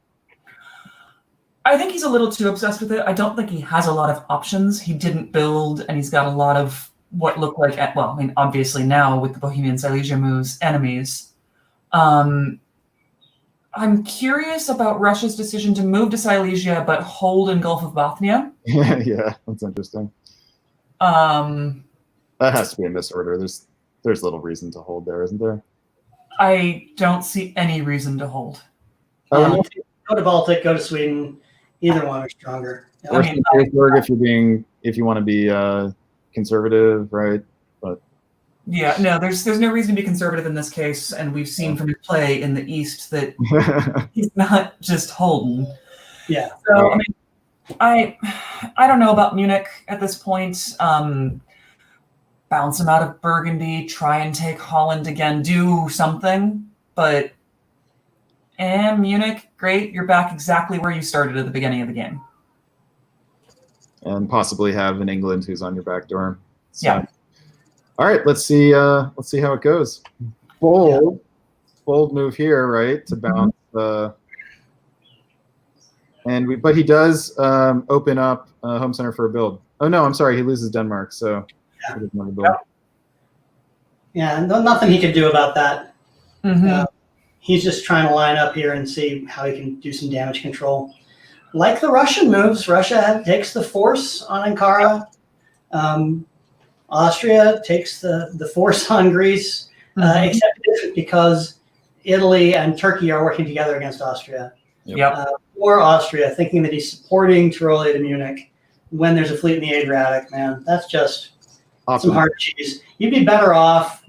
I think he's a little too obsessed with it. I don't think he has a lot of options. He didn't build, and he's got a lot of what look like, well, I mean, obviously now with the Bohemian Silesia moves, enemies. I'm curious about Russia's decision to move to Silesia but hold in Gulf of Bothnia. Yeah, that's interesting. That has to be a misorder. There's little reason to hold there, isn't there? I don't see any reason to hold. Go to Baltic, go to Sweden. Either one are stronger. Or St. Petersburg if you want to be conservative, right? But yeah, no, there's no reason to be conservative in this case, and we've seen from his play in the East that he's not just holding. Yeah. So I don't know about Munich at this point. Bounce him out of Burgundy, try and take Holland again, do something, but Munich, great, you're back exactly where you started at the beginning of the game. And possibly have an England who's on your back door. So, yeah. All right, let's see how it goes. Bold move here, right? To bounce but he does open up Home Center for a build. Oh no, I'm sorry, he loses Denmark, so he doesn't have a build. Yeah, nothing he can do about that. He's just trying to line up here and see how he can do some damage control. Like the Russian moves, Russia takes the force on Ankara. Austria takes the force on Greece, except because Italy and Turkey are working together against Austria. Yep. Or Austria, thinking that he's supporting Tyrolia to Munich, when there's a fleet in the Adriatic, man. That's just Awesome. some hard cheese. You'd be better off,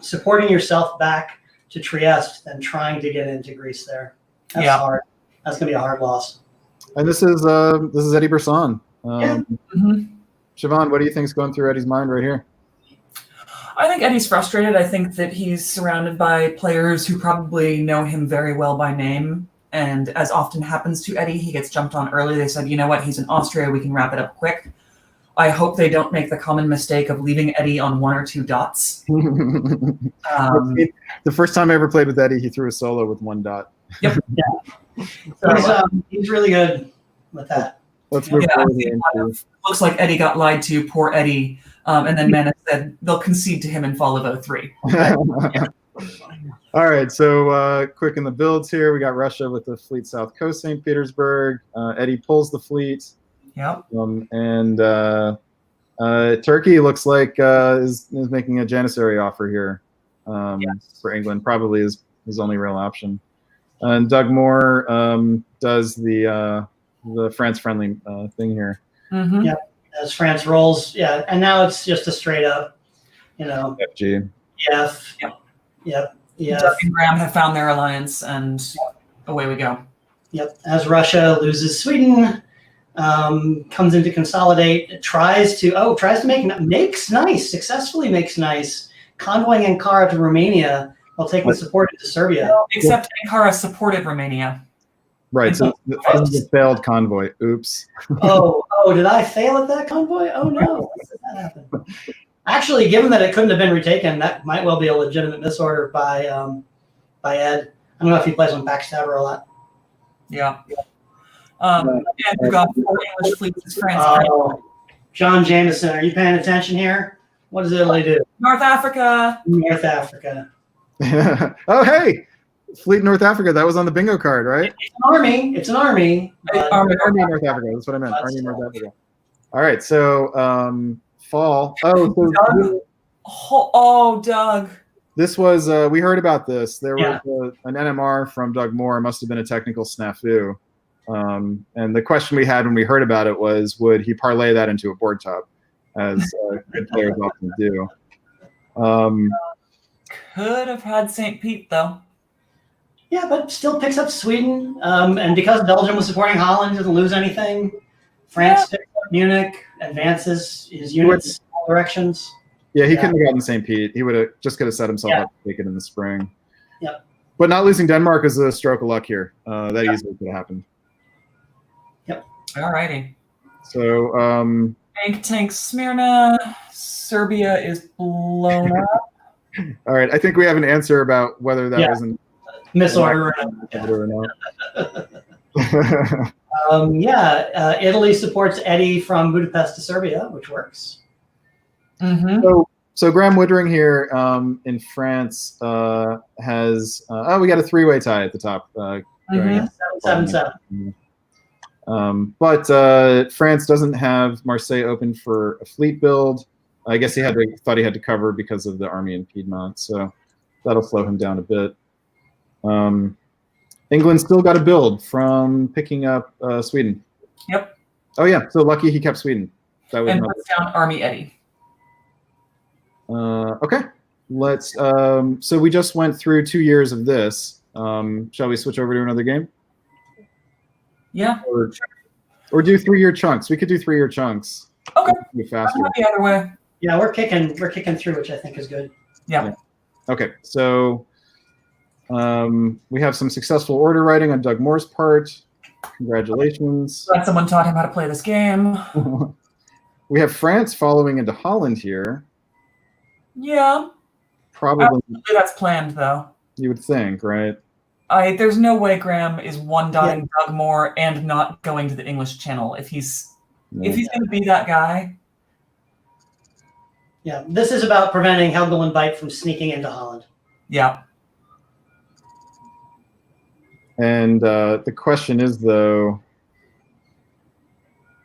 supporting yourself back to Trieste than trying to get into Greece there. That's hard. That's gonna be a hard loss. And this is Eddie Brisson. Siobhan, what do you think is going through Eddie's mind right here? I think Eddie's frustrated. I think that he's surrounded by players who probably know him very well by name. And as often happens to Eddie, he gets jumped on early. They said, you know what, he's in Austria, we can wrap it up quick. I hope they don't make the common mistake of leaving Eddie on 1 or 2 dots. The first time I ever played with Eddie, he threw a solo with 1 dot. Yep. So, he's really good with that. Let's move forward. Looks like Eddie got lied to, poor Eddie. And then Menace said they'll concede to him in fall of 03. All right, so quick in the builds here. We got Russia with the fleet south coast St. Petersburg. Eddie pulls the fleet. Yep. And Turkey looks like is making a Janissary offer here for England. Probably is his only real option. And Doug Moore does the France-friendly thing here. Mm-hmm. Yeah, as France rolls, and now it's just a straight up, FG. EF. Yep. Doug and Graham have found their alliance, and away we go. Yep. As Russia loses Sweden, comes in to consolidate, tries to successfully makes nice, convoying Ankara to Romania while taking support into Serbia. Except Ankara supported Romania. Right, so the failed convoy. Oops. Oh, did I fail at that convoy? Oh no, when did that happen? Actually, given that it couldn't have been retaken, that might well be a legitimate misorder by Ed. I don't know if he plays on Backstabber a lot. Yeah. And we've got 4 English fleets as France. John Jameson, are you paying attention here? What does Italy do? North Africa. North Africa. Oh, hey! Fleet in North Africa. That was on the bingo card, right? It's an army. It's an army. Army in North Africa. That's what I meant. Army in North Africa. All right, so fall. Doug. This was we heard about this. There was an NMR from Doug Moore. It must have been a technical snafu. And the question we had when we heard about it was, would he parlay that into a board top, as good players often do? Could have had St. Pete, though. Yeah, but still picks up Sweden. And because Belgium was supporting Holland, doesn't lose anything. France picks up Munich, advances his units in all directions. Yeah, he couldn't have gotten St. Pete. He could have set himself up to take it in the spring. Yep. But not losing Denmark is a stroke of luck here. That easily could have happened. Yep. All righty. So, Tank Smyrna. Serbia is blown up. All right, I think we have an answer about whether that wasn't misorder or not. Italy supports Eddie from Budapest to Serbia, which works. Mm-hmm. So Graham Woodring here in France has we got a 3-way tie at the top. 7-7. But France doesn't have Marseille open for a fleet build. I guess thought he had to cover because of the army in Piedmont, so that'll slow him down a bit. England still got a build from picking up Sweden. Yep. Oh yeah, so lucky he kept Sweden. That was puts down Army Eddie. Okay, let's. So we just went through 2 years of this. Shall we switch over to another game? Yeah. Or do 3-year chunks. We could do 3-year chunks. Okay. Faster. The other way. Yeah, we're kicking through, which I think is good. Yeah. Okay, so we have some successful order writing on Doug Moore's part. Congratulations. Glad someone taught him how to play this game. We have France following into Holland here. Yeah. Probably. That's planned, though. You would think, right? There's no way Graham is one-dotting Doug Moore and not going to the English Channel if he's going to be that guy. Yeah, this is about preventing Helgoland Bite from sneaking into Holland. Yeah. And the question is, though,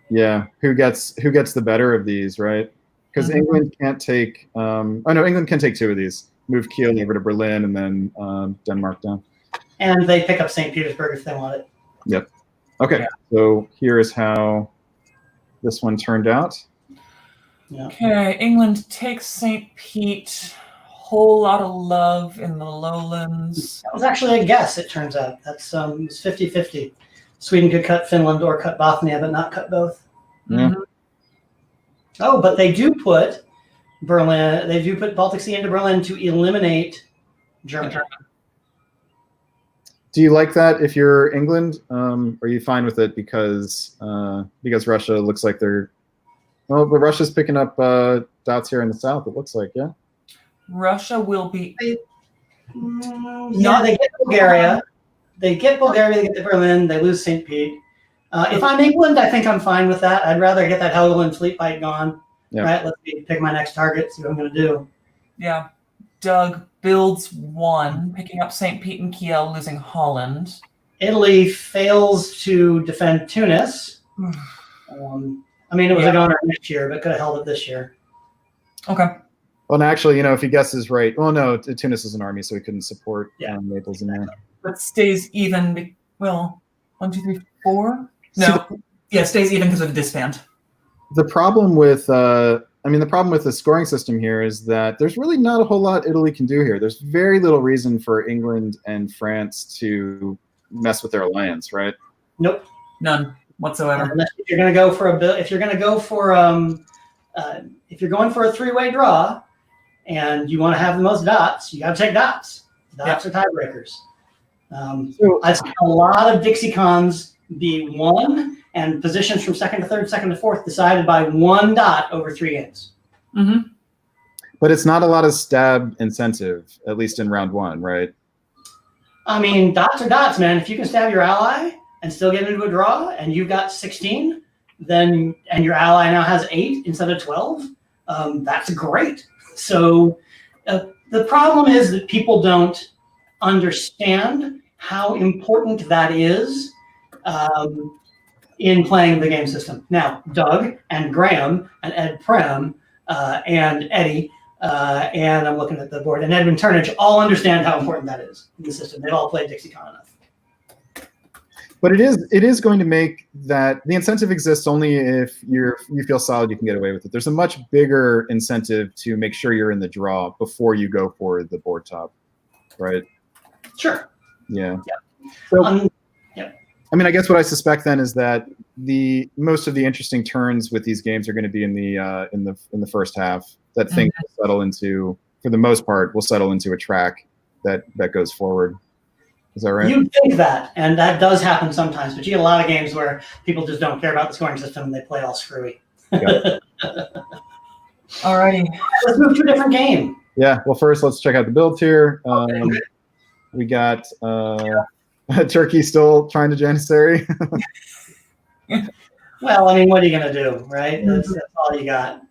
who gets the better of these, right? Because England can't take. England can take 2 of these. Move Kiel over to Berlin, and then Denmark down. And they pick up St. Petersburg if they want it. Yep. Okay. Yeah. So here is how this one turned out. Yeah. Okay, England takes St. Pete. Whole lot of love in the lowlands. That was actually a guess, it turns out. That's it's 50-50. Sweden could cut Finland or cut Bothnia, but not cut both. Yeah. Mhm. Oh, but they do put Berlin, they do put Baltic Sea into Berlin to eliminate Germany. Do you like that if you're England? Are you fine with it because Russia looks like they're well, but Russia's picking up dots here in the south. It looks like, yeah. Russia will be. No, they get Bulgaria. They get Bulgaria. They get Berlin. They lose St. Pete. If I'm England, I think I'm fine with that. I'd rather get that Helgoland fleet fight gone. Yeah. Right? Let me pick my next target. See what I'm going to do. Yeah. Doug builds one, picking up St. Pete and Kiel, losing Holland. Italy fails to defend Tunis. I mean, it was a goner next year, but could have held it this year. Okay. Well, and actually, if he guesses right, well, no, Tunis is an army, so he couldn't support Naples in there. But stays even. Well, 1, 2, 3, 4. No. Stays even because of the disband. The problem with the scoring system here is that there's really not a whole lot Italy can do here. There's very little reason for England and France to mess with their alliance, right? Nope. None whatsoever. Unless if you're going to go for if you're going for a three-way draw, and you want to have the most dots, you got to take dots. Dots are tiebreakers. I've seen a lot of DixieCons be won and positions from second to third, second to fourth decided by one dot over 3 games. Mm-hmm. But it's not a lot of stab incentive, at least in round 1, right? I mean, dots are dots, man. If you can stab your ally and still get into a draw, and you've got 16, and your ally now has 8 instead of 12, that's great. So the problem is that people don't understand how important that is in playing the game system. Now, Doug and Graham and Ed Prem and Eddie and I'm looking at the board, and Edmund Turnage all understand how important that is in the system. They've all played DixieCon enough. But it is going to make that the incentive exists only if you feel solid you can get away with it. There's a much bigger incentive to make sure you're in the draw before you go for the board top, right? Sure. Yeah. Yeah. So, I mean, I guess what I suspect then is that most of the interesting turns with these games are going to be in the first half. That things will settle into, for the most part, will settle into a track that goes forward. Is that right? You'd think that, and that does happen sometimes, but you get a lot of games where people just don't care about the scoring system and they play all screwy. Yeah. Alrighty. Let's move to a different game. Yeah, well, first let's check out the builds here. We got Turkey still trying to Janissary. Well, I mean, what are you going to do, right? That's all you got.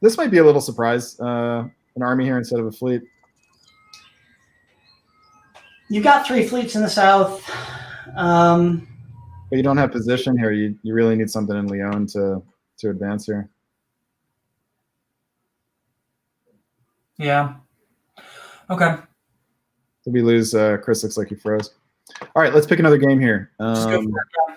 This might be a little surprise, an army here instead of a fleet. You've got 3 fleets in the south. But you don't have position here. You really need something in Lyon to advance here. Yeah. Okay. Did we lose? Chris looks like he froze. All right, let's pick another game here. Just go for it, yeah.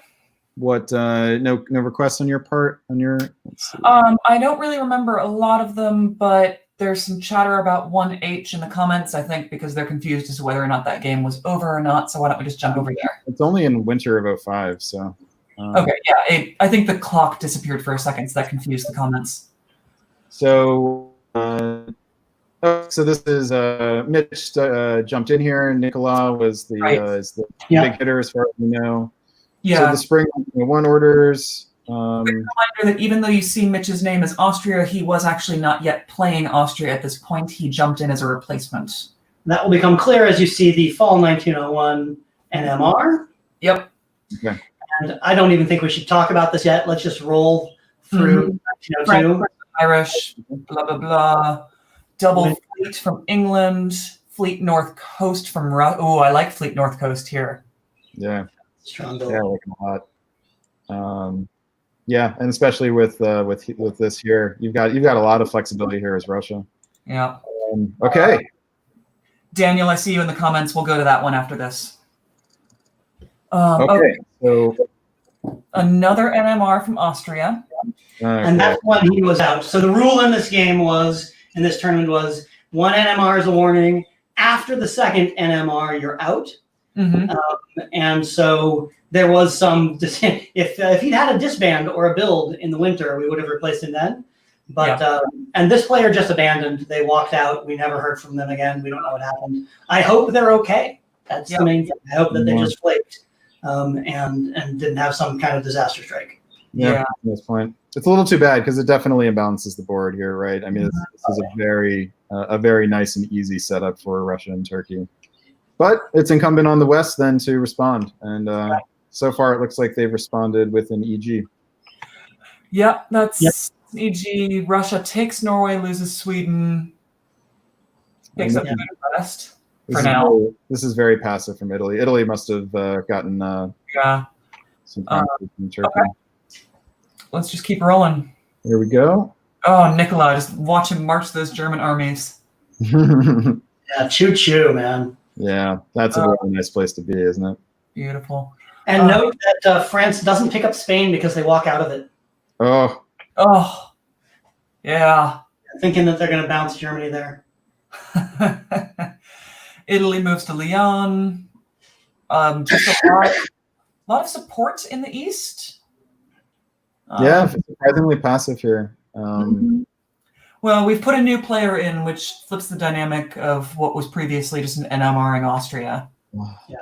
What? No requests on your part? Let's see. I don't really remember a lot of them, but there's some chatter about 1H in the comments, I think, because they're confused as to whether or not that game was over or not. So why don't we just jump over there? It's only in winter of 2005, so. Okay, yeah. I think the clock disappeared for a second, so that confused the comments. So, so this is Mitch jumped in here, and Nicola was the big hitter as far as we know. Yeah. So the spring 1 orders. Quick reminder that even though you see Mitch's name as Austria, he was actually not yet playing Austria at this point. He jumped in as a replacement. That will become clear as you see the fall 1901 NMR. Yep. Okay. And I don't even think we should talk about this yet. Let's just roll through 1902. Irish, blah, blah, blah. Double fleet from England. Fleet North Coast from Russia. Oh, I like Fleet North Coast here. Yeah. Strong build. Yeah, I like them a lot. Yeah, and especially with this here, you've got a lot of flexibility here as Russia. Yeah. Okay. Daniel, I see you in the comments. We'll go to that one after this. Okay. So another NMR from Austria. And that's when he was out. So the rule in this game was, in this tournament was, one NMR is a warning. After the second NMR, you're out. Mm-hmm. And so there was some, if he'd had a disband or a build in the winter, we would have replaced him then. But and this player just abandoned. They walked out. We never heard from them again. We don't know what happened. I hope they're okay. That's the main thing. I hope that they just flaked and didn't have some kind of disaster strike. Yeah, at this point, it's a little too bad because it definitely imbalances the board here, right? I mean, this is a very nice and easy setup for Russia and Turkey. But it's incumbent on the West then to respond, and so far it looks like they've responded with an EG. Yep, that's EG. Russia takes Norway, loses Sweden, takes up Budapest for now. This is very passive from Italy. Italy must have gotten some conflict from Turkey. Okay. Let's just keep rolling. Here we go. Oh, Nicola, just watch him march those German armies. Yeah, choo-choo, man. Yeah, that's a really nice place to be, isn't it? Beautiful. And note that France doesn't pick up Spain because they walk out of it. Oh. Oh. Yeah. Thinking that they're going to bounce Germany there. Italy moves to Lyon. Just a lot of support in the East. Yeah, surprisingly passive here. Well, we've put a new player in, which flips the dynamic of what was previously just an NMR in Austria.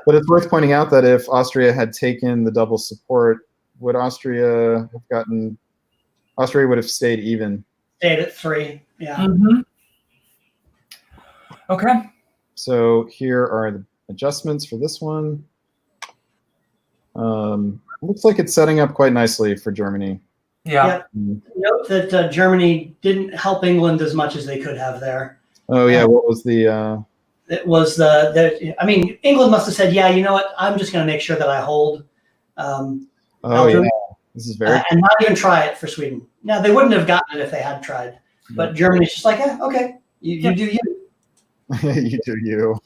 But it's worth pointing out that if Austria had taken the double support, would Austria have gotten? Austria would have stayed even. Stayed at 3. Yeah. Mm-hmm. Okay. So here are the adjustments for this one. Looks like it's setting up quite nicely for Germany. Yeah. Note that Germany didn't help England as much as they could have there. Oh yeah, what was the? It was I mean, England must have said, yeah, you know what? I'm just going to make sure that I hold. Yeah, this is very. And not even try it for Sweden. Now they wouldn't have gotten it if they had tried. But Germany's just like, yeah, okay, you do you. You do you.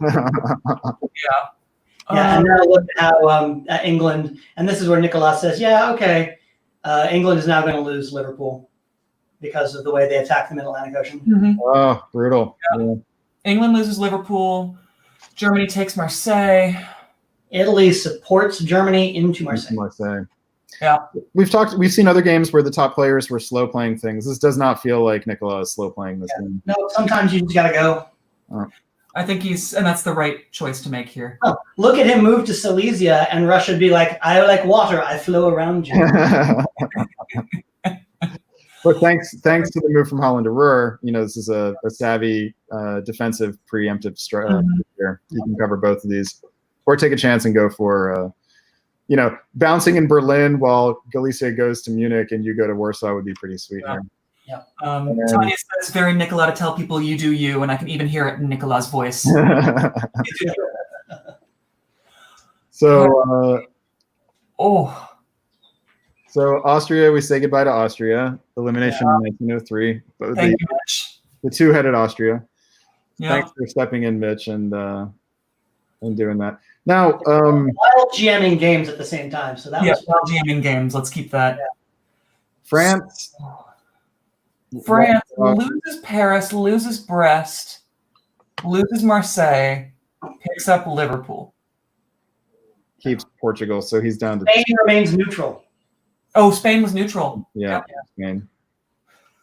Yeah, and now look at how England, and this is where Nicolas says, yeah, okay, England is now going to lose Liverpool because of the way they attack the Mid-Atlantic Ocean. Mm-hmm. Oh, brutal. Yeah. England loses Liverpool. Germany takes Marseille. Italy supports Germany into Marseille. Yeah. We've seen other games where the top players were slow playing things. This does not feel like Nicola is slow playing this game. No, sometimes you just got to go. Oh. I think and that's the right choice to make here. Oh, look at him move to Silesia, and Russia would be like, I like water, I flow around you. But thanks to the move from Holland to Ruhr, this is a savvy defensive preemptive strategy here. You can cover both of these, or take a chance and go for, bouncing in Berlin while Galicia goes to Munich and you go to Warsaw would be pretty sweet. Yeah. Yeah. Tanya says, very Nicola to tell people you do you, and I can even hear it in Nicola's voice. So Austria, we say goodbye to Austria. Elimination in 1903. But Thank you, Mitch. The two-headed Austria. Yeah. Thanks for stepping in, Mitch, and doing that. Now, while GMing games at the same time, so that was while GMing games. Let's keep that. Yeah. France loses Paris, loses Brest, loses Marseille, picks up Liverpool. Keeps Portugal, so he's down to Spain remains neutral. Oh, Spain was neutral. Yeah, Spain.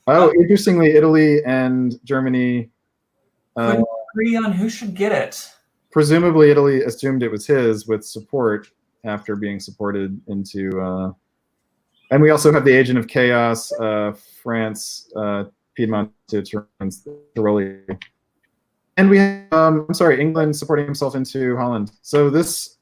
Oh, interestingly, Italy and Germany couldn't agree on who should get it. Presumably, Italy assumed it was his with support after being supported into. And we also have the Agent of Chaos, France, Piedmont to Tiroli. And we have, England supporting himself into Holland. So this,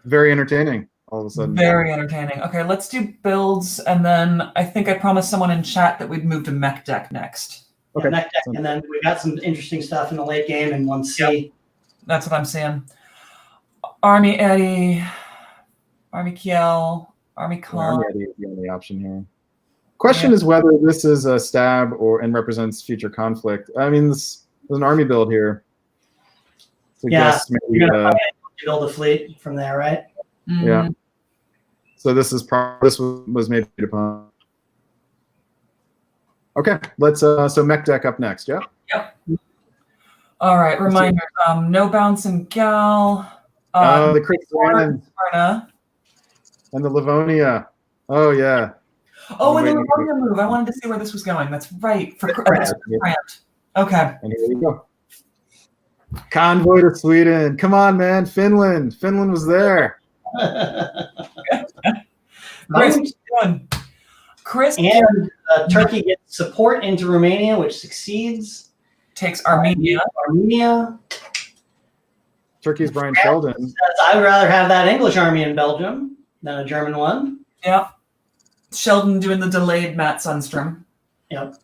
very entertaining all of a sudden. Very entertaining. Okay, let's do builds, and then I think I promised someone in chat that we'd move to mech deck next. Okay. Mech deck, and then we got some interesting stuff in the late game in 1C. Yep. That's what I'm seeing. Army Eddie, Army Kiel, Army Khan. Army Eddie is the only option here. Question is whether this is a stab and represents future conflict. I mean, there's an army build here. So You're gonna build a fleet from there, right? Yeah. So this was maybe upon. Okay, let's so mech deck up next. Yeah. Yep. All right. Reminder: no bounce and gal. The Chris Brand Sparta. and the Livonia. Oh yeah. Oh, and the Livonia move. I wanted to see where this was going. That's right. For Grant. Okay. And here we go. Convoy to Sweden. Come on, man. Finland. Finland was there. Chris, what you doing? Chris And Turkey gets support into Romania, which succeeds. takes Armenia. Armenia. Turkey's Brian Sheldon. Says, I would rather have that English army in Belgium than a German one. Yeah. Sheldon doing the delayed Matt Sundstrom. Yep.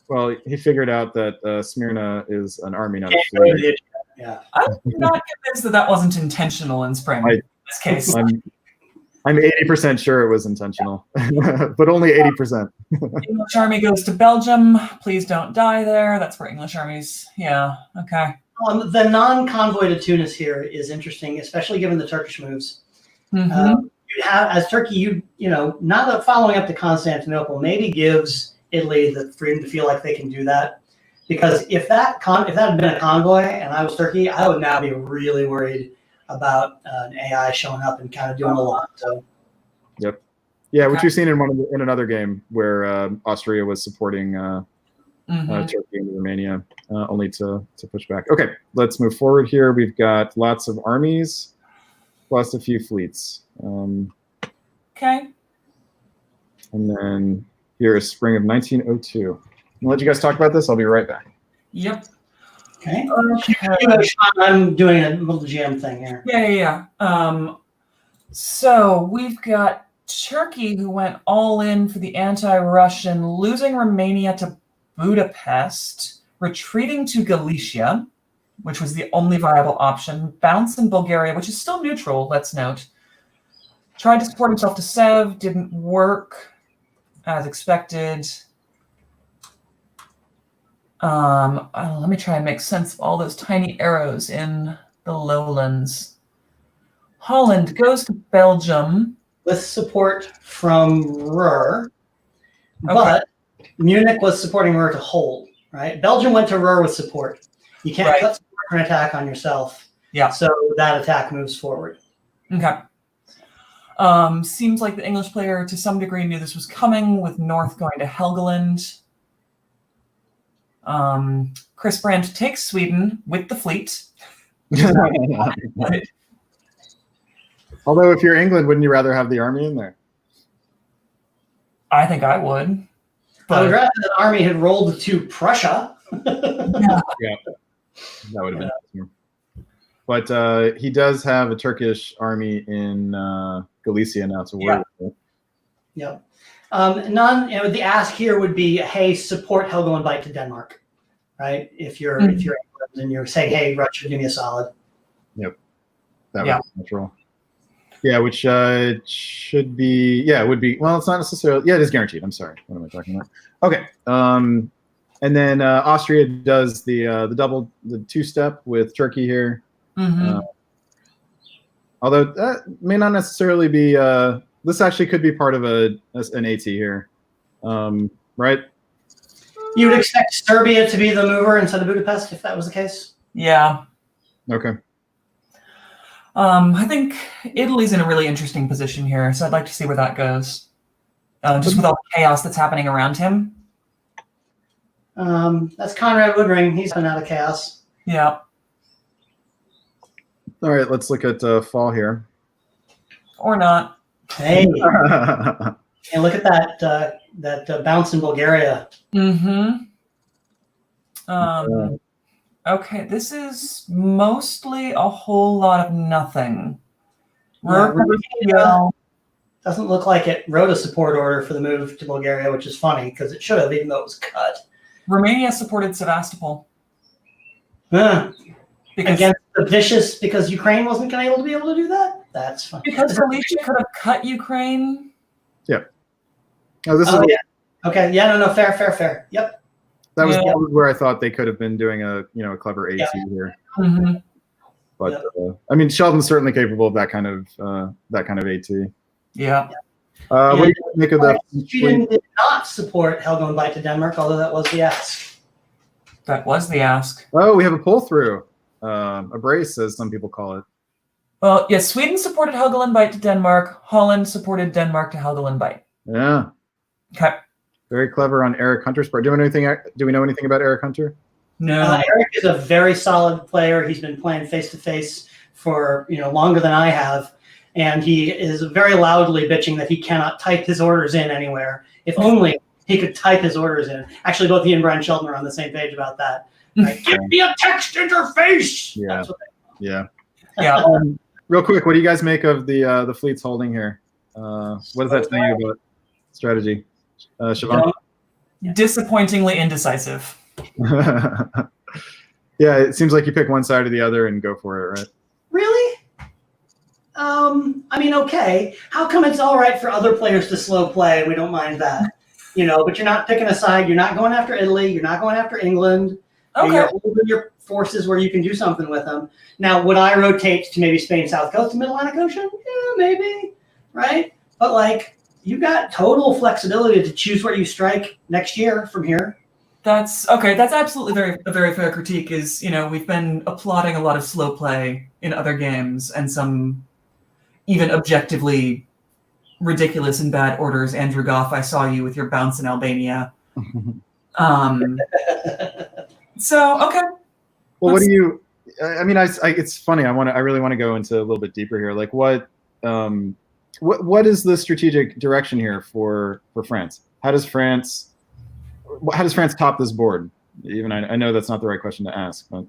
Well, he figured out that Smyrna is an army, not a fleet. Yeah. I'm not convinced that wasn't intentional in spring. In this case, I'm 80% sure it was intentional, but only 80%. English army goes to Belgium. Please don't die there. That's where English armies. Yeah. Okay. The non-convoy to Tunis here is interesting, especially given the Turkish moves. Mm-hmm. You have, as Turkey, you know, not following up to Constantinople, maybe gives Italy the freedom to feel like they can do that. Because if that had been a convoy and I was Turkey, I would now be really worried about an AI showing up and kind of doing a lot. So. Yep. Yeah, which we've seen in another game where Austria was supporting Turkey and Romania, only to push back. Okay, let's move forward here. We've got lots of armies, plus a few fleets. Okay. And then here is spring of 1902. I'll let you guys talk about this. I'll be right back. Yep. Okay. I'm doing a little GM thing here. Yeah. So we've got Turkey, who went all in for the anti-Russian, losing Romania to Budapest, retreating to Galicia, which was the only viable option, bounce in Bulgaria, which is still neutral, let's note. Tried to support himself to Sev, didn't work as expected. Let me try and make sense of all those tiny arrows in the lowlands. Holland goes to Belgium. With support from Ruhr, but Munich was supporting Ruhr to hold, right? Belgium went to Ruhr with support. You can't cut support for an attack on yourself. Yeah. So that attack moves forward. Okay. Seems like the English player to some degree knew this was coming, with North going to Helgoland. Chris Brandt takes Sweden with the fleet. Although if you're England, wouldn't you rather have the army in there? I think I would. I would rather the army had rolled to Prussia. Yeah, that would have been awesome. But he does have a Turkish army in Galicia now to work with. Yep. The ask here would be, hey, support Helgoland Bite to Denmark, right? If you're England and you're saying, hey, Russia, give me a solid. Yep. That would be natural. Yeah, which should be, it would be, well, it's not necessarily, it is guaranteed. I'm sorry. What am I talking about? Okay. And then Austria does the two-step with Turkey here. Although that may not necessarily be, this actually could be part of an AT here, right? You would expect Serbia to be the mover instead of Budapest if that was the case? Yeah. Okay. I think Italy's in a really interesting position here, so I'd like to see where that goes. Just with all the chaos that's happening around him. That's Conrad Woodring. He's been out of chaos. Yeah. All right, let's look at fall here. Or not. Hey. And look at that bounce in Bulgaria. Okay, this is mostly a whole lot of nothing. Romania doesn't look like it wrote a support order for the move to Bulgaria, which is funny because it should have, even though it was cut. Romania supported Sevastopol. Because Ukraine wasn't able to do that? That's funny. Because Galicia could have cut Ukraine. Yeah. Oh, Okay. Yeah, no, fair. Yep. That was where I thought they could have been doing a clever AT here. But I mean, Sheldon's certainly capable of that kind of AT. Yeah. What do you guys make of the Sweden did not support Helgo and Bite to Denmark, although that was the ask. That was the ask. Oh, we have a pull through. A brace, as some people call it. Well, yes, Sweden supported Helgoland Bite to Denmark. Holland supported Denmark to Helgoland Bite. Yeah. Okay. Very clever on Eric Hunter's part. Do we know anything about Eric Hunter? No. Eric is a very solid player. He's been playing face to face for longer than I have, and he is very loudly bitching that he cannot type his orders in anywhere. If only he could type his orders in. Actually, both he and Brian Sheldon are on the same page about that. Right? Give me a text interface. Yeah. Yeah. Yeah. Real quick, what do you guys make of the fleets holding here? What does that tell you about strategy? Siobhan? Disappointingly indecisive. Yeah, it seems like you pick one side or the other and go for it, right? Really? I mean, okay. How come it's all right for other players to slow play? We don't mind that, but you're not picking a side. You're not going after Italy. You're not going after England. Okay. You're holding your forces where you can do something with them. Now, would I rotate to maybe Spain, South Coast, and Mid-Atlantic Ocean? Yeah, maybe, right? But you got total flexibility to choose where you strike next year from here. That's okay. That's absolutely a very fair critique. Is we've been applauding a lot of slow play in other games and some even objectively ridiculous and bad orders. Andrew Goff, I saw you with your bounce in Albania. So okay. Well, what do you? I mean, it's funny. I really want to go into a little bit deeper here. Like, what is the strategic direction here for France? How does France top this board? Even I know that's not the right question to ask, but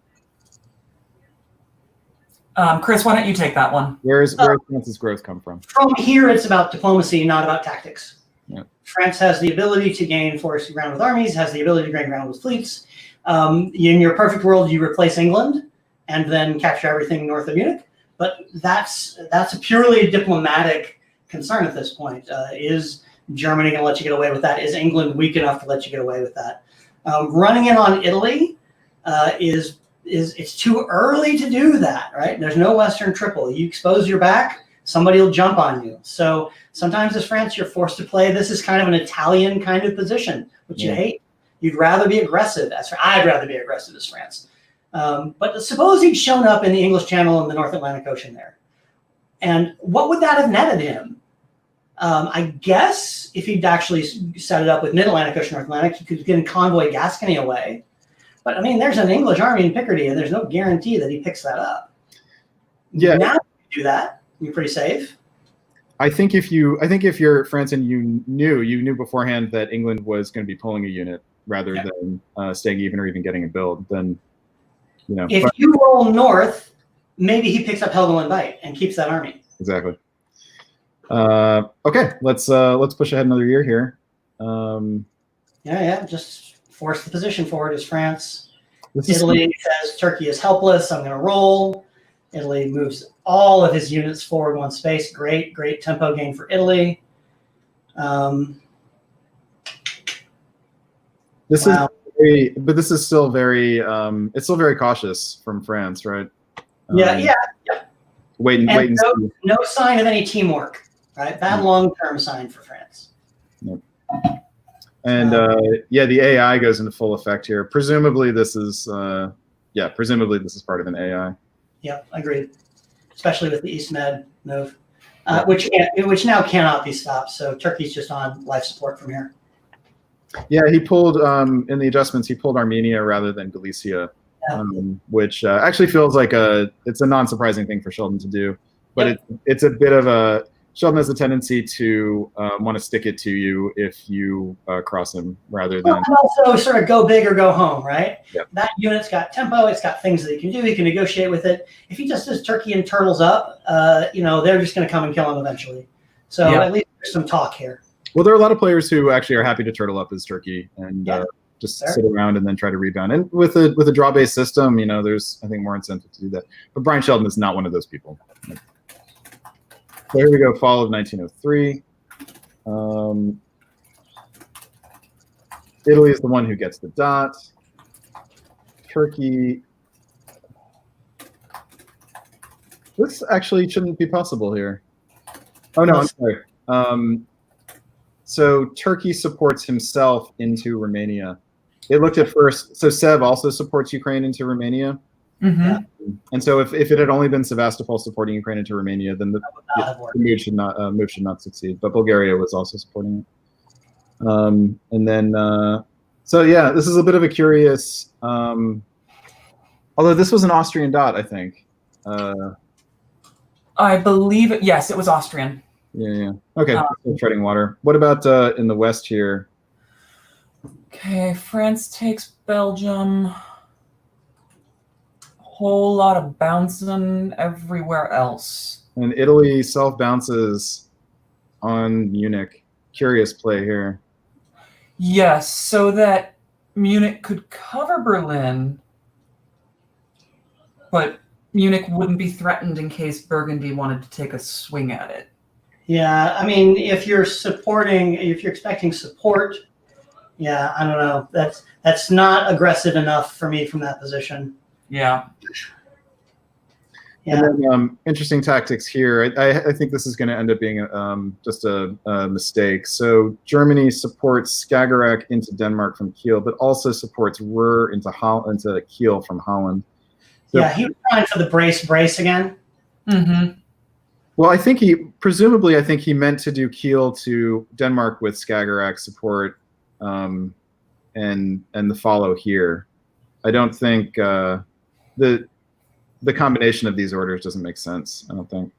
Chris, why don't you take that one? where does France's growth come from? From here, it's about diplomacy, not about tactics. Yeah. France has the ability to gain force ground with armies, has the ability to gain ground with fleets. In your perfect world, you replace England and then capture everything north of Munich. But that's a purely diplomatic concern at this point. Is Germany going to let you get away with that? Is England weak enough to let you get away with that? Running in on Italy is it's too early to do that, right? There's no Western triple. You expose your back, somebody will jump on you. So sometimes as France, you're forced to play. This is kind of an Italian kind of position, which you hate. You'd rather be aggressive I'd rather be aggressive as France. But suppose he'd shown up in the English Channel and the North Atlantic Ocean there. And what would that have netted him? I guess if he'd actually set it up with Mid-Atlantic Ocean, North Atlantic, he could get convoy Gascony away. But I mean, there's an English army in Picardy, and there's no guarantee that he picks that up. Yeah. Now you do that, you're pretty safe. I think if you're France and you knew beforehand that England was going to be pulling a unit rather than staying even or even getting a build, then If you roll north, maybe he picks up Helgoland Bite and keeps that army. Exactly. Okay, let's push ahead another year here. Just force the position forward as France. Italy says Turkey is helpless. I'm going to roll. Italy moves all of his units forward one space. Great tempo gain for Italy. This is still very it's still very cautious from France, right? Yeah. Wait and see. No sign of any teamwork, right? Bad long-term sign for France. Yep. And the AI goes into full effect here. Presumably this is part of an AI. Yep, agreed. Especially with the East Med move, which now cannot be stopped. So Turkey's just on life support from here. Yeah, he pulled in the adjustments. He pulled Armenia rather than Galicia, which actually feels like it's a non-surprising thing for Sheldon to do. But it's a bit of a Sheldon has a tendency to want to stick it to you if you cross him rather than. And also sort of go big or go home, right? Yep. That unit's got tempo. It's got things that he can do. He can negotiate with it. If he just does Turkey and turtles up, they're just going to come and kill him eventually. So at least there's some talk here. Well, there are a lot of players who actually are happy to turtle up as Turkey and just sit around and then try to rebound. And with a draw-based system, there's I think more incentive to do that. But Brian Sheldon is not one of those people. So here we go, fall of 1903. Italy is the one who gets the dot. Turkey. This actually shouldn't be possible here. Oh no, I'm sorry. So Turkey supports himself into Romania. It looked at first, so Sev also supports Ukraine into Romania. Mhm. And so if it had only been Sevastopol supporting Ukraine into Romania, then the move should not succeed. But Bulgaria was also supporting it. And then, so yeah, this is a bit of a curious, although this was an Austrian dot, I think. I believe it. Yes, it was Austrian. Yeah. Okay, still treading water. What about in the west here? Okay, France takes Belgium. Whole lot of bouncing everywhere else. And Italy self-bounces on Munich. Curious play here. Yes, so that Munich could cover Berlin, but Munich wouldn't be threatened in case Burgundy wanted to take a swing at it. Yeah, I mean, if you're expecting support, yeah, I don't know. That's not aggressive enough for me from that position. Yeah. Yeah. And then, interesting tactics here. I think this is going to end up being just a mistake. So Germany supports Skagerrak into Denmark from Kiel, but also supports Ruhr into Kiel from Holland. So, yeah, he was trying for the brace again. Mm-hmm. Well, I think he meant to do Kiel to Denmark with Skagerrak support, and the follow here. I don't think the combination of these orders doesn't make sense. I don't think.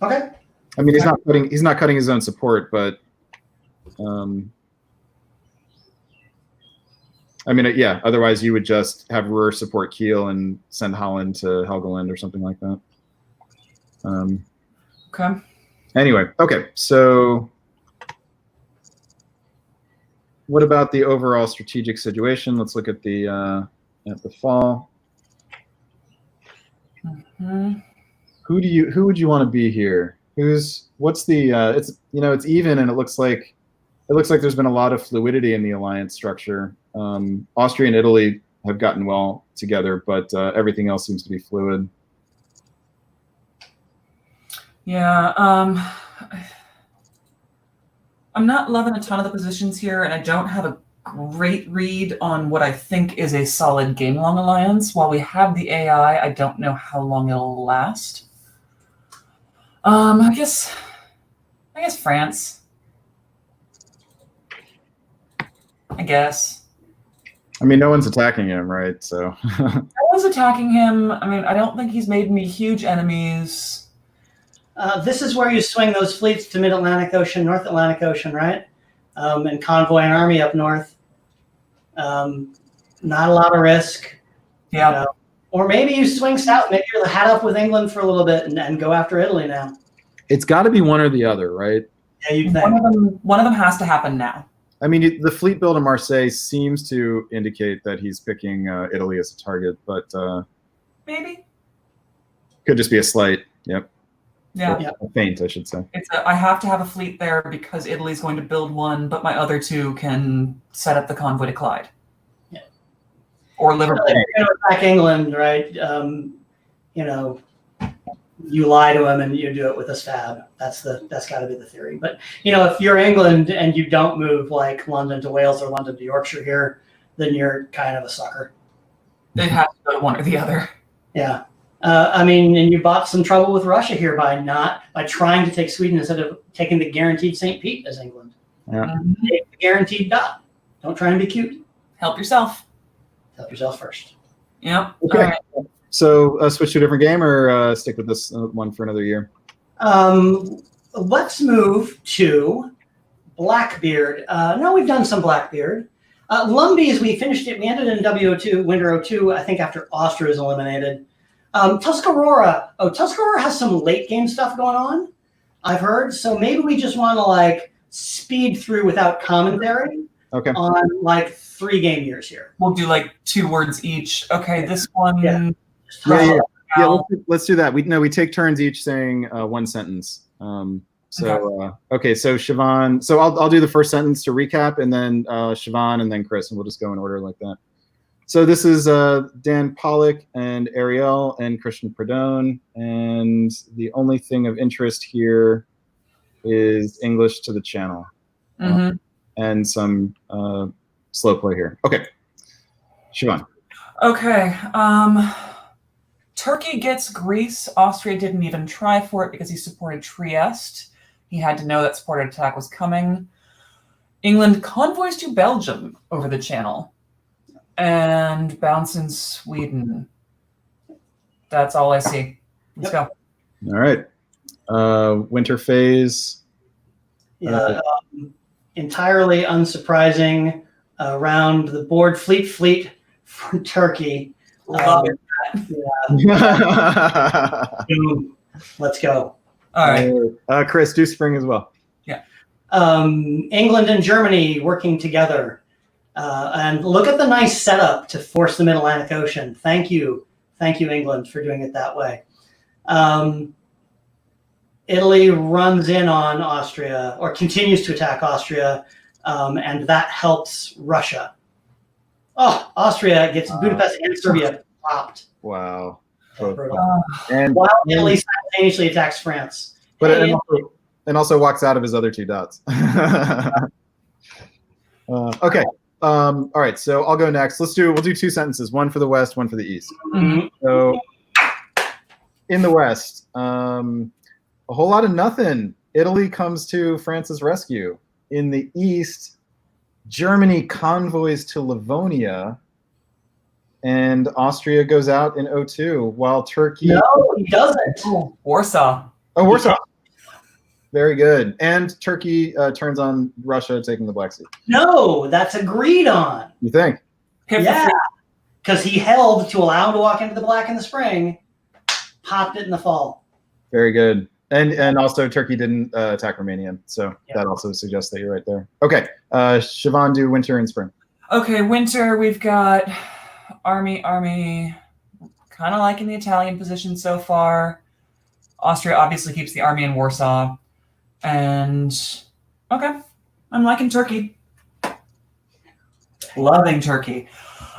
Okay. I mean, he's not cutting his own support, but I mean, yeah. Otherwise, you would just have Ruhr support Kiel and send Holland to Helgoland or something like that. Okay. Anyway, okay. So, what about the overall strategic situation? Let's look at the fall. Mm-hmm. Who would you want to be here? What's the? It's even, and it looks like there's been a lot of fluidity in the alliance structure. Austria and Italy have gotten well together, but everything else seems to be fluid. Yeah, I'm not loving a ton of the positions here, and I don't have a great read on what I think is a solid game-long alliance. While we have the AI, I don't know how long it'll last. I guess France. I guess. I mean, no one's attacking him, right? So. No one's attacking him. I mean, I don't think he's made me huge enemies. This is where you swing those fleets to Mid-Atlantic Ocean, North Atlantic Ocean, right? And convoy an army up north. Not a lot of risk. Yeah. You know? Or maybe you swing south. Maybe you're hat up with England for a little bit and go after Italy now. It's got to be one or the other, right? Yeah, you'd think. One of them has to happen now. I mean, the fleet build in Marseille seems to indicate that he's picking Italy as a target, but Maybe. could just be a slight. Yep. Yeah. A feint, I should say. I have to have a fleet there because Italy's going to build one, but my other two can set up the convoy to Clyde. Yeah. Or Liverpool. If you're going to attack England, right? You lie to him and you do it with a stab. That's got to be the theory. But if you're England and you don't move like London to Wales or London to Yorkshire here, then you're kind of a sucker. It has to go to one or the other. Yeah. And you bought some trouble with Russia here by trying to take Sweden instead of taking the guaranteed St. Pete as England. Yeah. Take the guaranteed dot. Don't try and be cute. Help yourself. Help yourself first. Yeah. Okay. All right. So switch to a different game or stick with this one for another year? Let's move to Blackbeard. No, we've done some Blackbeard. Lumbies, we finished it. We ended in W02, Winter 02, I think after Austria was eliminated. Tuscarora. Oh, Tuscarora has some late game stuff going on, I've heard. So maybe we just want to speed through without commentary. Okay. On 3 game years here. We'll do 2 words each. Okay, this one. Yeah, let's do that. We take turns each saying one sentence. Okay, so Siobhan. So I'll do the first sentence to recap, and then Siobhan, and then Chris, and we'll just go in order like that. So this is Dan Pollock and Ariel and Christian Perdone, and the only thing of interest here is English to the channel. Mhm. And some slow play here. Okay, Siobhan. Okay. Turkey gets Greece. Austria didn't even try for it because he supported Trieste. He had to know that supported attack was coming. England convoys to Belgium over the channel. And bounce in Sweden. That's all I see. Let's go. All right. Winter phase. Yeah, entirely unsurprising around the board. Fleet for Turkey. Love it. Boom. Let's go. All right. Chris, do spring as well. England and Germany working together. And look at the nice setup to force the Mid-Atlantic Ocean. Thank you, England, for doing it that way. Italy runs in on Austria, or continues to attack Austria, and that helps Russia. Oh, Austria gets Budapest and Serbia popped. Wow. And while Italy simultaneously attacks France. But and also walks out of his other two dots. Okay. All right. So I'll go next. We'll do two sentences, one for the West, one for the East. Mhm. So in the West, a whole lot of nothing. Italy comes to France's rescue. In the East, Germany convoys to Livonia, and Austria goes out in 02, while Turkey... No, he doesn't. Warsaw. Oh, Warsaw. Very good. And Turkey turns on Russia taking the Black Sea. No, that's agreed on. You think? Yeah, because he held to allow him to walk into the black in the spring, popped it in the fall. Very good. And also Turkey didn't attack Romania, so that also suggests that you're right there. Okay, Siobhan, do winter and spring. Okay, winter, we've got army, kind of liking the Italian position so far. Austria obviously keeps the army in Warsaw. And, okay, I'm liking Turkey. Loving Turkey.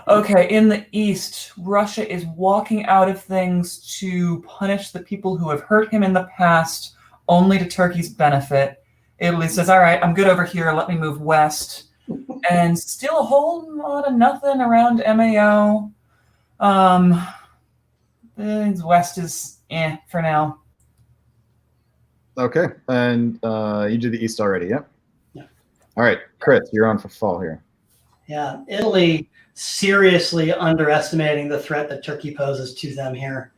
Okay, in the East, Russia is walking out of things to punish the people who have hurt him in the past, only to Turkey's benefit. Italy says, all right, I'm good over here, let me move west. And still a whole lot of nothing around MAO. The West is for now. Okay, and you do the East already, yeah? Yeah. All right, Chris, you're on for fall here. Yeah, Italy seriously underestimating the threat that Turkey poses to them here.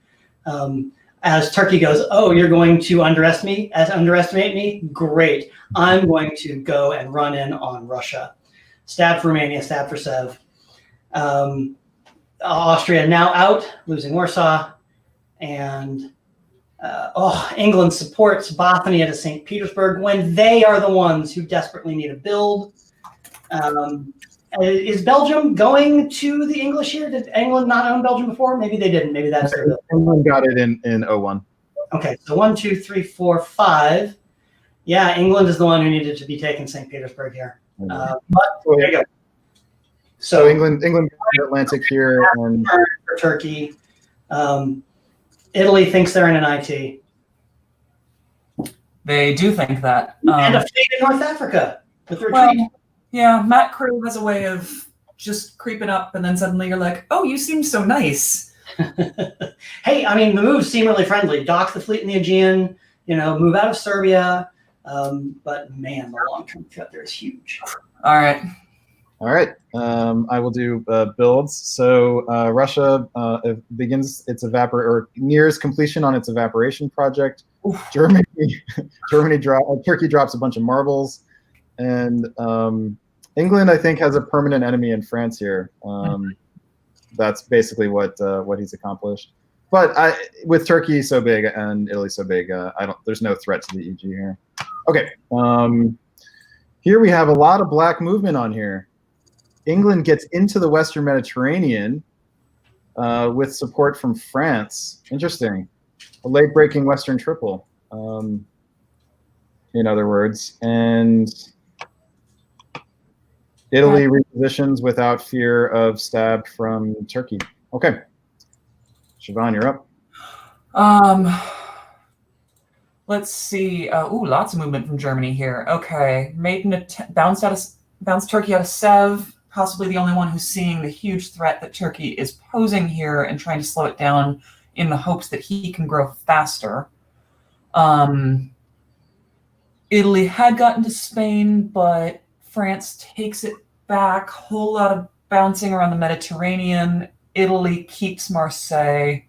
As Turkey goes, oh, you're going to underestimate me? Great. I'm going to go and run in on Russia. Stab for Romania, stab for Sev. Austria now out, losing Warsaw. And England supports Bothnia to St. Petersburg when they are the ones who desperately need a build. Is Belgium going to the English here? Did England not own Belgium before? Maybe they didn't. Maybe that's their build. England got it in 01. Okay, so 1, 2, 3, 4, 5. Yeah, England is the one who needed to be taking St. Petersburg here. But there you go. So England got the Atlantic here. And for Turkey. Italy thinks they're in an IT. They do think that. And a fleet in North Africa with retreat. Well, yeah, Matt Crew has a way of just creeping up, and then suddenly you're like, oh, you seem so nice. Hey, I mean, the moves seem really friendly. Dock the fleet in the Aegean, move out of Serbia. But man, the long-term threat there is huge. All right. I will do builds. So Russia begins its nears completion on its evaporation project. Oof. Turkey drops a bunch of marbles, and England, I think, has a permanent enemy in France here. That's basically what he's accomplished. But with Turkey so big and Italy so big, there's no threat to the EG here. Okay. Here we have a lot of black movement on here. England gets into the Western Mediterranean with support from France. Interesting. A late-breaking Western triple, in other words. And Italy repositions without fear of stab from Turkey. Okay. Siobhan, you're up. Let's see. Lots of movement from Germany here. Okay, bounced Turkey out of Sev. Possibly the only one who's seeing the huge threat that Turkey is posing here and trying to slow it down in the hopes that he can grow faster. Italy had gotten to Spain, but France takes it back. Whole lot of bouncing around the Mediterranean. Italy keeps Marseille.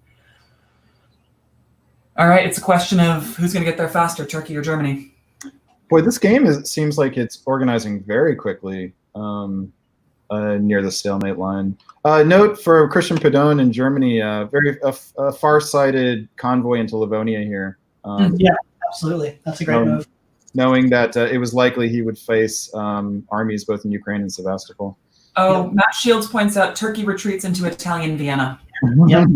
All right, it's a question of who's going to get there faster, Turkey or Germany. Boy, this game seems like it's organizing very quickly near the stalemate line. Note for Christian Padone in Germany, a far-sighted convoy into Livonia here. Yeah, absolutely. That's a great move. Knowing that it was likely he would face armies both in Ukraine and Sevastopol. Oh, yep. Matt Shields points out Turkey retreats into Italian Vienna. Yep.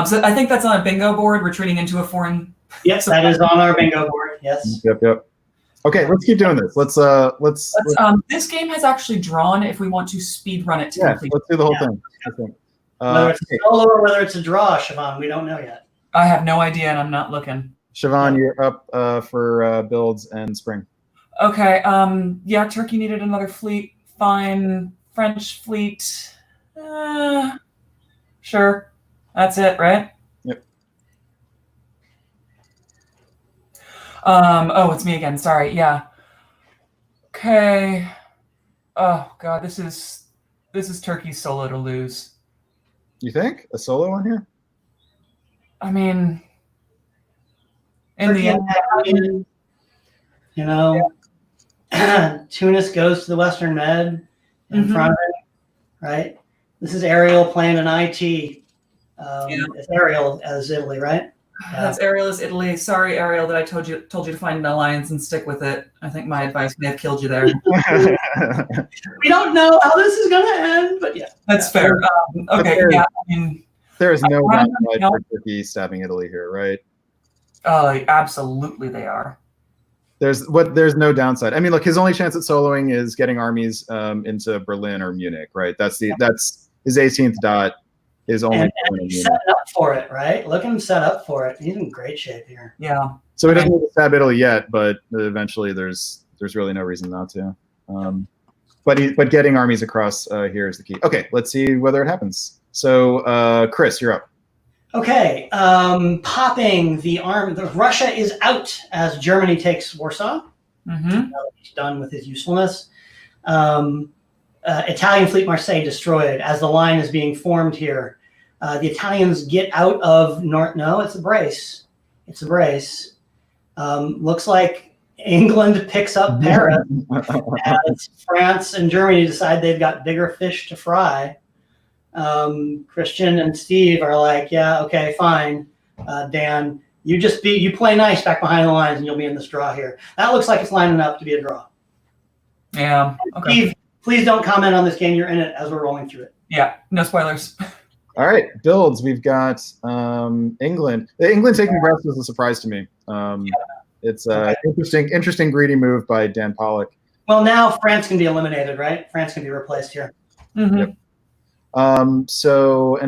So I think that's on a bingo board, retreating into a foreign. Yes, that is on our bingo board. Yes. Yep. Okay, let's keep doing this. Let's this game has actually drawn if we want to speed run it to complete. Let's do the whole thing. I think. Whether it's a solo or whether it's a draw, Siobhan, we don't know yet. I have no idea, and I'm not looking. Siobhan, you're up for builds and spring. Okay. Yeah, Turkey needed another fleet. Fine. French fleet. Sure. That's it, right? Yep. Oh, it's me again. Sorry. Yeah. Okay. Oh God, this is Turkey's solo to lose. You think a solo one here? I mean, in Turkey the end, Tunis goes to the Western Med in front of it, right? This is Ariel playing an IT. It's Ariel as Italy, right? That's Ariel as Italy. Sorry, Ariel, that I told you to find an alliance and stick with it. I think my advice may have killed you there. We don't know how this is going to end, but yeah. That's fair. Okay, yeah. I mean, there is no downside for Turkey stabbing Italy here, right? Absolutely they are. There's no downside. I mean, look, his only chance at soloing is getting armies into Berlin or Munich, right? That's his 18th dot. Is only and he's set up for it, right? Look at him set up for it. He's in great shape here. Yeah. So he doesn't need to stab Italy yet, but eventually there's really no reason not to. But getting armies across here is the key. Okay, let's see whether it happens. So Chris, you're up. Okay, popping the arm. Russia is out as Germany takes Warsaw. He's done with his usefulness. Italian fleet Marseille destroyed as the line is being formed here. The Italians get out of North. No, it's a brace. It's a brace. Looks like England picks up Paris as France and Germany decide they've got bigger fish to fry. Christian and Steve are like, yeah, okay, fine. Dan, you play nice back behind the lines and you'll be in this draw here. That looks like it's lining up to be a draw. Yeah. Okay. Steve, please don't comment on this game. You're in it as we're rolling through it. Yeah, no spoilers. All right, builds. We've got England. England taking Brest was a surprise to me. It's an interesting greedy move by Dan Pollock. Well, now France can be eliminated, right? France can be replaced here. Yep. And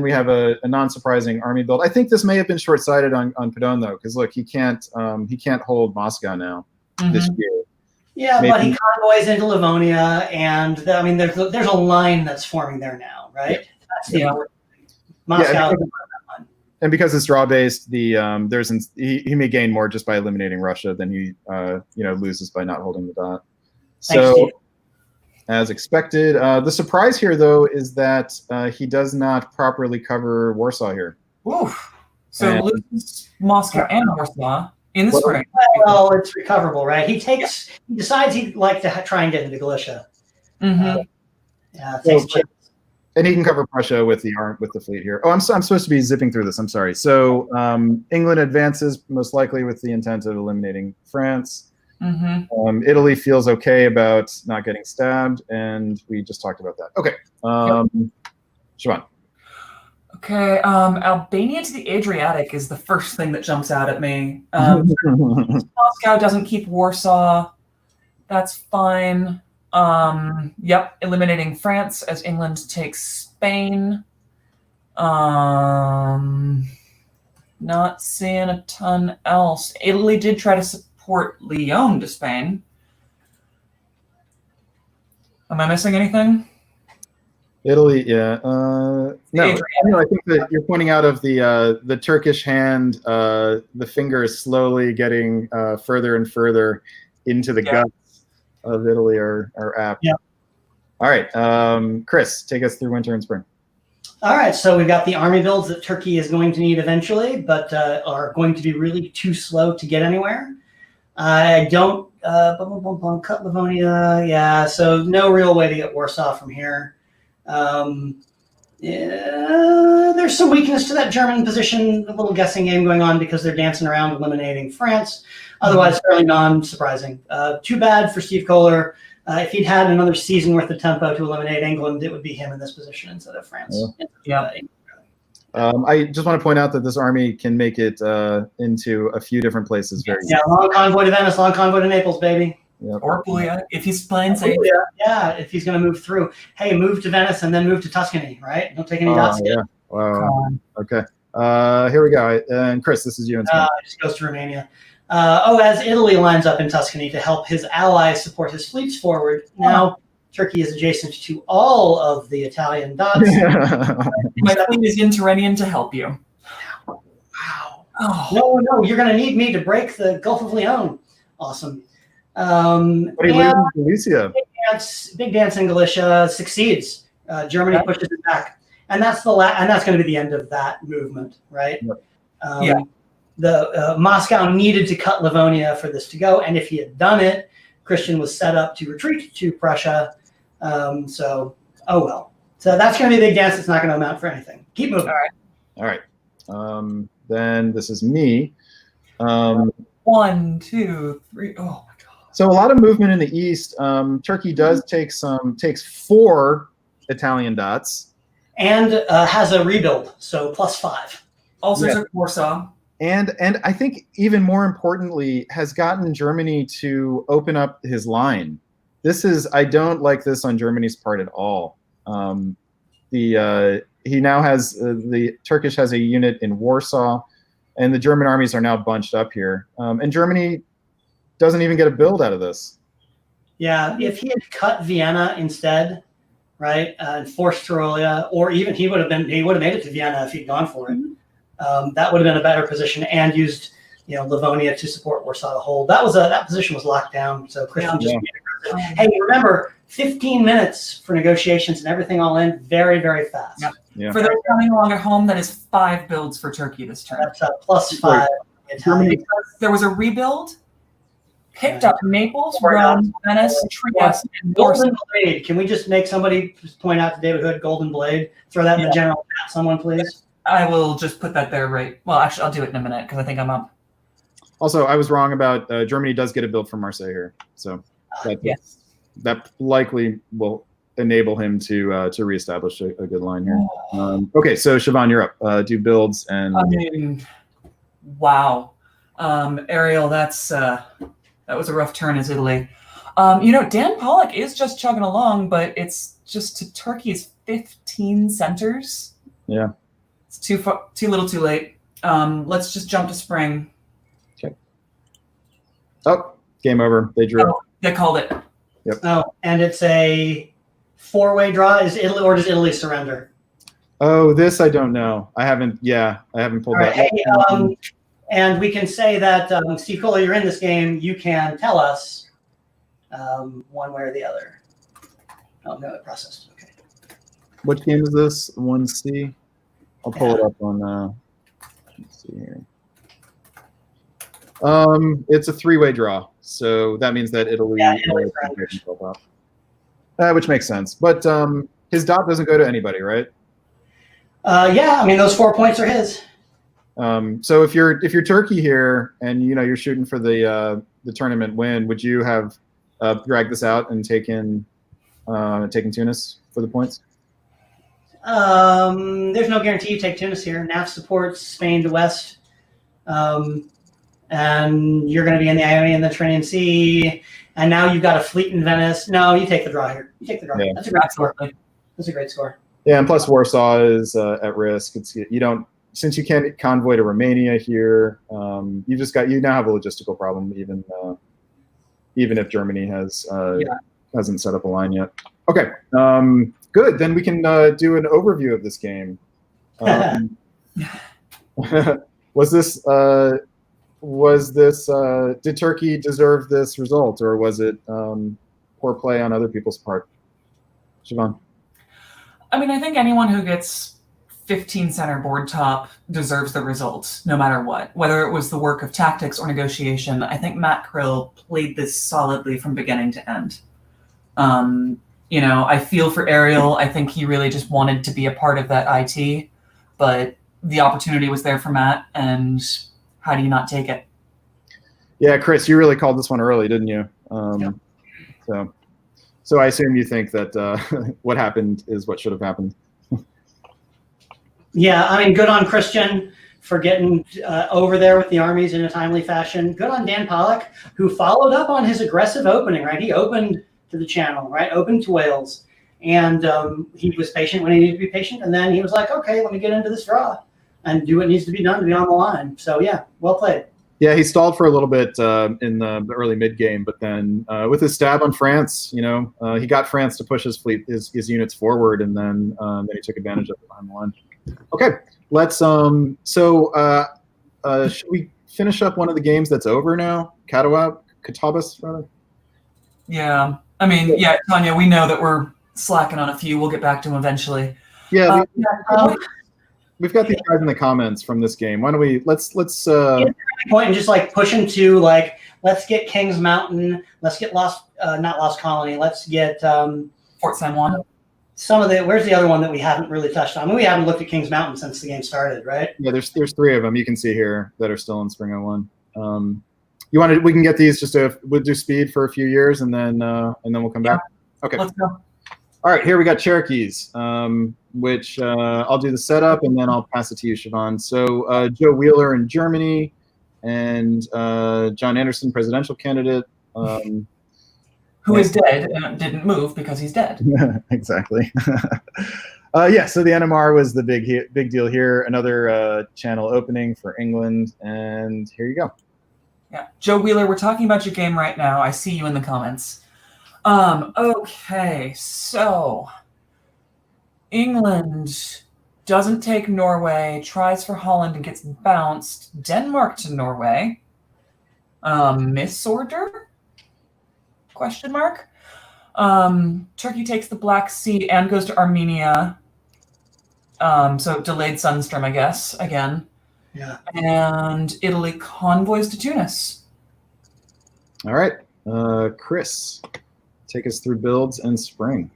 we have a non-surprising army build. I think this may have been short-sighted on Padone though, because look, he can't hold Moscow now this year. Yeah, maybe. But he convoys into Livonia, and there's a line that's forming there now, right? Yeah. That's the important thing. Moscow. And because it's draw based, he may gain more just by eliminating Russia than he loses by not holding the dot. So, Thanks, as expected, the surprise here though is that he does not properly cover Warsaw here. Oof. So loses Moscow and Warsaw in the spring. Well, it's recoverable, right? He decides he'd like to try and get into Galicia. And he can cover Prussia with the fleet here. Oh, I'm supposed to be zipping through this. I'm sorry. So England advances most likely with the intent of eliminating France. Italy feels okay about not getting stabbed, and we just talked about that. Okay, Siobhan. Okay, Albania to the Adriatic is the first thing that jumps out at me. Moscow doesn't keep Warsaw. That's fine. Yep, eliminating France as England takes Spain. Not seeing a ton else. Italy did try to support Lyon to Spain. Am I missing anything? Italy, yeah. No, Adrian. no, I think that you're pointing out of the Turkish hand, the finger is slowly getting further and further into the guts of Italy are apt. Yeah. All right, Chris, take us through winter and spring. All right, so we've got the army builds that Turkey is going to need eventually, but are going to be really too slow to get anywhere. I don't cut Livonia, yeah, so no real way to get Warsaw from here. Yeah, there's some weakness to that German position, a little guessing game going on because they're dancing around eliminating France. Otherwise, fairly non-surprising. Too bad for Steve Kohler. If he'd had another season worth of tempo to eliminate England, it would be him in this position instead of France. Yeah. I just want to point out that this army can make it into a few different places. Very long convoy to Venice, long convoy to Naples, baby. Yep. Or Puglia, if he's playing safe. Yeah, if he's going to move through. Hey, move to Venice and then move to Tuscany, right? Don't take any dots. Yeah. Wow. Okay. Here we go. And Chris, this is you. It just goes to Romania. As Italy lines up in Tuscany to help his allies support his fleets forward, now Turkey is adjacent to all of the Italian dots. My fleet is in Tyrrhenian to help you. Wow. Oh. No, you're going to need me to break the Gulf of Leon. Awesome. But he lives in Galicia. Big dance in Galicia succeeds. Germany pushes it back, and that's and that's going to be the end of that movement, right? Yep. The Moscow needed to cut Livonia for this to go, and if he had done it, Christian was set up to retreat to Prussia. So that's going to be a big dance. It's not going to amount for anything. Keep moving. All right. Then this is me. 1, 2, 3. Oh my God. So a lot of movement in the east. Turkey does takes 4 Italian dots, and has a rebuild, so +5. Also took Warsaw. And I think even more importantly, has gotten Germany to open up his line. I don't like this on Germany's part at all. He now has the Turkish has a unit in Warsaw, and the German armies are now bunched up here. And Germany doesn't even get a build out of this. Yeah, if he had cut Vienna instead, right, and forced Tyrolia, or even he would have made it to Vienna if he'd gone for it. That would have been a better position, and used Livonia to support Warsaw to hold. That position was locked down. So Christian just made it. Hey, remember, 15 minutes for negotiations and everything all in very, very fast. Yeah. For those coming along at home, that is 5 builds for Turkey this turn. That's +5. Germany. There was a rebuild. Picked up Naples, Rome, Venice, Trieste, and Warsaw. Golden Blade. Can we just make somebody just point out to David Hood, Golden Blade? Throw that in the general chat, someone, please. I will just put that there right. Well, actually, I'll do it in a minute because I think I'm up. Also, I was wrong about Germany does get a build from Marseille here, so that likely will enable him to reestablish a good line here. Okay, so Siobhan, you're up. Do builds and. I mean, wow, Ariel, that was a rough turn as Italy. Dan Pollock is just chugging along, but it's just to Turkey's 15 centers. Yeah. It's too little too late. Let's just jump to spring. Okay. Oh, game over. They drew. Oh, they called it. Yep. Oh, and it's a 4-way draw. Does Italy surrender? Oh, this I don't know. I haven't pulled that. Hey, and we can say that, Steve Kohler, you're in this game. You can tell us one way or the other. Oh, no, it processed. Okay. What game is this? 1C? I'll pull it up on, let's see here. It's a 3-way draw. So that means that Italy which makes sense. But his dot doesn't go to anybody, right? Those 4 points are his. So if you're Turkey here and you're shooting for the tournament win, would you have dragged this out and taken Tunis for the points? There's no guarantee you take Tunis here. NAF supports Spain to West, and you're going to be in the Ionian and the Mediterranean Sea, and now you've got a fleet in Venice. No, you take the draw here. You take the draw. That's a great score. That's a great score. Yeah, and plus Warsaw is at risk. You don't since you can't convoy to Romania here, you now have a logistical problem, even if Germany hasn't set up a line yet. Okay, good. Then we can do an overview of this game. Did Turkey deserve this result, or was it poor play on other people's part? Siobhan? I mean, I think anyone who gets 15 center board top deserves the result, no matter what. Whether it was the work of tactics or negotiation, I think Matt Krill played this solidly from beginning to end. I feel for Ariel. I think he really just wanted to be a part of that IT, but the opportunity was there for Matt, and how do you not take it? Yeah, Chris, you really called this one early, didn't you? So I assume you think that what happened is what should have happened. Yeah, I mean, good on Christian for getting over there with the armies in a timely fashion. Good on Dan Pollock, who followed up on his aggressive opening, right? He opened to the channel, right? Opened to Wales. And he was patient when he needed to be patient. And then he was like, okay, let me get into this draw and do what needs to be done to be on the line. So, yeah, well played. Yeah, he stalled for a little bit in the early mid-game, but then with his stab on France, he got France to push his units forward, and then he took advantage of it behind the line. Okay, let's should we finish up one of the games that's over now? Katabas, rather? Yeah, I mean, yeah, Tanya, we know that we're slacking on a few. We'll get back to them eventually. Yeah, we've got these guys in the comments from this game. Why don't we let's point and just like push them to let's get Kings Mountain, let's get not Lost Colony, let's get Fort San Juan. Where's the other one that we haven't really touched on? I mean, we haven't looked at Kings Mountain since the game started, right? Yeah, there's 3 of them you can see here that are still in Spring 01. We can get these we'll do speed for a few years and then we'll come back. Okay. Let's go. All right, here we got Cherokees, which I'll do the setup and then I'll pass it to you, Siobhan. So Joe Wheeler in Germany and John Anderson, presidential candidate. Who is dead and didn't move because he's dead. Exactly. So the NMR was the big deal here. Another channel opening for England, and here you go. Yeah, Joe Wheeler, we're talking about your game right now. I see you in the comments. Okay, so England doesn't take Norway, tries for Holland and gets bounced. Denmark to Norway. Misorder? Question mark. Turkey takes the Black Sea and goes to Armenia. So delayed Sunstrom, I guess, again. Yeah. And Italy convoys to Tunis. All right. Chris, take us through builds and spring.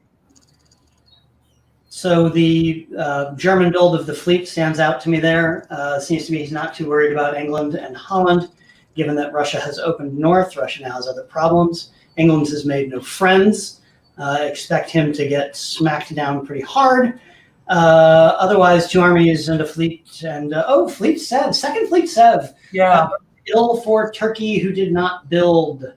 So the German build of the fleet stands out to me there. Seems to me he's not too worried about England and Holland, given that Russia has opened north. Russia now has other problems. England has made no friends. Expect him to get smacked down pretty hard. Otherwise, 2 armies and a fleet. And, Fleet Sev, second Fleet Sev. Yeah. Ill for Turkey, who did not build.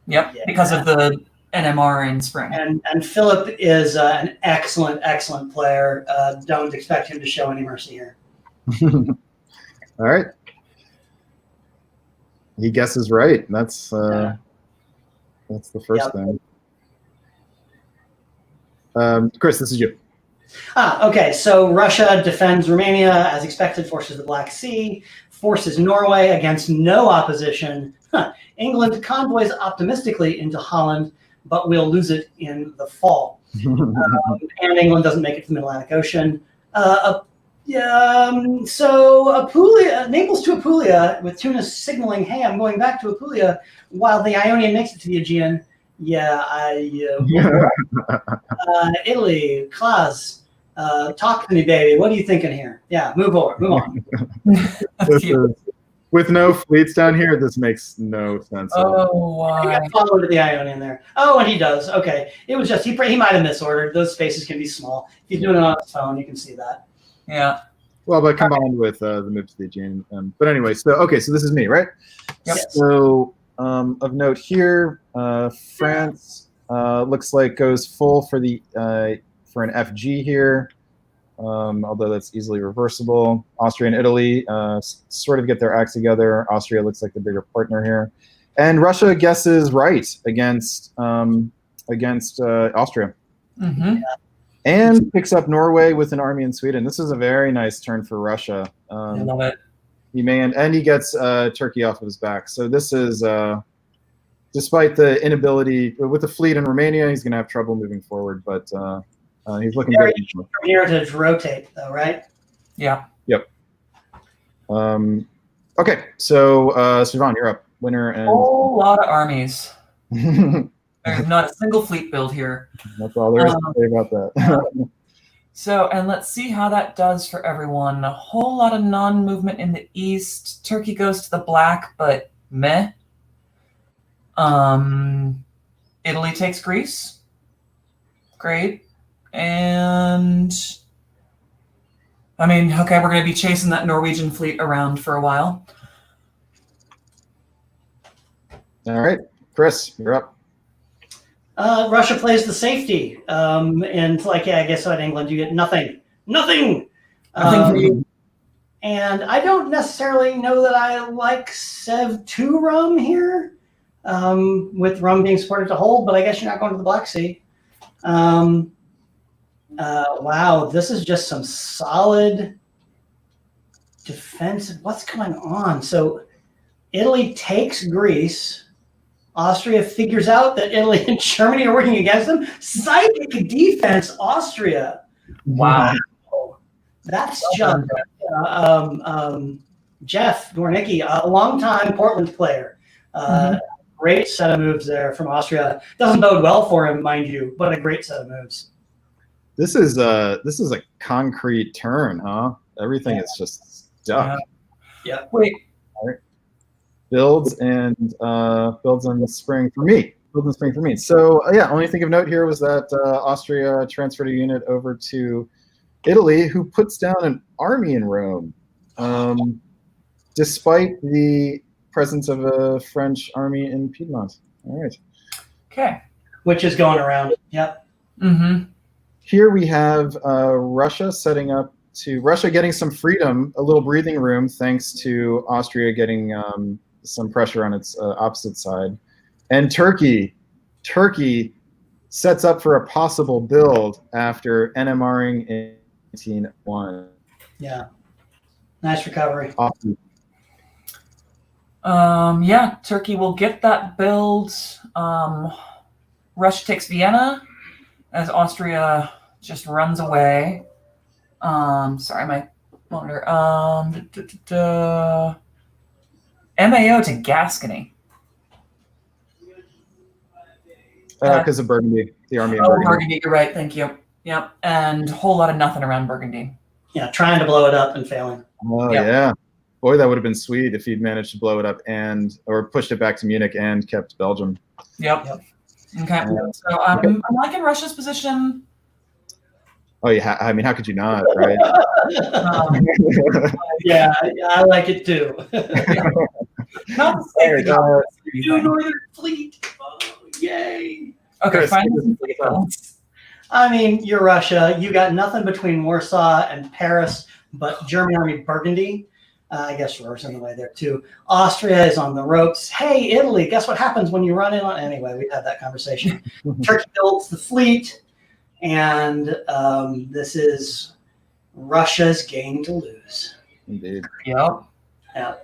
Yep, yeah. Because of the NMR in spring. And Philip is an excellent, excellent player. Don't expect him to show any mercy here. All right. He guesses right. That's the first thing. Chris, this is you. Okay. So Russia defends Romania as expected, forces the Black Sea, forces Norway against no opposition. England convoys optimistically into Holland, but will lose it in the fall. And England doesn't make it to the Atlantic Ocean. So Apulia, Naples to Apulia, with Tunis signaling, hey, I'm going back to Apulia, while the Ionian makes it to the Aegean. Italy, Klaas, talk to me, baby. What are you thinking here? Yeah, move on. With no fleets down here, this makes no sense. Oh, he got followed to the Ionian there. Oh, and he does. Okay, it was just he might have misordered. Those spaces can be small. If you're doing it on his phone, you can see that. Yeah. Well, but combined with the move to the Aegean. But anyway, so this is me, right? Yep. So of note here, France looks like goes full for an FG here. although that's easily reversible. Austria and Italy sort of get their act together. Austria looks like the bigger partner here. And Russia guesses right against Austria. Mm-hmm. And picks up Norway with an army in Sweden. This is a very nice turn for Russia. I love it. He gets Turkey off of his back. So this is, despite the inability with the fleet in Romania, he's going to have trouble moving forward. But he's looking Very good. easy from here to rotate, though, right? Yeah. Yep. Okay, so Sivan, you're up. Winner and Whole lot of armies. There's not a single fleet build here. that's all there is to say about that. So, and let's see how that does for everyone. A whole lot of non-movement in the east. Turkey goes to the black, but meh. Italy takes Greece. Great. And I mean, okay, we're going to be chasing that Norwegian fleet around for a while. All right, Chris, you're up. Russia plays the safety, and like, yeah, I guess in England you get nothing. Nothing for you. And I don't necessarily know that I like Sev 2 rum here, with rum being supported to hold, but I guess you're not going to the Black Sea. Wow, this is just some solid defensive. What's going on? So Italy takes Greece. Austria figures out that Italy and Germany are working against them. Psychic defense, Austria. Wow. That's just Jeff Gornicki, a longtime Portland player. Great set of moves there from Austria. Doesn't bode well for him, mind you, but a great set of moves. This is a concrete turn, huh? Everything is just stuck. Yeah. Wait. Builds in the spring for me. So yeah, only thing of note here was that Austria transferred a unit over to Italy, who puts down an army in Rome, despite the presence of a French army in Piedmont. All right. Okay. Which is going around. Yep. Mm-hmm. Here we have Russia getting some freedom, a little breathing room, thanks to Austria getting some pressure on its opposite side. And Turkey sets up for a possible build after NMRing in 1901. Yeah. Nice recovery. Awesome. Yeah, Turkey will get that build. Russia takes Vienna as Austria just runs away. Sorry, my monitor. MAO to Gascony. Because of Burgundy, the army in Oh, Burgundy. Burgundy, you're right. Thank you. Yep, and a whole lot of nothing around Burgundy. Yeah, trying to blow it up and failing. Oh Yep. yeah, boy, that would have been sweet if he'd managed to blow it up or pushed it back to Munich and kept Belgium. Yep. Okay. So I'm liking Russia's position. Oh yeah, I mean, how could you not, right? Yeah, I like it too. Not to say New Northern Fleet. Oh, yay. Okay, Chris, fine. I mean, you're Russia. You got nothing between Warsaw and Paris, but German Army Burgundy. I guess yours in the way there too. Austria is on the ropes. Hey, Italy, guess what happens when you run in on? Anyway, we've had that conversation. Turkey builds the fleet, and this is Russia's game to lose. Indeed. Yep. Yeah.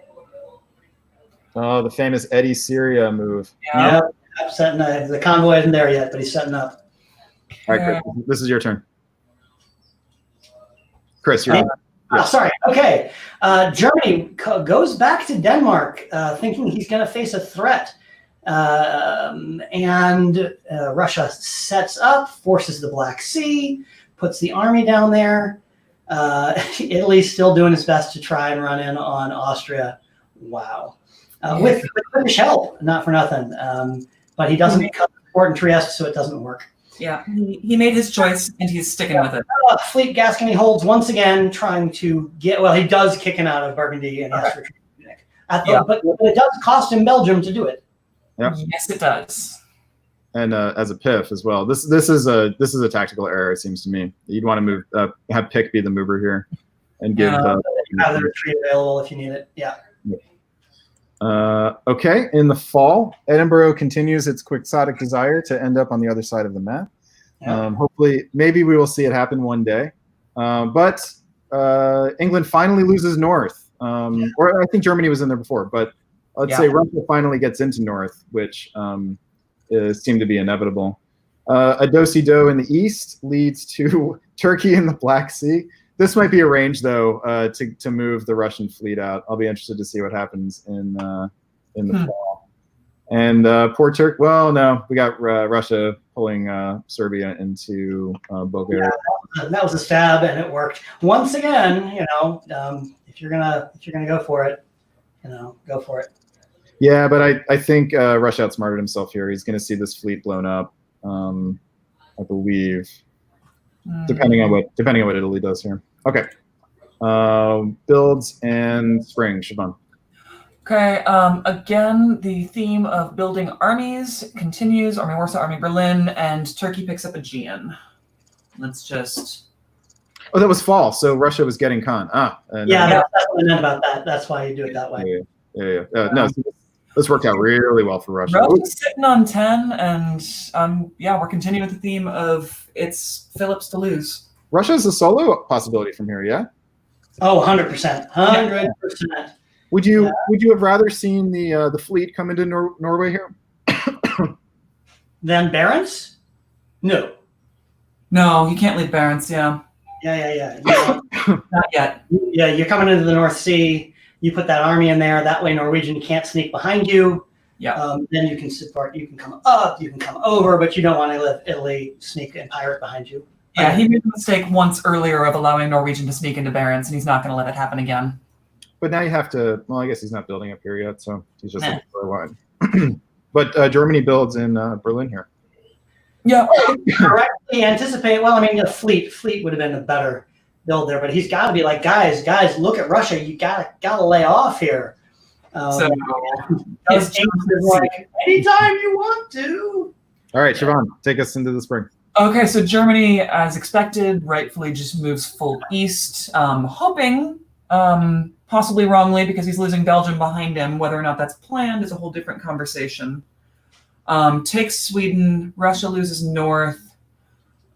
Oh, the famous Eddie Syria move. Yeah. I'm setting the convoy isn't there yet, but he's setting up. All right, Chris, this is your turn. Chris, you're up. Oh, sorry. Okay. Germany goes back to Denmark, thinking he's going to face a threat. And Russia sets up, forces the Black Sea, puts the army down there. Italy's still doing its best to try and run in on Austria. Wow. With British help, not for nothing. But he doesn't cut support in Trieste, so it doesn't work. Yeah, he made his choice, and he's sticking with it. Fleet Gascony holds once again, trying to get. Well, he does kick him out of Burgundy and has to retreat to Munich. But it does cost him Belgium to do it. Yep. Yes, it does. and as a PIF as well. This is a tactical error. It seems to me. You'd want to move have pick be the mover here, and give. You have the retreat available if you need it. Yeah. Okay, in the fall, Edinburgh continues its quixotic desire to end up on the other side of the map. Yeah. Hopefully, maybe we will see it happen one day. But England finally loses north. Or I think Germany was in there before, but let's say Russia finally gets into north, which seemed to be inevitable. A do-si-do in the east leads to Turkey in the Black Sea. This might be arranged, though, to move the Russian fleet out. I'll be interested to see what happens in the fall. And poor Turkey. Well, no, we got Russia pulling Serbia into Bulgaria. Yeah, that was a stab, and it worked once again. If you're gonna go for it, go for it. Yeah, but I think Russia outsmarted himself here. He's going to see this fleet blown up. I believe. Depending on what Italy does here. Okay. Builds and spring, Siobhan. Okay. Again, the theme of building armies continues. Army Warsaw, Army Berlin, and Turkey picks up Aegean. Let's just. Oh, that was fall. So Russia was getting Khan. That's what I meant about that. That's why you do it that way. Yeah. No, so this worked out really well for Russia. Russia's sitting on 10, and we're continuing with the theme of it's Phillips to lose. Russia is a solo possibility from here, yeah? Oh, 100%. 100%. Would you have rather seen the fleet come into Norway here? Then Barents? No. No, you can't leave Barents, Yeah. Not yet. Yeah, you're coming into the North Sea. You put that army in there. That way Norwegian can't sneak behind you. Yeah. Then you can support. You can come up. You can come over, but you don't want to let Italy sneak and pirate behind you. Yeah, he made the mistake once earlier of allowing Norwegian to sneak into Barents, and he's not going to let it happen again. But now you have to. Well, I guess he's not building up here yet, so he's just looking for a line. But Germany builds in Berlin here. Yeah. Correctly anticipate. Well, I mean, the fleet would have been a better build there, but he's got to be like, guys, look at Russia. You gotta lay off here. It's like anytime you want to. All right, Siobhan, take us into the spring. Okay, so Germany, as expected, rightfully just moves full east, hoping, possibly wrongly, because he's losing Belgium behind him. Whether or not that's planned is a whole different conversation. Takes Sweden. Russia loses north.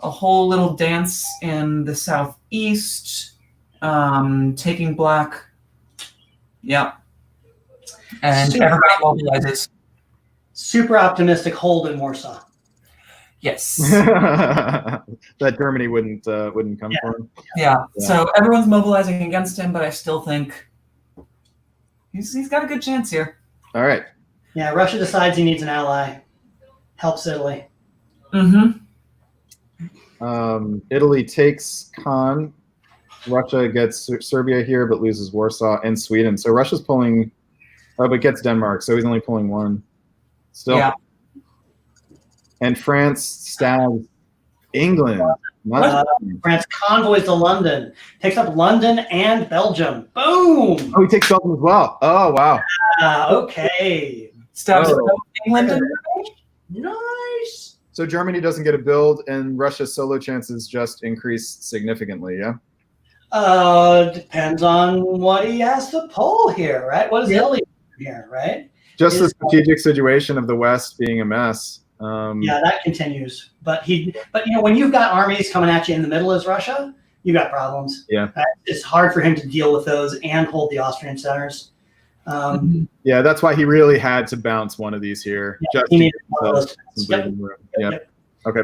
A whole little dance in the southeast. Taking black. Yeah. And everybody mobilizes. Super optimistic hold in Warsaw. Yes. That Germany wouldn't come for him. Yeah. So everyone's mobilizing against him, but I still think he's got a good chance here. All right. Yeah, Russia decides he needs an ally. Helps Italy. Mm-hmm. Italy takes Khan. Russia gets Serbia here, but loses Warsaw and Sweden. So Russia's pulling, but gets Denmark. So he's only pulling one. Still. Yeah. And France stabs England. France convoys to London. Takes up London and Belgium. Boom! Oh, he takes Belgium as well. Oh, wow. Okay. Stabs England. Nice. So Germany doesn't get a build, and Russia's solo chances just increase significantly, yeah? Depends on what he has to pull here, right? What is Italy here, right? Just the strategic situation of the West being a mess. Yeah, that continues. But when you've got armies coming at you in the middle as Russia, you got problems. Yeah, it's hard for him to deal with those and hold the Austrian centers. Yeah, that's why he really had to bounce one of these here. Yeah, just he needed one of those. Yep. Okay.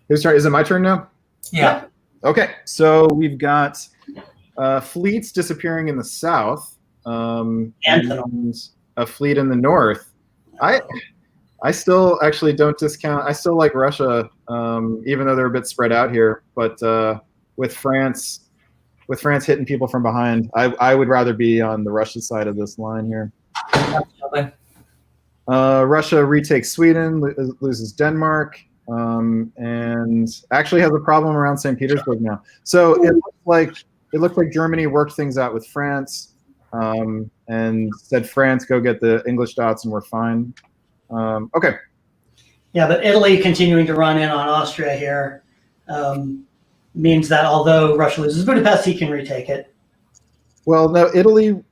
Whose turn? Is it my turn now? Yeah. Okay. So we've got fleets disappearing in the south, and a fleet in the north. I still actually don't discount. I still like Russia, even though they're a bit spread out here. But with France hitting people from behind, I would rather be on the Russia side of this line here. Absolutely. Russia retakes Sweden, loses Denmark, and actually has a problem around St. Petersburg now. So it looked like Germany worked things out with France, and said, France, go get the English dots and we're fine. Okay. Yeah, but Italy continuing to run in on Austria here means that although Russia loses Budapest, he can retake it. Well, no, Italy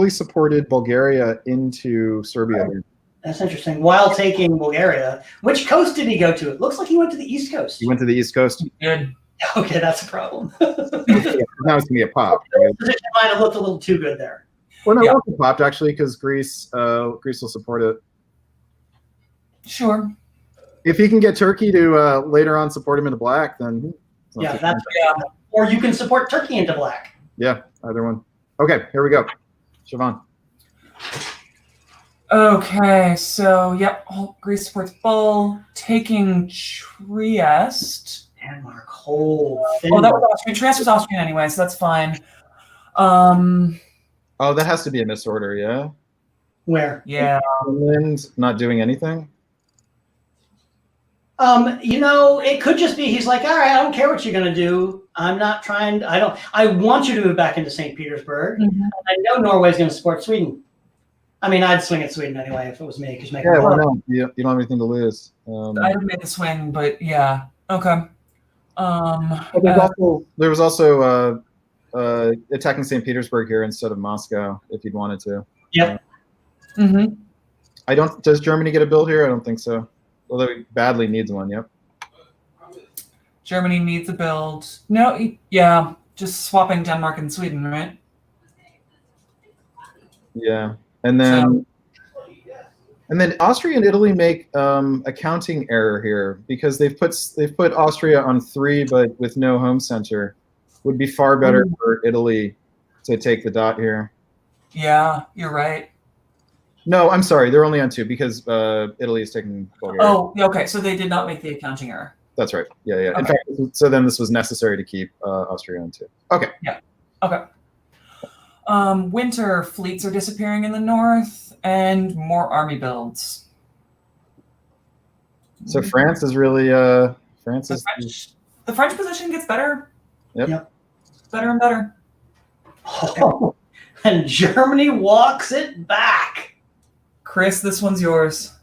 supported Bulgaria into Serbia. Right. That's interesting. While taking Bulgaria, which coast did he go to? It looks like he went to the East Coast. He went to the East Coast. Good. Okay, that's a problem. Now it's gonna be a pop. The position might have looked a little too good there. Well, no, Yeah. it won't be popped actually because Greece will support it. Sure. If he can get Turkey to later on support him into black, then Yeah, that's or you can support Turkey into black. yeah, either one. Okay, here we go. Siobhan. Okay, so yep, Greece supports Bull, taking Trieste. Denmark, hold. Oh, that was Austrian. Trieste was Austrian anyway, so that's fine. Oh, that has to be a misorder, yeah? Where? Yeah. Finland not doing anything? It could just be he's like, all right, I don't care what you're gonna do. I'm not trying. I want you to move back into St. Petersburg. Mm-hmm. I know Norway's gonna support Sweden. I mean, I'd swing at Sweden anyway if it was me. Because Yeah, why not? You don't have anything to lose. I'd have made the swing, but yeah. Okay. There was also attacking St. Petersburg here instead of Moscow if you'd wanted to. Yep. Does Germany get a build here? I don't think so. Although it badly needs one, yep. Germany needs a build. No, yeah, just swapping Denmark and Sweden, right? Yeah. And then Austria and Italy make a counting error here because they've put Austria on 3 but with no home center. Would be far better for Italy to take the dot here. Yeah, you're right. No, I'm sorry. They're only on 2 because Italy is taking Bulgaria. Oh, okay. So they did not make the accounting error. That's right. Yeah. Okay. In fact, so then this was necessary to keep Austria on 2. Okay. Yeah. Okay. Winter fleets are disappearing in the north and more army builds. So France is really the French position gets better. Yep. Better and better. Oh, and Germany walks it back. Chris, this one's yours.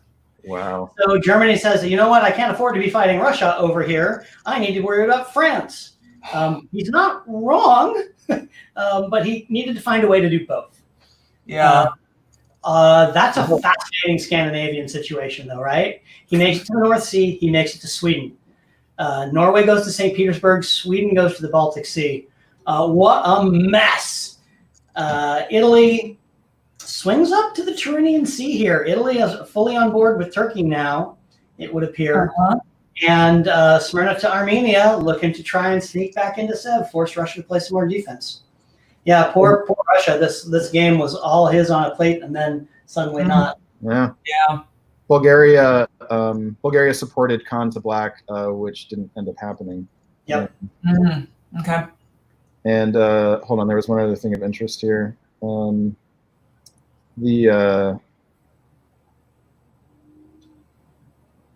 Wow. So Germany says, you know what? I can't afford to be fighting Russia over here. I need to worry about France. He's not wrong, but he needed to find a way to do both. Yeah. That's a fascinating Scandinavian situation, though, right? He makes it to the North Sea. He makes it to Sweden. Norway goes to St. Petersburg. Sweden goes to the Baltic Sea. What a mess. Italy swings up to the Tyrrhenian Sea here. Italy is fully on board with Turkey now, it would appear. And Smyrna to Armenia, looking to try and sneak back into Sev, force Russia to play some more defense. Yeah, poor Russia. This game was all his on a plate, and then suddenly not. Yeah. Yeah. Bulgaria supported Khan to black, which didn't end up happening. Yep. Okay. And hold on, there was one other thing of interest here.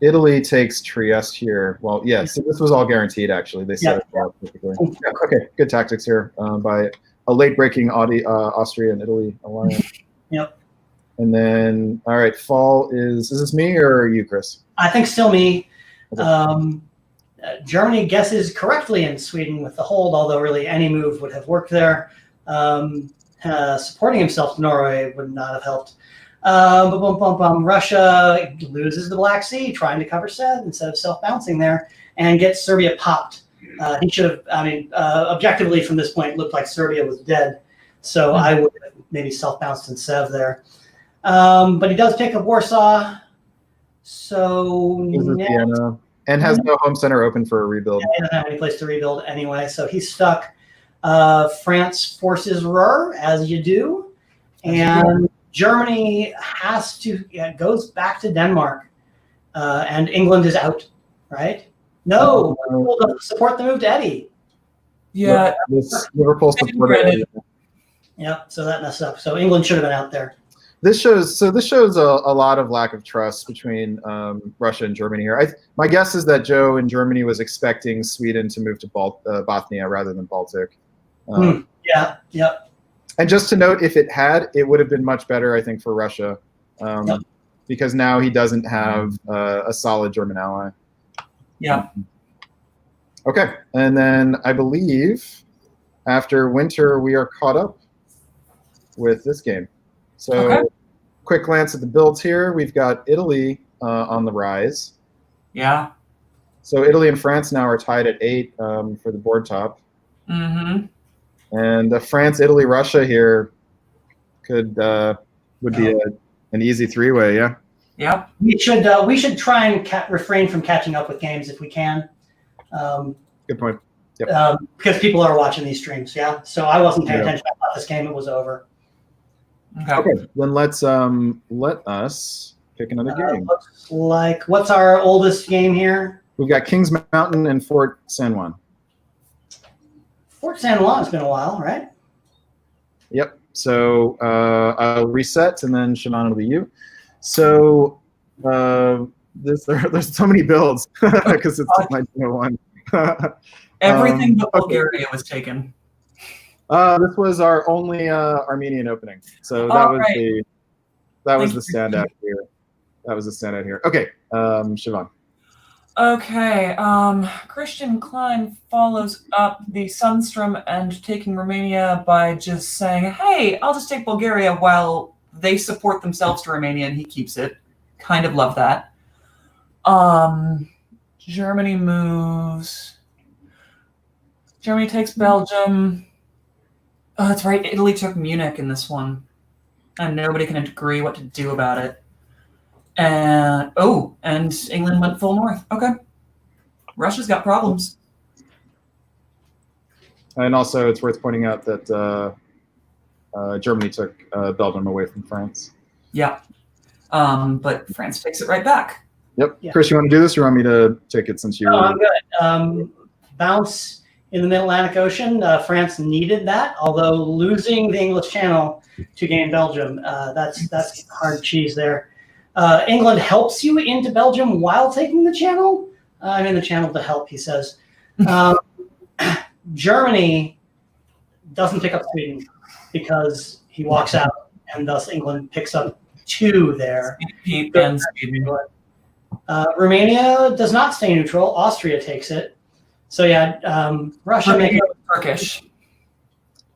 Italy takes Trieste here. Well, yeah, so this was all guaranteed, actually. They set it up perfectly. Yeah, okay, good tactics here by a late-breaking Austria and Italy alliance. Yep. And then, all right, fall is this me or you, Chris? I think still me. Okay. Germany guesses correctly in Sweden with the hold, although really any move would have worked there. Supporting himself to Norway would not have helped. Russia loses the Black Sea, trying to cover Sev instead of self-bouncing there, and gets Serbia popped. He should have, objectively from this point, it looked like Serbia was dead. So I would have maybe self-bounced in Sev there. But he does pick up Warsaw. So Vienna, and has no home center open for a rebuild. Yeah, he doesn't have any place to rebuild anyway, so he's stuck. France forces Ruhr, as you do, and Germany goes back to Denmark, and England is out, right? No, Liverpool doesn't support the move to Eddie. Yeah. Liverpool supported. Yeah, so that messed up. So England should have been out there. This shows a lot of lack of trust between Russia and Germany here. My guess is that Joe in Germany was expecting Sweden to move to Bothnia rather than Baltic. Yeah, yep. And just to note, if it had, it would have been much better, I think, for Russia. Yep. because now he doesn't have a solid German ally. Yeah. Okay, and then I believe after winter we are caught up with this game. So Okay. quick glance at the builds here. We've got Italy on the rise. Yeah. So Italy and France now are tied at 8 for the board top. Mm-hmm. And France, Italy, Russia here would be an easy 3-way, yeah. Yep. We should try and refrain from catching up with games if we can. Good point. Yep. Because people are watching these streams, yeah. So I wasn't paying Yeah. attention. I thought this game it was over. Okay. Then let's let us pick another game. Looks like what's our oldest game here? We've got Kings Mountain and Fort San Juan. Fort San Juan's been a while, right? Yep. So I'll reset, and then Siobhan, it'll be you. So there's so many builds because it's my one. Everything but Bulgaria was taken. This was our only Armenian opening, so that was right. the standout here. That was the standout here. Okay, Siobhan. Okay, Christian Klein follows up the Sunstrom and taking Romania by just saying, hey, I'll just take Bulgaria while they support themselves to Romania and he keeps it. Kind of love that. Germany moves. Germany takes Belgium. Oh, that's right, Italy took Munich in this one. And nobody can agree what to do about it. And England went full north. Okay. Russia's got problems. And also, it's worth pointing out that Germany took Belgium away from France. Yeah. But France takes it right back. Yep. Yeah. Chris, you want to do this, or you want me to take it since you? No, I'm good. Bounce in the Mid-Atlantic Ocean. France needed that, although losing the English Channel to gain Belgium, that's hard cheese there. England helps you into Belgium while taking the Channel. I'm in the Channel to help, he says. Germany doesn't pick up Sweden because he walks out, and thus England picks up 2 there. Romania does not stay neutral. Austria takes it. So yeah, Russia makes Turkish.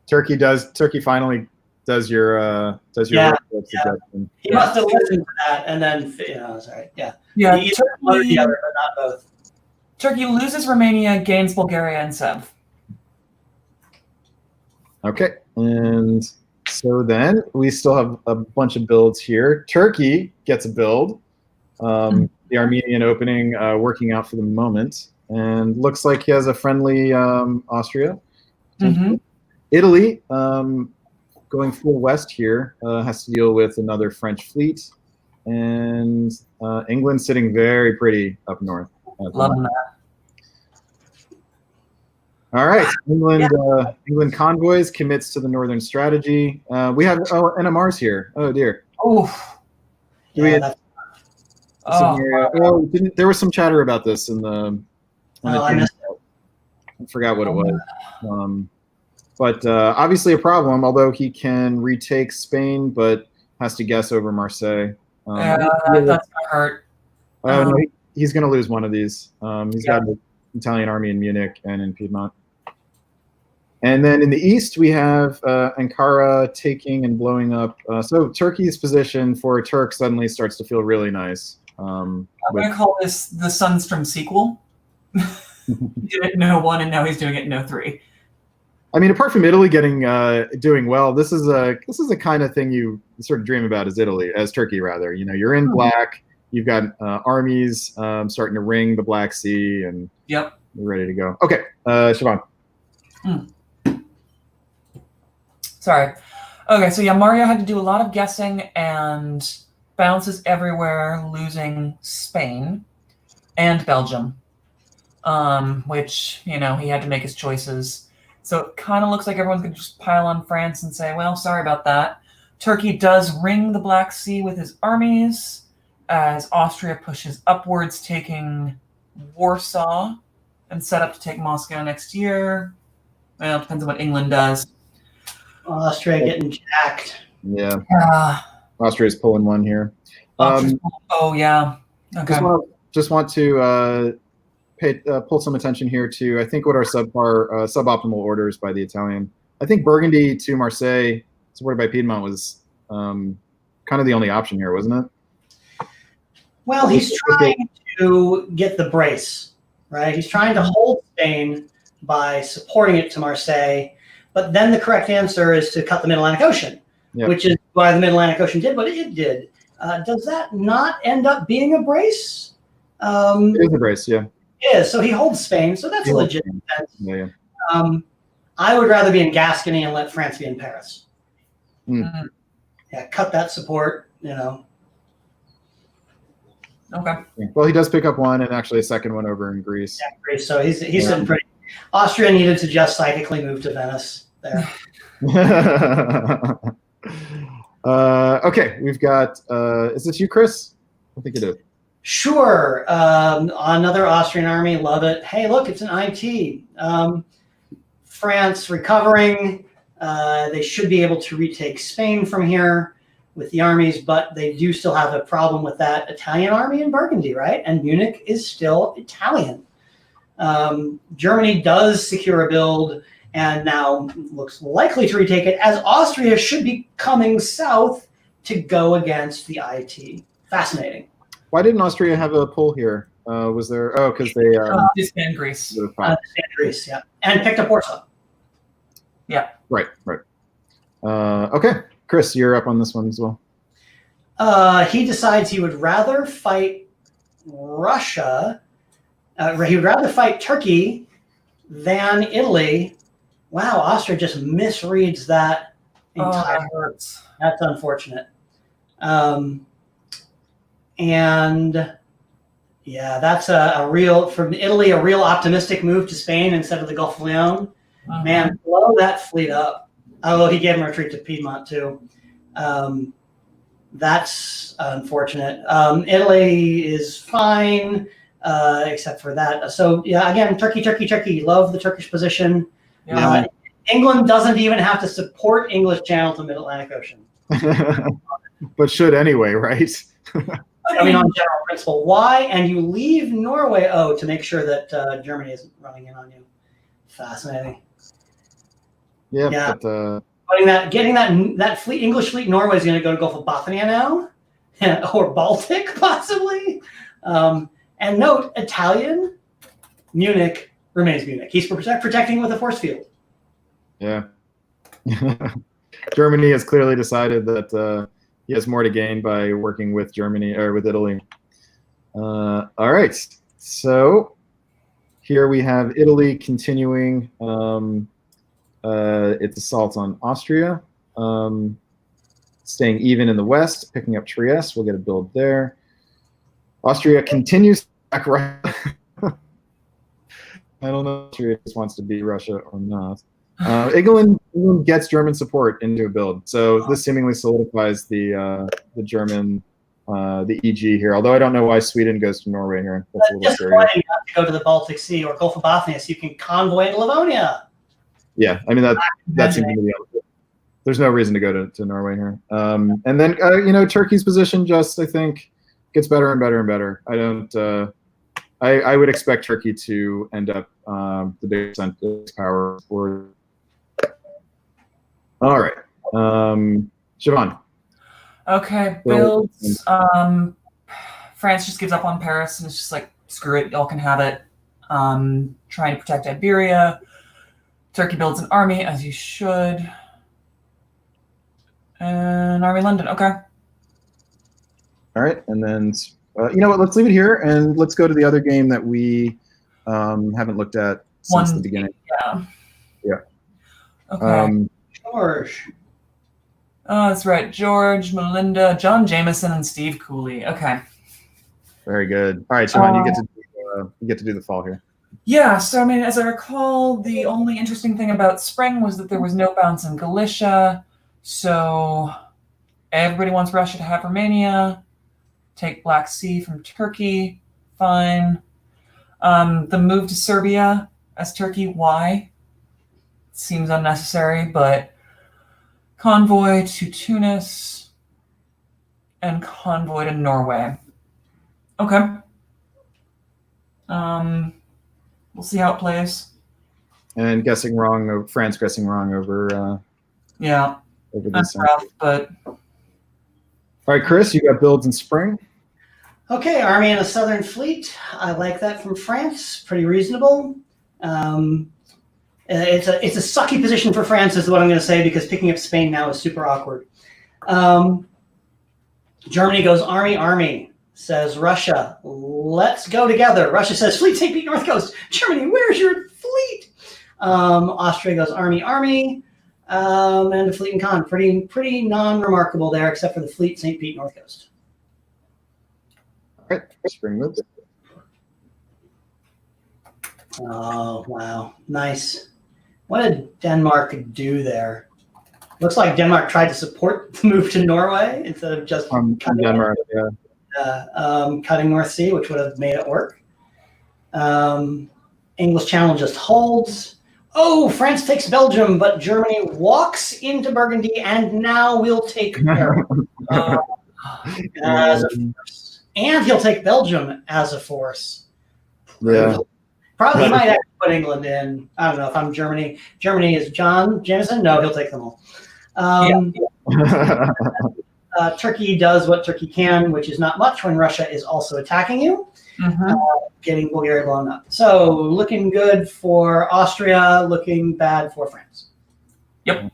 Turkey finally does your suggestion. He must have listened to that, and then sorry, yeah. Yeah, Either one or the other, but not both. Turkey loses Romania, gains Bulgaria and Serbia. Okay, and so then we still have a bunch of builds here. Turkey gets a build. The Armenian opening working out for the moment, and looks like he has a friendly Austria. Mm-hmm. Italy, going full west here, has to deal with another French fleet, and England sitting very pretty up north. Loving that. All right, England convoys commits to the northern strategy. We have NMRs here. Oh dear. Oh. There was some chatter about this in the. I forgot what it was. But obviously a problem. Although he can retake Spain, but has to guess over Marseille. That's gonna hurt. No, he's going to lose one of these. He's got an Italian army in Munich and in Piedmont. And then in the east, we have Ankara taking and blowing up. So Turkey's position for a Turk suddenly starts to feel really nice. I'm going to call this the Sunstrom sequel. He did it in 01, and now he's doing it in 03. I mean, apart from Italy doing well, this is a kind of thing you sort of dream about as Turkey rather. You know, you're in black. You've got armies starting to ring the Black Sea, and yep, you're ready to go. Okay, Siobhan. Sorry. Okay, so yeah, Mario had to do a lot of guessing and bounces everywhere, losing Spain and Belgium, which, he had to make his choices. So it kind of looks like everyone's going to just pile on France and say, well, sorry about that. Turkey does ring the Black Sea with his armies as Austria pushes upwards, taking Warsaw and set up to take Moscow next year. Well, it depends on what England does. Austria getting jacked. Yeah. Austria's pulling one here. Oh yeah. Okay. Just want to pull some attention here to, I think, what are suboptimal orders by the Italian. I think Burgundy to Marseille, supported by Piedmont, was kind of the only option here, wasn't it? Well, he's trying to get the brace, right? He's trying to hold Spain by supporting it to Marseille, but then the correct answer is to cut the Mid-Atlantic Ocean, which is why the Mid-Atlantic Ocean did what it did. Does that not end up being a brace? It is a brace, yeah. Yeah, so he holds Spain, so that's a legitimate sense. Yeah. I would rather be in Gascony and let France be in Paris. Mm. Yeah, cut that support, Okay. Well, he does pick up one and actually a second one over in Greece. Yeah, Greece. So he's sitting pretty. Austria needed to just psychically move to Venice there. Okay, we've got. Is this you, Chris? I think it is. Sure. Another Austrian army. Love it. Hey, look, it's an IT. France recovering. They should be able to retake Spain from here with the armies, but they do still have a problem with that Italian army in Burgundy, right? And Munich is still Italian. Germany does secure a build and now looks likely to retake it, as Austria should be coming south to go against the IT. Fascinating. Why didn't Austria have a pull here? Was there? Oh, because they disband Greece. Disband Greece, yeah, and picked up Warsaw. Yeah. Right. Okay, Chris, you're up on this one as well. He decides he would rather fight Russia. He would rather fight Turkey than Italy. Wow, Austria just misreads that entire. That hurts. That's unfortunate. And yeah, that's a real, from Italy, a real optimistic move to Spain instead of the Gulf of Leon. Man, blow that fleet up. Although he gave him a retreat to Piedmont too. That's unfortunate. Italy is fine, except for that. So yeah, again, Turkey. Love the Turkish position. Yeah. England doesn't even have to support English Channel to Mid-Atlantic Ocean. But should anyway, right? I mean, on general principle. Why? And you leave Norway, to make sure that Germany isn't running in on you. Fascinating. Yeah. But, getting that fleet, English fleet, Norway is going to go to Gulf of Bothnia now, or Baltic possibly. And note, Italian, Munich remains Munich. He's protecting with a force field. Yeah. Germany has clearly decided that he has more to gain by working with Germany or with Italy. All right. So here we have Italy continuing its assault on Austria, staying even in the west, picking up Trieste. We'll get a build there. Austria continues to attack Russia. I don't know if Austria just wants to beat Russia or not. England gets German support into a build, so this seemingly solidifies the German the EG here. Although I don't know why Sweden goes to Norway here. That's a little just scary. wanting not to go to the Baltic Sea or Gulf of Bothnia, so you can convoy into Livonia. Yeah, I mean that seems to be there's no reason to go to Norway here. And then Turkey's position just, I think, gets better and better and better. I don't. I would expect Turkey to end up the big percentage power for. All right, Siobhan. Okay, builds. France just gives up on Paris and it's just like, screw it, y'all can have it. Trying to protect Iberia. Turkey builds an army, as you should. And Army London, okay. All right, and then you know what? Let's leave it here and let's go to the other game that we haven't looked at since the beginning. Yeah. Okay. George. Oh, that's right. George, Melinda, John Jameson, and Steve Cooley. Okay. Very good. All right, Siobhan, you get to do the fall here. Yeah, so I mean, as I recall, the only interesting thing about spring was that there was no bounce in Galicia. So everybody wants Russia to have Romania. Take Black Sea from Turkey. Fine. The move to Serbia as Turkey, why? Seems unnecessary, but convoy to Tunis. and convoy to Norway. Okay. We'll see how it plays. And guessing wrong, France guessing wrong over Yeah, over that's this. rough, but All right, Chris, you got builds in spring. Okay, Army and a Southern Fleet. I like that from France. Pretty reasonable. It's a sucky position for France, is what I'm going to say, because picking up Spain now is super awkward. Germany goes Army. Says Russia, let's go together. Russia says Fleet St. Pete North Coast. Germany, where's your fleet? Austria goes Army. And the Fleet and Con. Pretty non-remarkable there, except for the Fleet St. Pete North Coast. All right, spring moves. Oh, wow. Nice. What did Denmark do there? Looks like Denmark tried to support the move to Norway instead of just From Denmark, yeah. cutting North Sea, which would have made it work. English Channel just holds. Oh, France takes Belgium, but Germany walks into Burgundy and now will take Paris as a force. And he'll take Belgium as a force. Yeah. Probably he might have to put England in. I don't know if I'm Germany. Germany is John Jameson? No, he'll take them all. Turkey does what Turkey can, which is not much when Russia is also attacking you, getting Bulgaria blown up. So looking good for Austria, looking bad for France. Yep.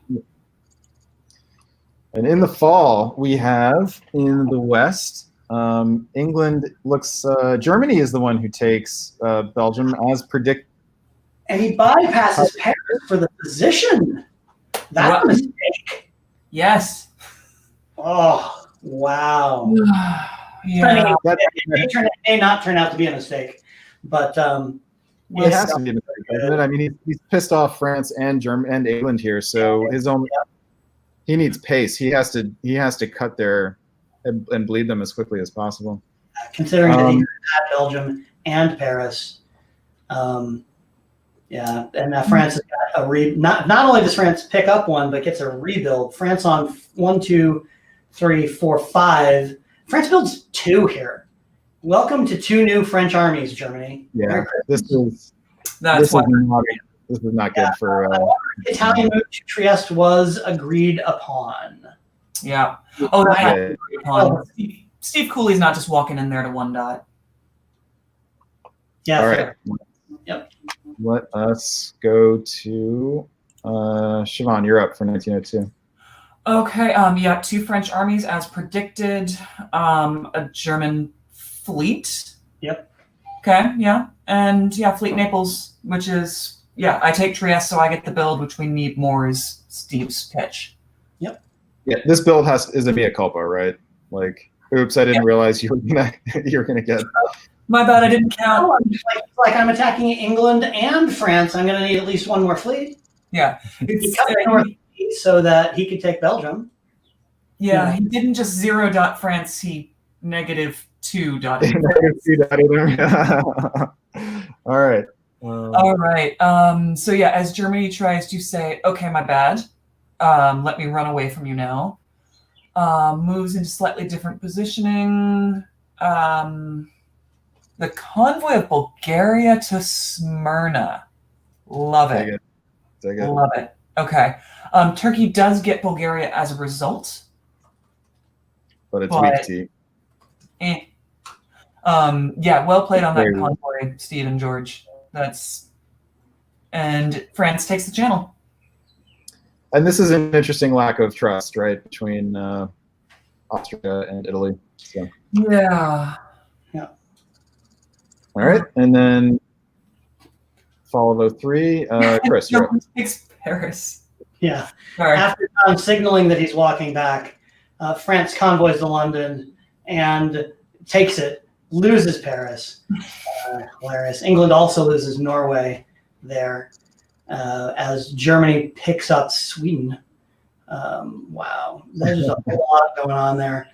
And in the fall, we have in the West, England looks, Germany is the one who takes Belgium as predicted. And he bypasses Paris for the position. That's a mistake. Yes. Oh, wow. Yeah. I mean, it may not turn out to be a mistake, but it has to be a mistake, doesn't it? I mean, he's pissed off France and England here, so he needs pace. He has to cut there and bleed them as quickly as possible. Considering that he had Belgium and Paris, and France has got a not only does France pick up one, but gets a rebuild. France on 1, 2, 3, 4, 5. France builds 2 here. Welcome to 2 new French armies, Germany. Yeah, this is not good for. Italian move to Trieste was agreed upon. Yeah. Oh, that had to be agreed upon. Steve Cooley's not just walking in there to 1 dot. Yeah. All right. Yep. Let us go to Siobhan. You're up for 1902. Okay. 2 French armies as predicted. A German fleet. Yep. Okay. Yeah. And Fleet Naples, which is I take Trieste, so I get the build, which we need more is Steve's pitch. Yep. Yeah, this build is a mea culpa, right? Like, oops, I didn't realize you were gonna get. My bad, I didn't count. Like I'm attacking England and France. I'm going to need at least 1 more fleet. Yeah. He cut the North so that he could take Belgium. Yeah, he didn't just 0 dot France, he -2 dot. All right. All right. So as Germany tries to say, okay, my bad. Let me run away from you now. Moves into slightly different positioning. The convoy of Bulgaria to Smyrna. Love it. Dig it. Love it. Okay. Turkey does get Bulgaria as a result. But it's weak tea. Well played on that convoy, Steve and George. And France takes the channel. And this is an interesting lack of trust, right, between Austria and Italy. So. Yeah. All right, and then fall of 03, Chris, you're up. Takes Paris. Yeah. Sorry. After signaling that he's walking back, France convoys to London and takes it, loses Paris. Hilarious. England also loses Norway there as Germany picks up Sweden. Wow. There's a whole lot going on there.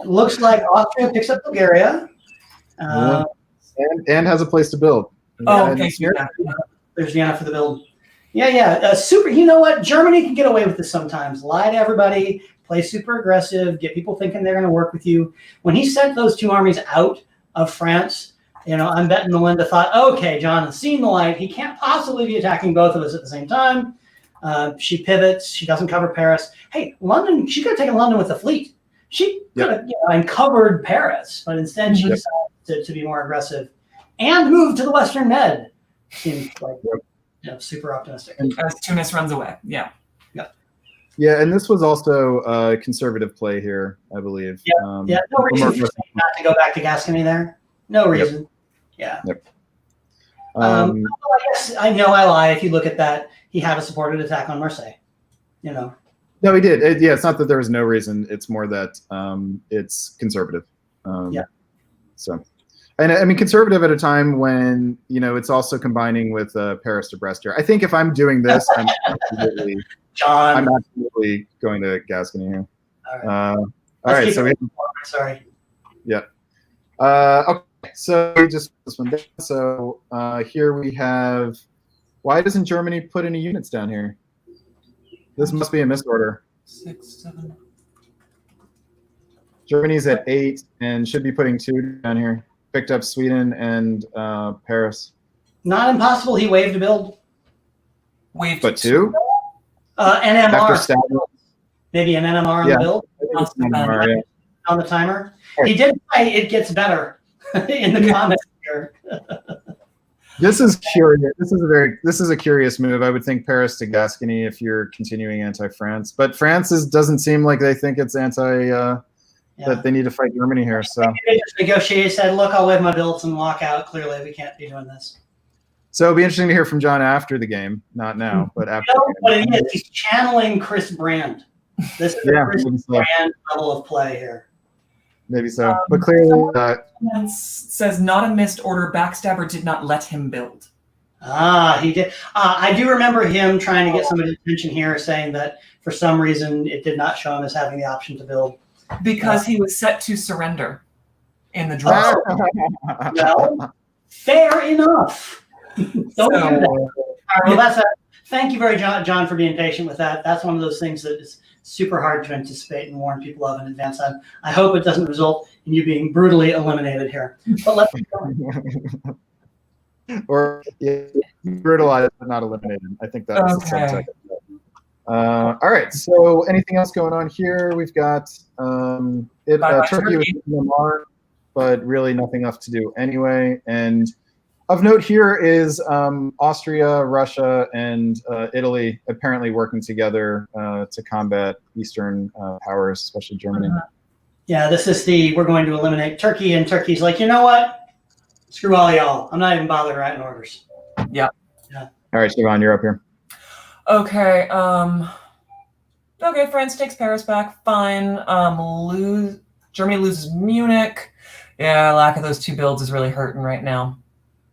Looks like Austria picks up Bulgaria. And has a place to build. Okay. There's Vienna for the build. Super. You know what? Germany can get away with this sometimes. Lie to everybody. play super aggressive, get people thinking they're going to work with you. When he sent those two armies out of France, I'm betting Melinda thought, okay, John has seen the light. He can't possibly be attacking both of us at the same time. She pivots. She doesn't cover Paris. Hey, London, she could have taken London with the fleet. She could have uncovered Paris, but instead she decided to be more aggressive and move to the Western Med. Seems like super optimistic. As Tunis runs away. Yeah. Yeah, and this was also a conservative play here, I believe. No reason for not to go back to Gascony there. No reason. Yep. I guess I know I lie. If you look at that, he had a supported attack on Marseille. No, he did. It's not that there was no reason. It's more that it's conservative. So, and I mean, conservative at a time when it's also combining with Paris to Brest here. I think if I'm doing this, I'm absolutely going to Gascony here. All right. So sorry. Yeah. Okay. So we just this one down. So here we have. Why doesn't Germany put any units down here? This must be a misorder. 6, 7. Germany's at 8 and should be putting 2 down here. Picked up Sweden and Paris. Not impossible. He waved a build. But 2? NMR. Maybe an NMR on the build. On the timer. Right. He did say it gets better in the comments here. This is curious. This is a curious move. I would think Paris to Gascony if you're continuing anti-France, but France doesn't seem like they think it's that they need to fight Germany here. So they just negotiated, said, "Look, I'll wave my builds and walk out. Clearly, we can't be doing this." So it'll be interesting to hear from John after the game, not now, but after. What it is, he's channeling Chris Brand. This is the Chris Brand level of play here. Maybe so, but clearly says not a missed order. Backstabber did not let him build. He did. I do remember him trying to get somebody's attention here, saying that for some reason it did not show him as having the option to build because he was set to surrender in the draw. Well, fair enough. Don't do that. All right, well, thank you very much, John, for being patient with that. That's one of those things that is super hard to anticipate and warn people of in advance. I hope it doesn't result in you being brutally eliminated here. But let's keep going. Or brutalized but not eliminated. I think that was the subtext. All right. So anything else going on here? We've got Turkey with MMR, but really nothing else to do anyway. And of note here is Austria, Russia, and Italy apparently working together to combat Eastern powers, especially Germany. Yeah, this is we're going to eliminate Turkey, and Turkey's like, you know what? Screw all y'all. I'm not even bothering writing orders. Yeah. All right, Siobhan, you're up here. Okay. Okay, France takes Paris back. Fine. Germany loses Munich. Yeah, lack of those 2 builds is really hurting right now.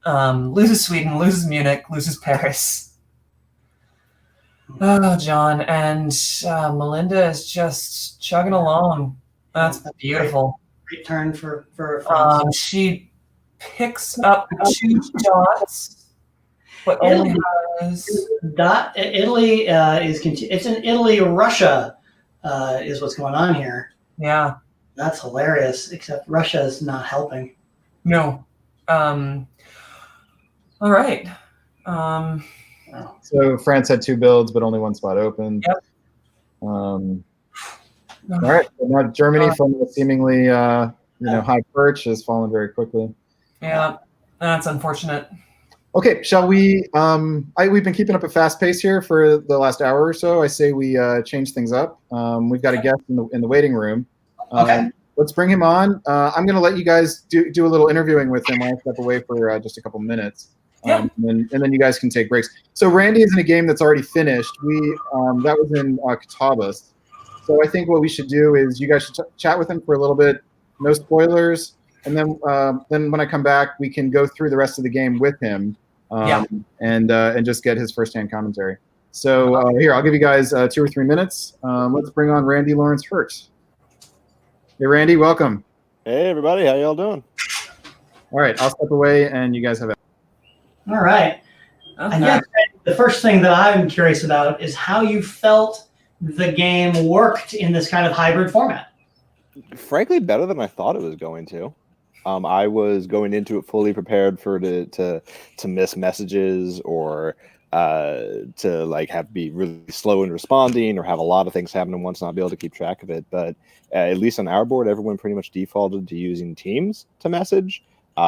Loses Sweden, loses Munich, loses Paris. Oh, John. And Melinda is just chugging along. That's beautiful. Great turn for France. She picks up 2 dots, but only has... Italy it's in Italy, Russia is what's going on here. Yeah. That's hilarious, except Russia is not helping. No. All right. So France had 2 builds, but only 1 spot open. Yep. All right. So now Germany from a seemingly high perch has fallen very quickly. Yeah, that's unfortunate. Okay, shall we? We've been keeping up a fast pace here for the last hour or so. I say we change things up. We've got a guest in the waiting room. Okay. Let's bring him on. I'm going to let you guys do a little interviewing with him. I'll step away for just a couple minutes. Yeah. And then you guys can take breaks. So Randy is in a game that's already finished. That was in Catawbas. So I think what we should do is you guys should chat with him for a little bit. No spoilers. And then when I come back, we can go through the rest of the game with him and just get his firsthand commentary. So here, I'll give you guys 2 or 3 minutes. Let's bring on Randy Lawrence Hurt. Hey, Randy, welcome. Hey, everybody. How y'all doing? All right, I'll step away, and you guys have it. All right. I guess the first thing that I'm curious about is how you felt the game worked in this kind of hybrid format? Frankly, better than I thought it was going to. I was going into it fully prepared for to miss messages or to like be really slow in responding or have a lot of things happen at once and not be able to keep track of it. But at least on our board, everyone pretty much defaulted to using Teams to message,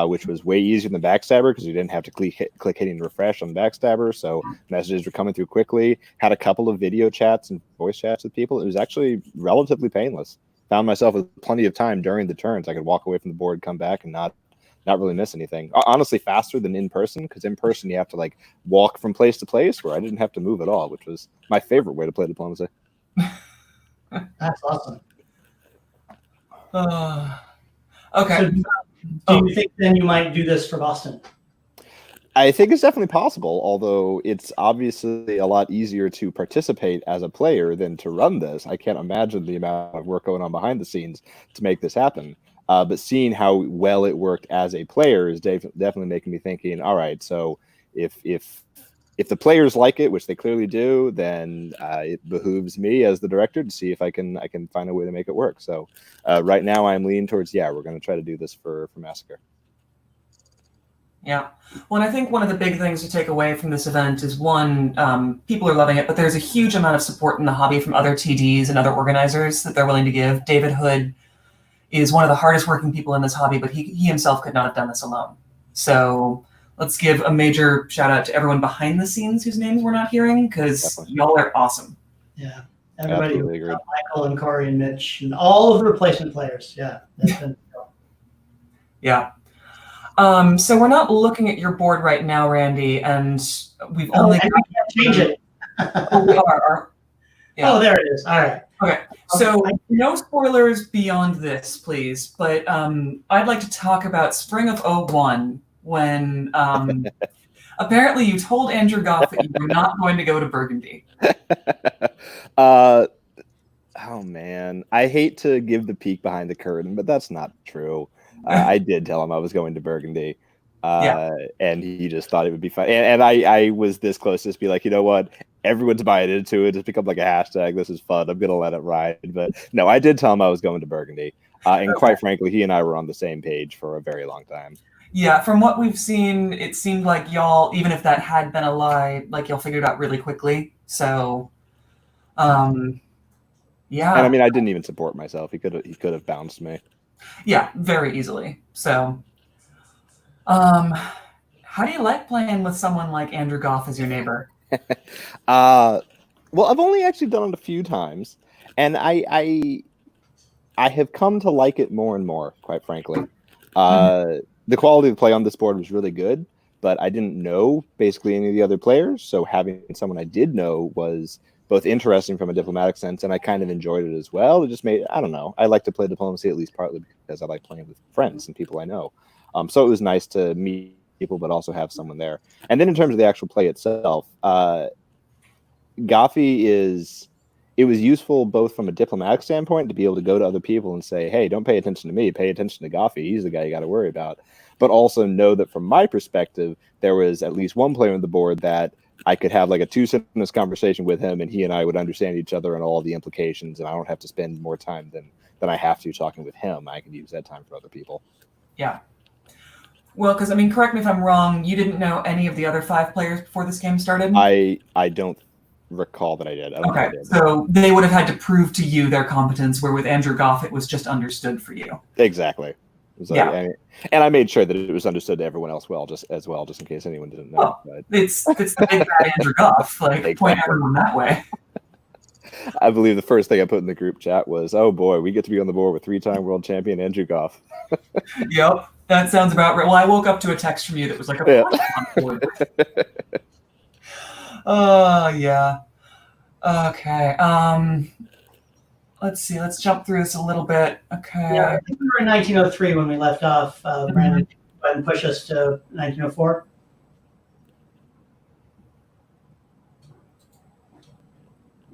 which was way easier than Backstabber because you didn't have to click hitting refresh on Backstabber. So messages were coming through quickly. Had a couple of video chats and voice chats with people. It was actually relatively painless. Found myself with plenty of time during the turns. I could walk away from the board, come back, and not really miss anything. Honestly, faster than in person, because in person you have to like walk from place to place, where I didn't have to move at all, which was my favorite way to play diplomacy. That's awesome. Okay. So do you think then you might do this for Boston? I think it's definitely possible, although it's obviously a lot easier to participate as a player than to run this. I can't imagine the amount of work going on behind the scenes to make this happen. But seeing how well it worked as a player is definitely making me thinking, all right, so if the players like it, which they clearly do, then it behooves me as the director to see if I can find a way to make it work. So right now I'm leaning towards, we're going to try to do this for Massacre. Yeah. Well, and I think one of the big things to take away from this event is, one, people are loving it, but there's a huge amount of support in the hobby from other TDs and other organizers that they're willing to give. David Hood is one of the hardest working people in this hobby, but he himself could not have done this alone. So let's give a major shout out to everyone behind the scenes whose names we're not hearing, because y'all are awesome. Yeah. Everybody, Absolutely agreed. Michael and Corey and Mitch and all of the replacement players. Yeah. That's been Yeah. So we're not looking at your board right now, Randy, and we've only and we can't change it. Oh, we are. Yeah. Oh, there it is. All right. Okay, so no spoilers beyond this, please. But I'd like to talk about spring of '01 when apparently you told Andrew Goff that you were not going to go to Burgundy. Oh man, I hate to give the peek behind the curtain, but that's not true. I did tell him I was going to Burgundy, and he just thought it would be fun. And I was this close to just be like, you know what? Everyone's buying into it. It's become like a hashtag. This is fun. I'm gonna let it ride. But no, I did tell him I was going to Burgundy, and quite frankly, he and I were on the same page for a very long time. Yeah, from what we've seen, it seemed like y'all, even if that had been a lie, like y'all figured it out really quickly. So, yeah. And I mean, I didn't even support myself. He could have bounced me. Yeah, very easily. So, how do you like playing with someone like Andrew Goff as your neighbor? Well, I've only actually done it a few times, and I have come to like it more and more, quite frankly. The quality of play on this board was really good, but I didn't know basically any of the other players, so having someone I did know was both interesting from a diplomatic sense, and I kind of enjoyed it as well. It just made, I don't know, I like to play diplomacy at least partly because I like playing with friends and people I know. So it was nice to meet people, but also have someone there. And then in terms of the actual play itself, Goffy it was useful both from a diplomatic standpoint to be able to go to other people and say, hey, don't pay attention to me, pay attention to Goffy. He's the guy you got to worry about. But also know that from my perspective, there was at least one player on the board that I could have like a 2-sentence conversation with him, and he and I would understand each other and all the implications, and I don't have to spend more time than I have to talking with him. I can use that time for other people. Yeah. Well, because, I mean, correct me if I'm wrong, you didn't know any of the other 5 players before this game started? I don't recall that I did. Okay, so they would have had to prove to you their competence, where with Andrew Goff, it was just understood for you. Exactly. Like, yeah. And I made sure that it was understood to everyone else just in case anyone didn't know. But it's the big bad Andrew Goff. Like, exactly. Point everyone that way. I believe the first thing I put in the group chat was, oh boy, we get to be on the board with 3-time world champion Andrew Goff. Yep, that sounds about right. Well, I woke up to a text from you that was like, yeah. Okay. Let's see. Let's jump through this a little bit. Okay. Yeah, I think we were in 1903 when we left off. Brandon, go ahead and push us to 1904.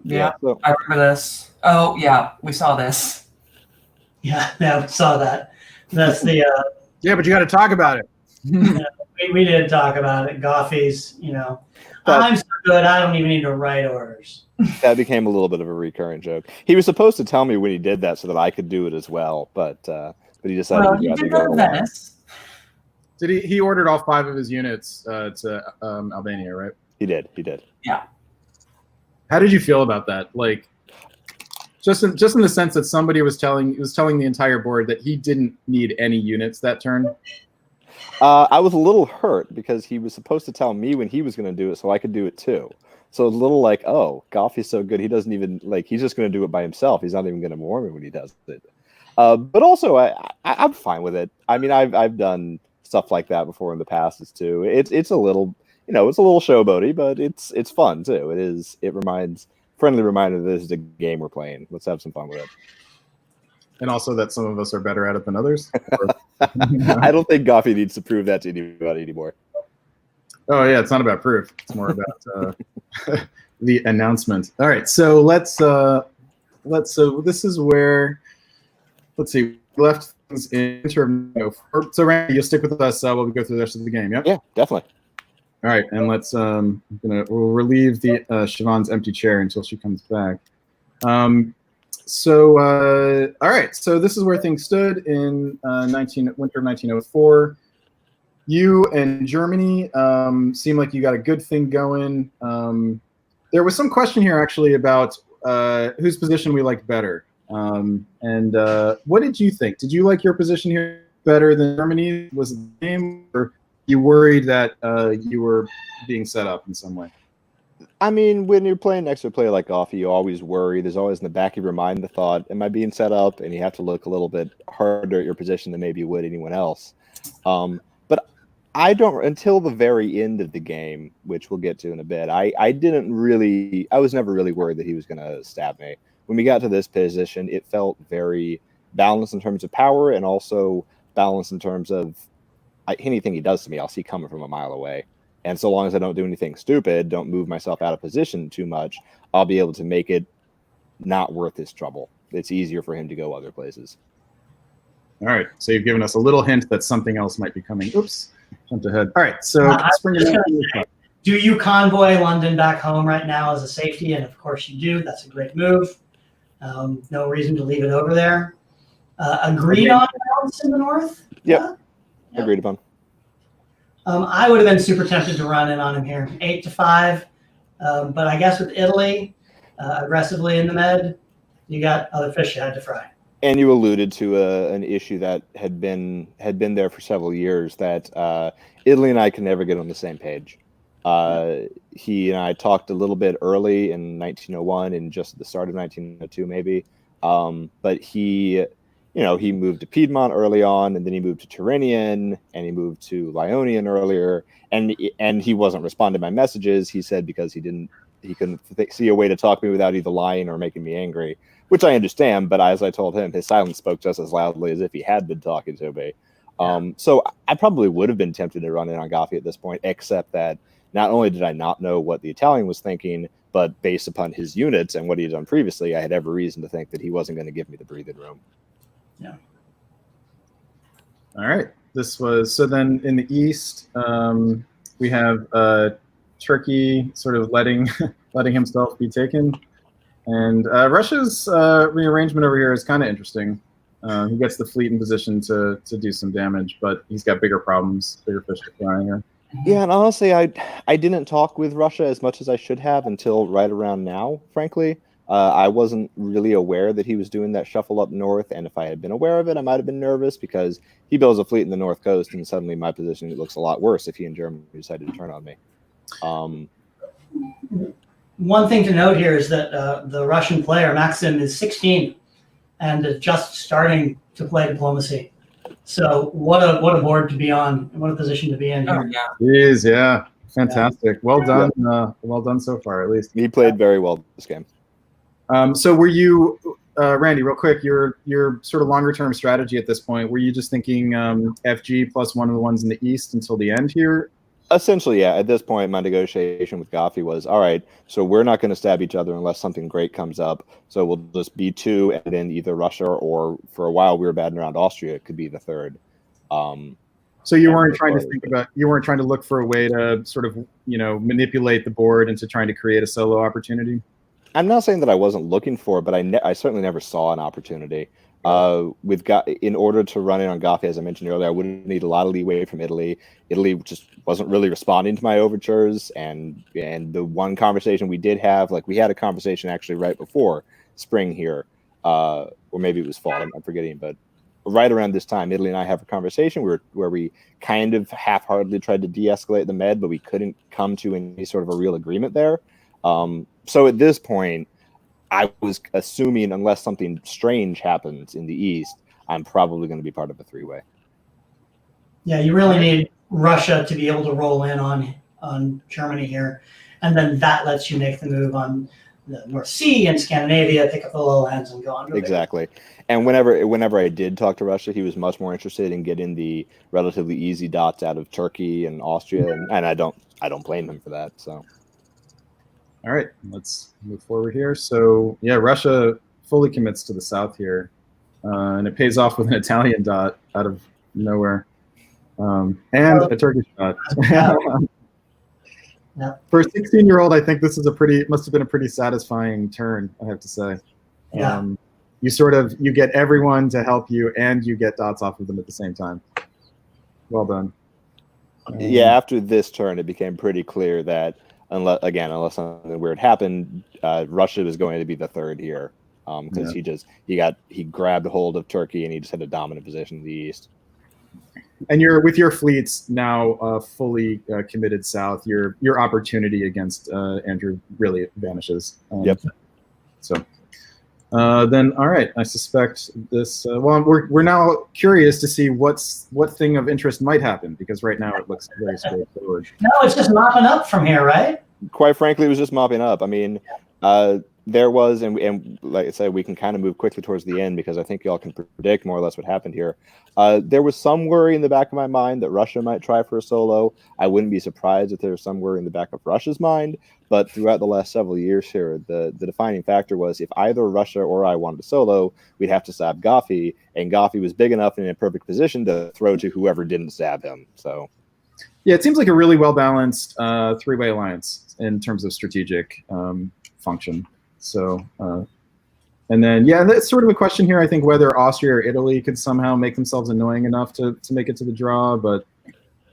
Yeah, I remember this. Oh, yeah, we saw this. Yeah, we saw that. That's the. Yeah, but you got to talk about it. We did talk about it. Goffy's, I'm so good, I don't even need to write orders. That became a little bit of a recurring joke. He was supposed to tell me when he did that so that I could do it as well, but he decided Well, he'd you rather did go go to along. Venice. Did he ordered all 5 of his units to Albania, right? He did. Yeah. How did you feel about that? Like, just in the sense that somebody was telling the entire board that he didn't need any units that turn. I was a little hurt because he was supposed to tell me when he was going to do it so I could do it too. So a little like, oh, Goffy's so good, he doesn't even he's just going to do it by himself. He's not even going to warn me when he does it. But also, I'm fine with it. I mean, I've done stuff like that before in the past too. It's a little it's a little showboaty, but it's fun too. It reminds friendly reminder that this is a game we're playing. Let's have some fun with it. And also that some of us are better at it than others. I don't think Goffy needs to prove that to anybody anymore. Oh yeah, it's not about proof. It's more about the announcement. All right, so so this is where, let's see, we left things in interim. So Randy, you'll stick with us while we go through the rest of the game. Yep. Yeah, definitely. All right, and we'll relieve the Siobhan's empty chair until she comes back. All right, so this is where things stood in winter of 1904. You and Germany seem like you got a good thing going. There was some question here actually about whose position we liked better. What did you think? Did you like your position here better than Germany? Was it the game, or you worried that you were being set up in some way? I mean, when you're playing next to a player like Goffy, you always worry. There's always in the back of your mind the thought, am I being set up? And you have to look a little bit harder at your position than maybe you would anyone else. But I don't, until the very end of the game, which we'll get to in a bit, I was never really worried that he was going to stab me. When we got to this position, it felt very balanced in terms of power and also balanced in terms of anything he does to me, I'll see coming from a mile away. And so long as I don't do anything stupid, don't move myself out of position too much, I'll be able to make it not worth his trouble. It's easier for him to go other places. All right, so you've given us a little hint that something else might be coming. Oops, jumped ahead. All right, so do you convoy London back home right now as a safety? And of course you do. That's a great move. No reason to leave it over there. Agreed on balance in the north? Yep. Agreed upon. I would have been super tempted to run in on him here, 8-5. But I guess with Italy aggressively in the med, you got other fish you had to fry. And you alluded to an issue that had been there for several years, that Italy and I can never get on the same page. He and I talked a little bit early in 1901 and just at the start of 1902 maybe. But he moved to Piedmont early on, and then he moved to Tyrrhenian, and he moved to Lionian earlier, and he wasn't responding to my messages. He said because he couldn't see a way to talk to me without either lying or making me angry, which I understand. But as I told him, his silence spoke just as loudly as if he had been talking to me. So I probably would have been tempted to run in on Goffy at this point, except that not only did I not know what the Italian was thinking, but based upon his units and what he had done previously, I had every reason to think that he wasn't going to give me the breathing room. Yeah. All right. So then in the east, we have Turkey sort of letting himself be taken, and Russia's rearrangement over here is kind of interesting. He gets the fleet in position to do some damage, but he's got bigger problems, bigger fish to fry here. Yeah, and honestly, I didn't talk with Russia as much as I should have until right around now, frankly. I wasn't really aware that he was doing that shuffle up north, and if I had been aware of it, I might have been nervous because he builds a fleet in the north coast, and suddenly my position looks a lot worse if he and Germany decided to turn on me. One thing to note here is that the Russian player, Maxim, is 16 and is just starting to play diplomacy. So what a board to be on, what a position to be in here. Oh, yeah. He is, yeah. Fantastic. Well done. Well done so far, at least. He played very well this game. So were you, Randy, real quick, your sort of longer term strategy at this point, were you just thinking FG plus one of the ones in the east until the end here? Essentially, yeah. At this point, my negotiation with Goffy was, all right, so we're not going to stab each other unless something great comes up. So we'll just be two, and then either Russia or for a while we were batting around Austria. It could be the third. So you weren't trying to look for a way to sort of, manipulate the board into trying to create a solo opportunity? I'm not saying that I wasn't looking for it, but I certainly never saw an opportunity. In order to run it on Gothic, as I mentioned earlier, I would need a lot of leeway from Italy. Italy just wasn't really responding to my overtures, and the one conversation we did have, we had a conversation actually right before spring here, or maybe it was fall. I'm forgetting, but right around this time, Italy and I have a conversation where we kind of half-heartedly tried to de-escalate the Med, but we couldn't come to any sort of a real agreement there. So at this point, I was assuming unless something strange happens in the East, I'm probably going to be part of a three-way. Yeah, you really need Russia to be able to roll in on Germany here, and then that lets you make the move on the North Sea and Scandinavia, pick up the lowlands, and go on. Exactly. And whenever I did talk to Russia, he was much more interested in getting the relatively easy dots out of Turkey and Austria, and I don't blame him for that. So. All right, let's move forward here. So yeah, Russia fully commits to the south here, and it pays off with an Italian dot out of nowhere, and a Turkish dot. Yeah. For a 16-year-old, I think this is must have been a pretty satisfying turn, I have to say. Yeah. You get everyone to help you, and you get dots off of them at the same time. Well done. Yeah, after this turn, it became pretty clear that unless something weird happened, Russia was going to be the third here, because he grabbed a hold of Turkey and he just had a dominant position in the east. And with your fleets now fully committed south, your opportunity against Andrew really vanishes. Yep. So then, all right. I suspect this. We're now curious to see what thing of interest might happen, because right now it looks very straightforward. No, it's just mopping up from here, right? Quite frankly, it was just mopping up. I mean, there was, and like I said, we can kind of move quickly towards the end because I think y'all can predict more or less what happened here. There was some worry in the back of my mind that Russia might try for a solo. I wouldn't be surprised if there was some worry in the back of Russia's mind. But throughout the last several years here, the defining factor was if either Russia or I wanted to solo, we'd have to stab Gothy, and Gothy was big enough and in a perfect position to throw to whoever didn't stab him. So, yeah, it seems like a really well-balanced three-way alliance in terms of strategic function. So, and then, yeah, that's sort of a question here, I think, whether Austria or Italy could somehow make themselves annoying enough to make it to the draw. But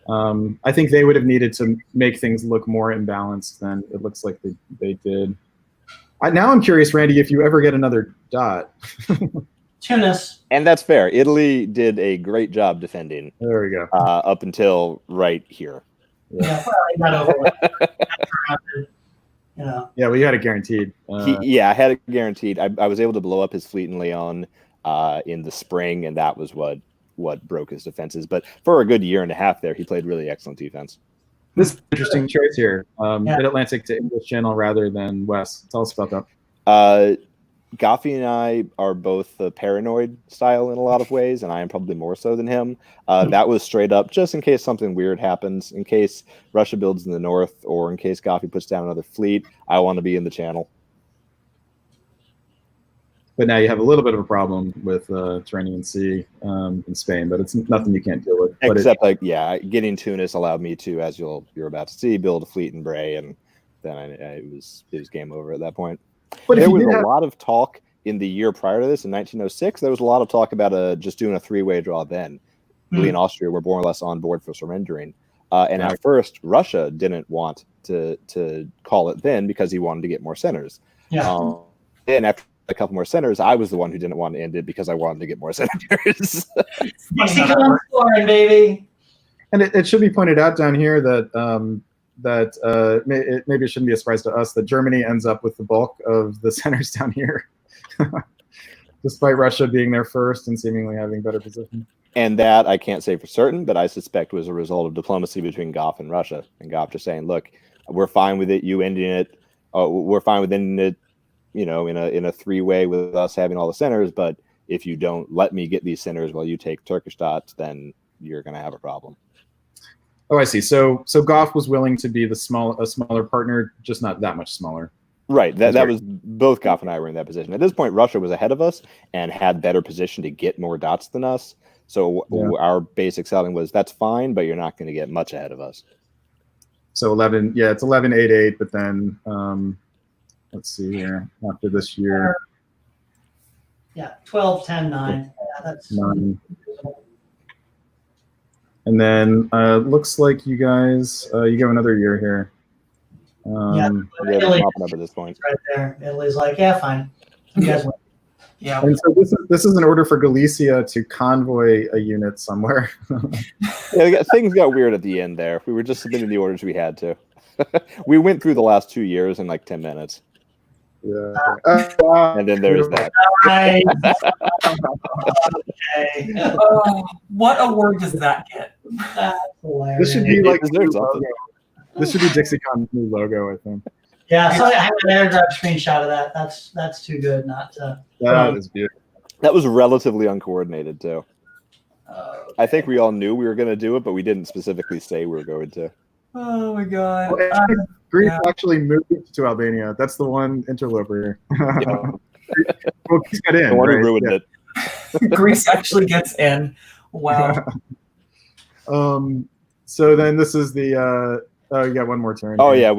I think they would have needed to make things look more imbalanced than it looks like they did. Now I'm curious, Randy, if you ever get another dot. Tunis. And that's fair. Italy did a great job defending. There we go. Up until right here. Yeah, well, they got over it. Yeah, well, you had it guaranteed. I had it guaranteed. I was able to blow up his fleet in Leon in the spring, and that was what broke his defenses. But for a good year and a half there, he played really excellent defense. This is an interesting choice here. Mid-Atlantic to English Channel rather than West. Tell us about that. Gothy and I are both paranoid style in a lot of ways, and I am probably more so than him. That was straight up, just in case something weird happens, in case Russia builds in the north, or in case Gothy puts down another fleet, I want to be in the channel. But now you have a little bit of a problem with Tyrrhenian Sea in Spain, but it's nothing you can't deal with. Except, getting Tunis allowed me to, as you're about to see, build a fleet in Bray, and then it was game over at that point. But there was a lot of talk in the year prior to this, in 1906. There was a lot of talk about just doing a three-way draw then. Italy and Austria were more or less on board for surrendering. And at first, Russia didn't want to call it then because he wanted to get more centers. Yeah. Then after a couple more centers, I was the one who didn't want to end it because I wanted to get more centers. DixieCon scoring, baby. And it should be pointed out down here that maybe it shouldn't be a surprise to us that Germany ends up with the bulk of the centers down here, despite Russia being there first and seemingly having better position. And that I can't say for certain, but I suspect was a result of diplomacy between Goff and Russia. And Goff just saying, "Look, we're fine with it. You ending it. We're fine with ending it. In a three-way with us having all the centers. But if you don't let me get these centers while you take Turkish dots, then you're going to have a problem." Oh, I see. So Goff was willing to be a smaller partner, just not that much smaller. Right. That was both Goff and I were in that position. At this point, Russia was ahead of us and had better position to get more dots than us. So our basic selling was that's fine, but you're not going to get much ahead of us. So 11, yeah, it's 11, 8, 8. But then let's see here after this year. Yeah, 12, 10, 9. Yeah, that's 9. And then looks like you guys you go another year here. yeah, They're Italy popping up at this point. right there. Italy's like, yeah, fine. You guys win. Yeah. And so this is an order for Galicia to convoy a unit somewhere. Yeah, things got weird at the end there. We were just submitting the orders we had to. We went through the last 2 years in like 10 minutes. Yeah. And then there's that. All right. Okay. What award does that get? That's hilarious. This should be It like deserves new something. logo. This should be DixieCon's new logo, I think. Yeah, so I have an airdrop screenshot of that. That's too good not to. That is beautiful. That was relatively uncoordinated too. Okay. I think we all knew we were going to do it, but we didn't specifically say we were going to. Oh my god. Well, Greece Yeah. actually moved to Albania. That's the one interloper here. Yeah. Well, he's got in. The one who right? ruined Yeah. it. Greece actually gets in. Wow. So then this is the you got one more turn. Oh here. yeah,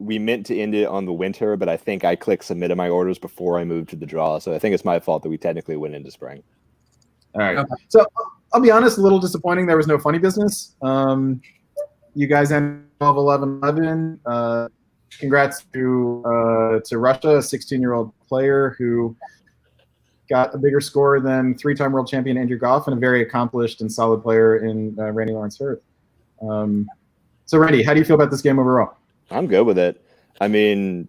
we meant to end it on the winter, but I think I clicked submitted my orders before I moved to the draw, so I think it's my fault that we technically went into spring. All right. Okay. So I'll be honest, a little disappointing. There was no funny business. You guys ended 12, 11, 11. Congrats to Russia, a 16-year-old player who got a bigger score than 3-time world champion Andrew Goff and a very accomplished and solid player in Randy Lawrence Hirth. So Randy, how do you feel about this game overall? I'm good with it. I mean,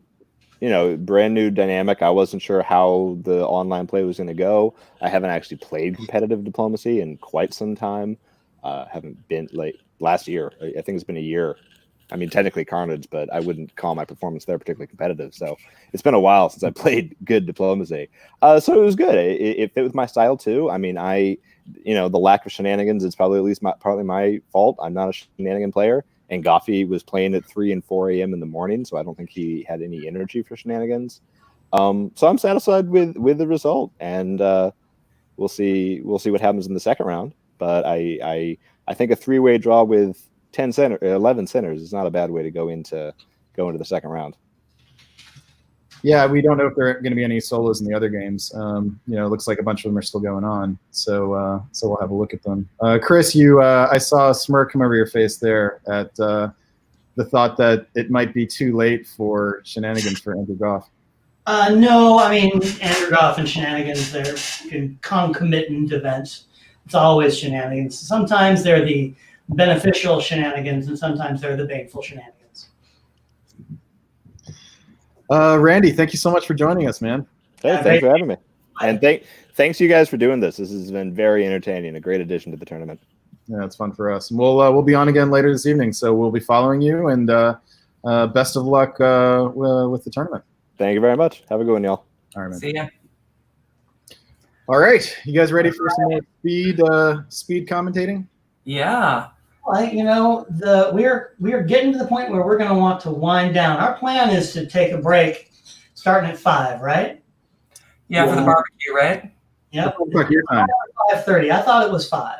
brand new dynamic. I wasn't sure how the online play was going to go. I haven't actually played competitive diplomacy in quite some time. Haven't been like last year. I think it's been a year. I mean, technically Carnage, but I wouldn't call my performance there particularly competitive. So it's been a while since I played good diplomacy. So it was good. It fit with my style too. I mean, the lack of shenanigans is probably at least partly my fault. I'm not a shenanigan player. And Goffey was playing at 3 and 4 a.m. in the morning, so I don't think he had any energy for shenanigans. So I'm satisfied with the result, and we'll see what happens in the second round. But I think a 3-way draw with 11 centers is not a bad way to go into the second round. Yeah, we don't know if there are going to be any solos in the other games. It looks like a bunch of them are still going on. So we'll have a look at them. Chris, I saw a smirk come over your face there at the thought that it might be too late for shenanigans for Andrew Goff. No, I mean, Andrew Goff and shenanigans, they're concomitant events. It's always shenanigans. Sometimes they're the beneficial shenanigans, and sometimes they're the baneful shenanigans. Randy, thank you so much for joining us, man. Hey, thanks for having me. And thanks you guys for doing this. This has been very entertaining, a great addition to the tournament. Yeah, it's fun for us. And we'll be on again later this evening, so we'll be following you, and best of luck with the tournament. Thank you very much. Have a good one, y'all. All right, man. See ya. All right, you guys ready for some more speed commentating? Yeah. Well, we're getting to the point where we're going to want to wind down. Our plan is to take a break starting at 5, right? Yeah, for the barbecue, right? Yep. Fuck your time. 5:30. I thought it was 5.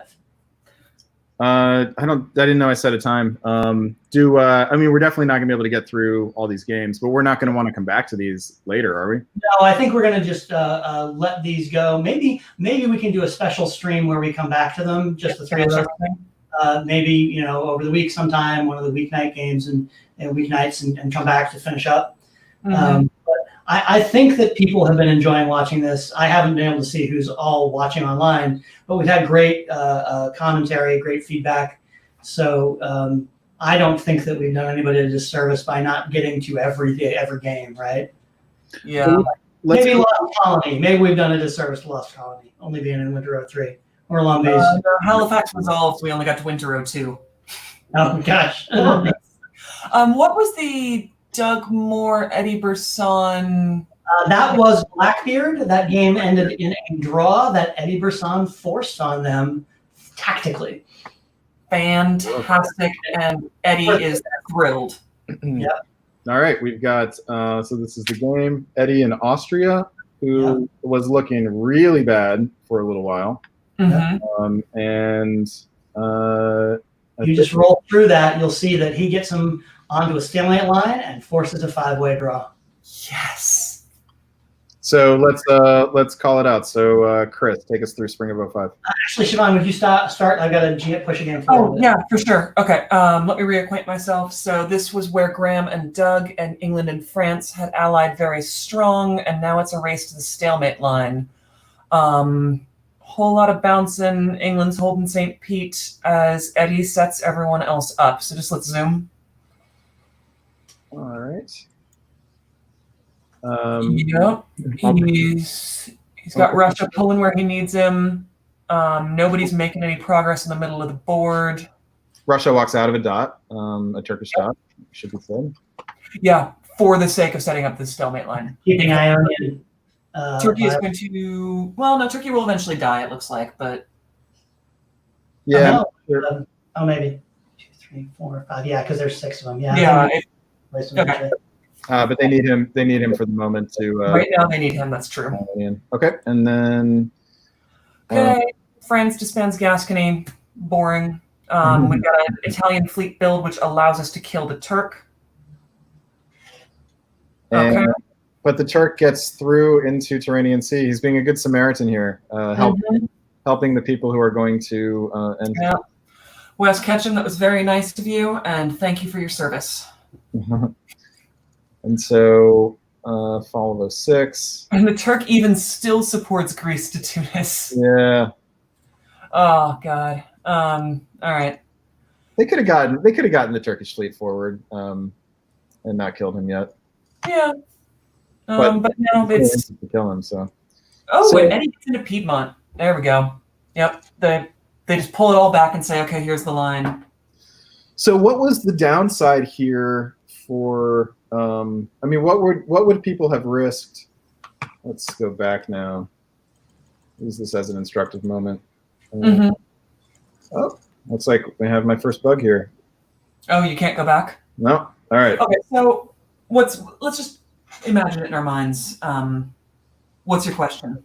I didn't know I set a time. I mean, we're definitely not gonna be able to get through all these games, but we're not gonna want to come back to these later, are we? No, I think we're going to just let these go. Maybe we can do a special stream where we come back to them, just the three of us. Maybe over the week sometime, one of the weeknight games and weeknights, and come back to finish up. Mm-hmm. But I think that people have been enjoying watching this. I haven't been able to see who's all watching online, but we've had great commentary, great feedback. So I don't think that we've done anybody a disservice by not getting to every game, right? Yeah. Maybe Lost Colony. Maybe we've done a disservice to Lost Colony, only being in Winter 03. Or Lumbies. Halifax resolved. We only got to Winter 02. Oh gosh. What was the Doug Moore, Eddie Berson? That was Blackbeard. That game ended in a draw that Eddie Berson forced on them tactically. Fantastic, and Eddie is thrilled. Yep. All right, we've got, so this is the game, Eddie in Austria, who was looking really bad for a little while. And you just roll through that, you'll see that he gets him onto a stalemate line and forces a 5-way draw. Yes. So let's call it out. So Chris, take us through Spring of 05. Actually, Siobhan, would you start? I've got a push again for Oh, yeah, for sure. Okay, let me reacquaint myself. So this was where Graham and Doug and England and France had allied very strong, and now it's a race to the stalemate line. Whole lot of bouncing. England's holding St. Pete as Eddie sets everyone else up. So just let's zoom. All right. Yep. He's got Russia pulling where he needs him. Nobody's making any progress in the middle of the board. Russia walks out of a dot, a Turkish dot, should be said. Yeah, for the sake of setting up the stalemate line. Keeping Ionian. Turkey is going to, well, no, Turkey will eventually die, it looks like, but. Yeah. Maybe 2, 3, 4, 5. Yeah, because there's 6 of them. Yeah. Yeah. Okay. But they need him. They need him for the moment to. Right now, they need him. That's true. Okay, and then. Okay, France disbands Gascony. Boring. We've got an Italian fleet build, which allows us to kill the Turk. Okay. But the Turk gets through into Tyrrhenian Sea. He's being a good Samaritan here, helping the people who are going to end. Yeah. Wes Ketchum, that was very nice of you, and thank you for your service. And so, fall of 06. And the Turk even still supports Greece to Tunis. Yeah. Oh God. All right. They could have gotten the Turkish fleet forward, and not killed him yet. Yeah. But no, it's to kill him. So. Oh, and Eddie gets into Piedmont. There we go. Yep. They just pull it all back and say, okay, here's the line. So what was the downside here for? I mean, what would people have risked? Let's go back now. Use this as an instructive moment. Oh, looks like we have my first bug here. Oh, you can't go back? No. All right. Okay, so let's just imagine it in our minds. What's your question?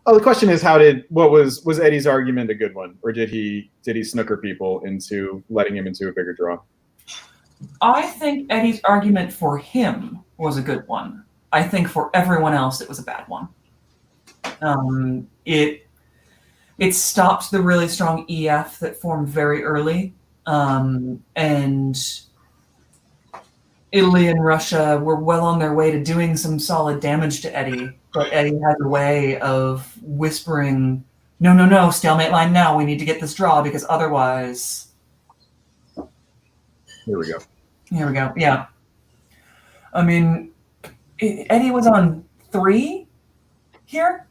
Oh, the question is, was Eddie's argument a good one, or did he snooker people into letting him into a bigger draw? I think Eddie's argument for him was a good one. I think for everyone else, it was a bad one. It stopped the really strong EF that formed very early, and Italy and Russia were well on their way to doing some solid damage to Eddie, but Eddie had a way of whispering, no, stalemate line now, we need to get this draw because otherwise... Here we go. Yeah. I mean, Eddie was on 3 here?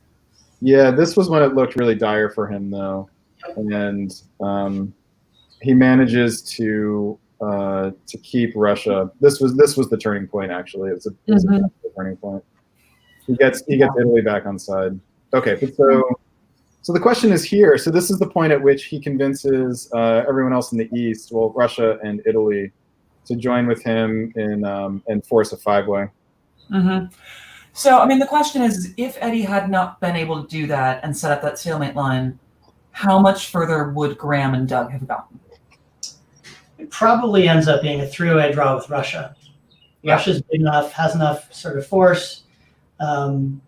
Yeah, this was when it looked really dire for him, though. And he manages to keep Russia. This was the turning point, actually. It was a turning point. He gets Italy back on side. Okay, but so the question is here. So this is the point at which he convinces everyone else in the East, well, Russia and Italy, to join with him and force a 5-way. So, I mean, the question is, if Eddie had not been able to do that and set up that stalemate line, how much further would Graham and Doug have gotten? It probably ends up being a 3-way draw with Russia. Yeah. Russia's big enough, has enough sort of force. And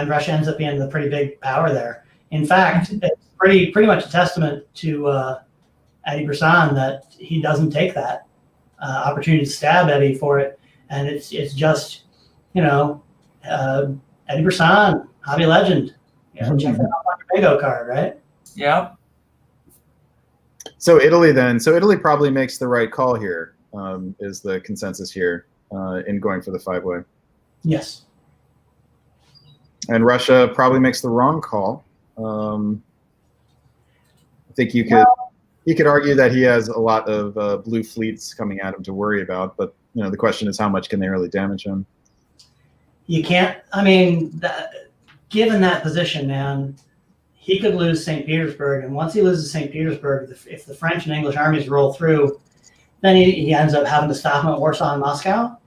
Russia ends up being the pretty big power there. In fact, it's pretty much a testament to Eddie Brisson that he doesn't take that opportunity to stab Eddie for it, and it's just Eddie Brisson, hobby legend. Check that out on your bingo card, right? Yeah. So Italy probably makes the right call here. Is the consensus here in going for the 5-way? Yes. And Russia probably makes the wrong call. I think you could argue that he has a lot of blue fleets coming at him to worry about, but the question is how much can they really damage him? You can't. I mean, given that position, man, he could lose St. Petersburg, and once he loses St. Petersburg, if the French and English armies roll through, Then he ends up having to stop him at Warsaw and Moscow,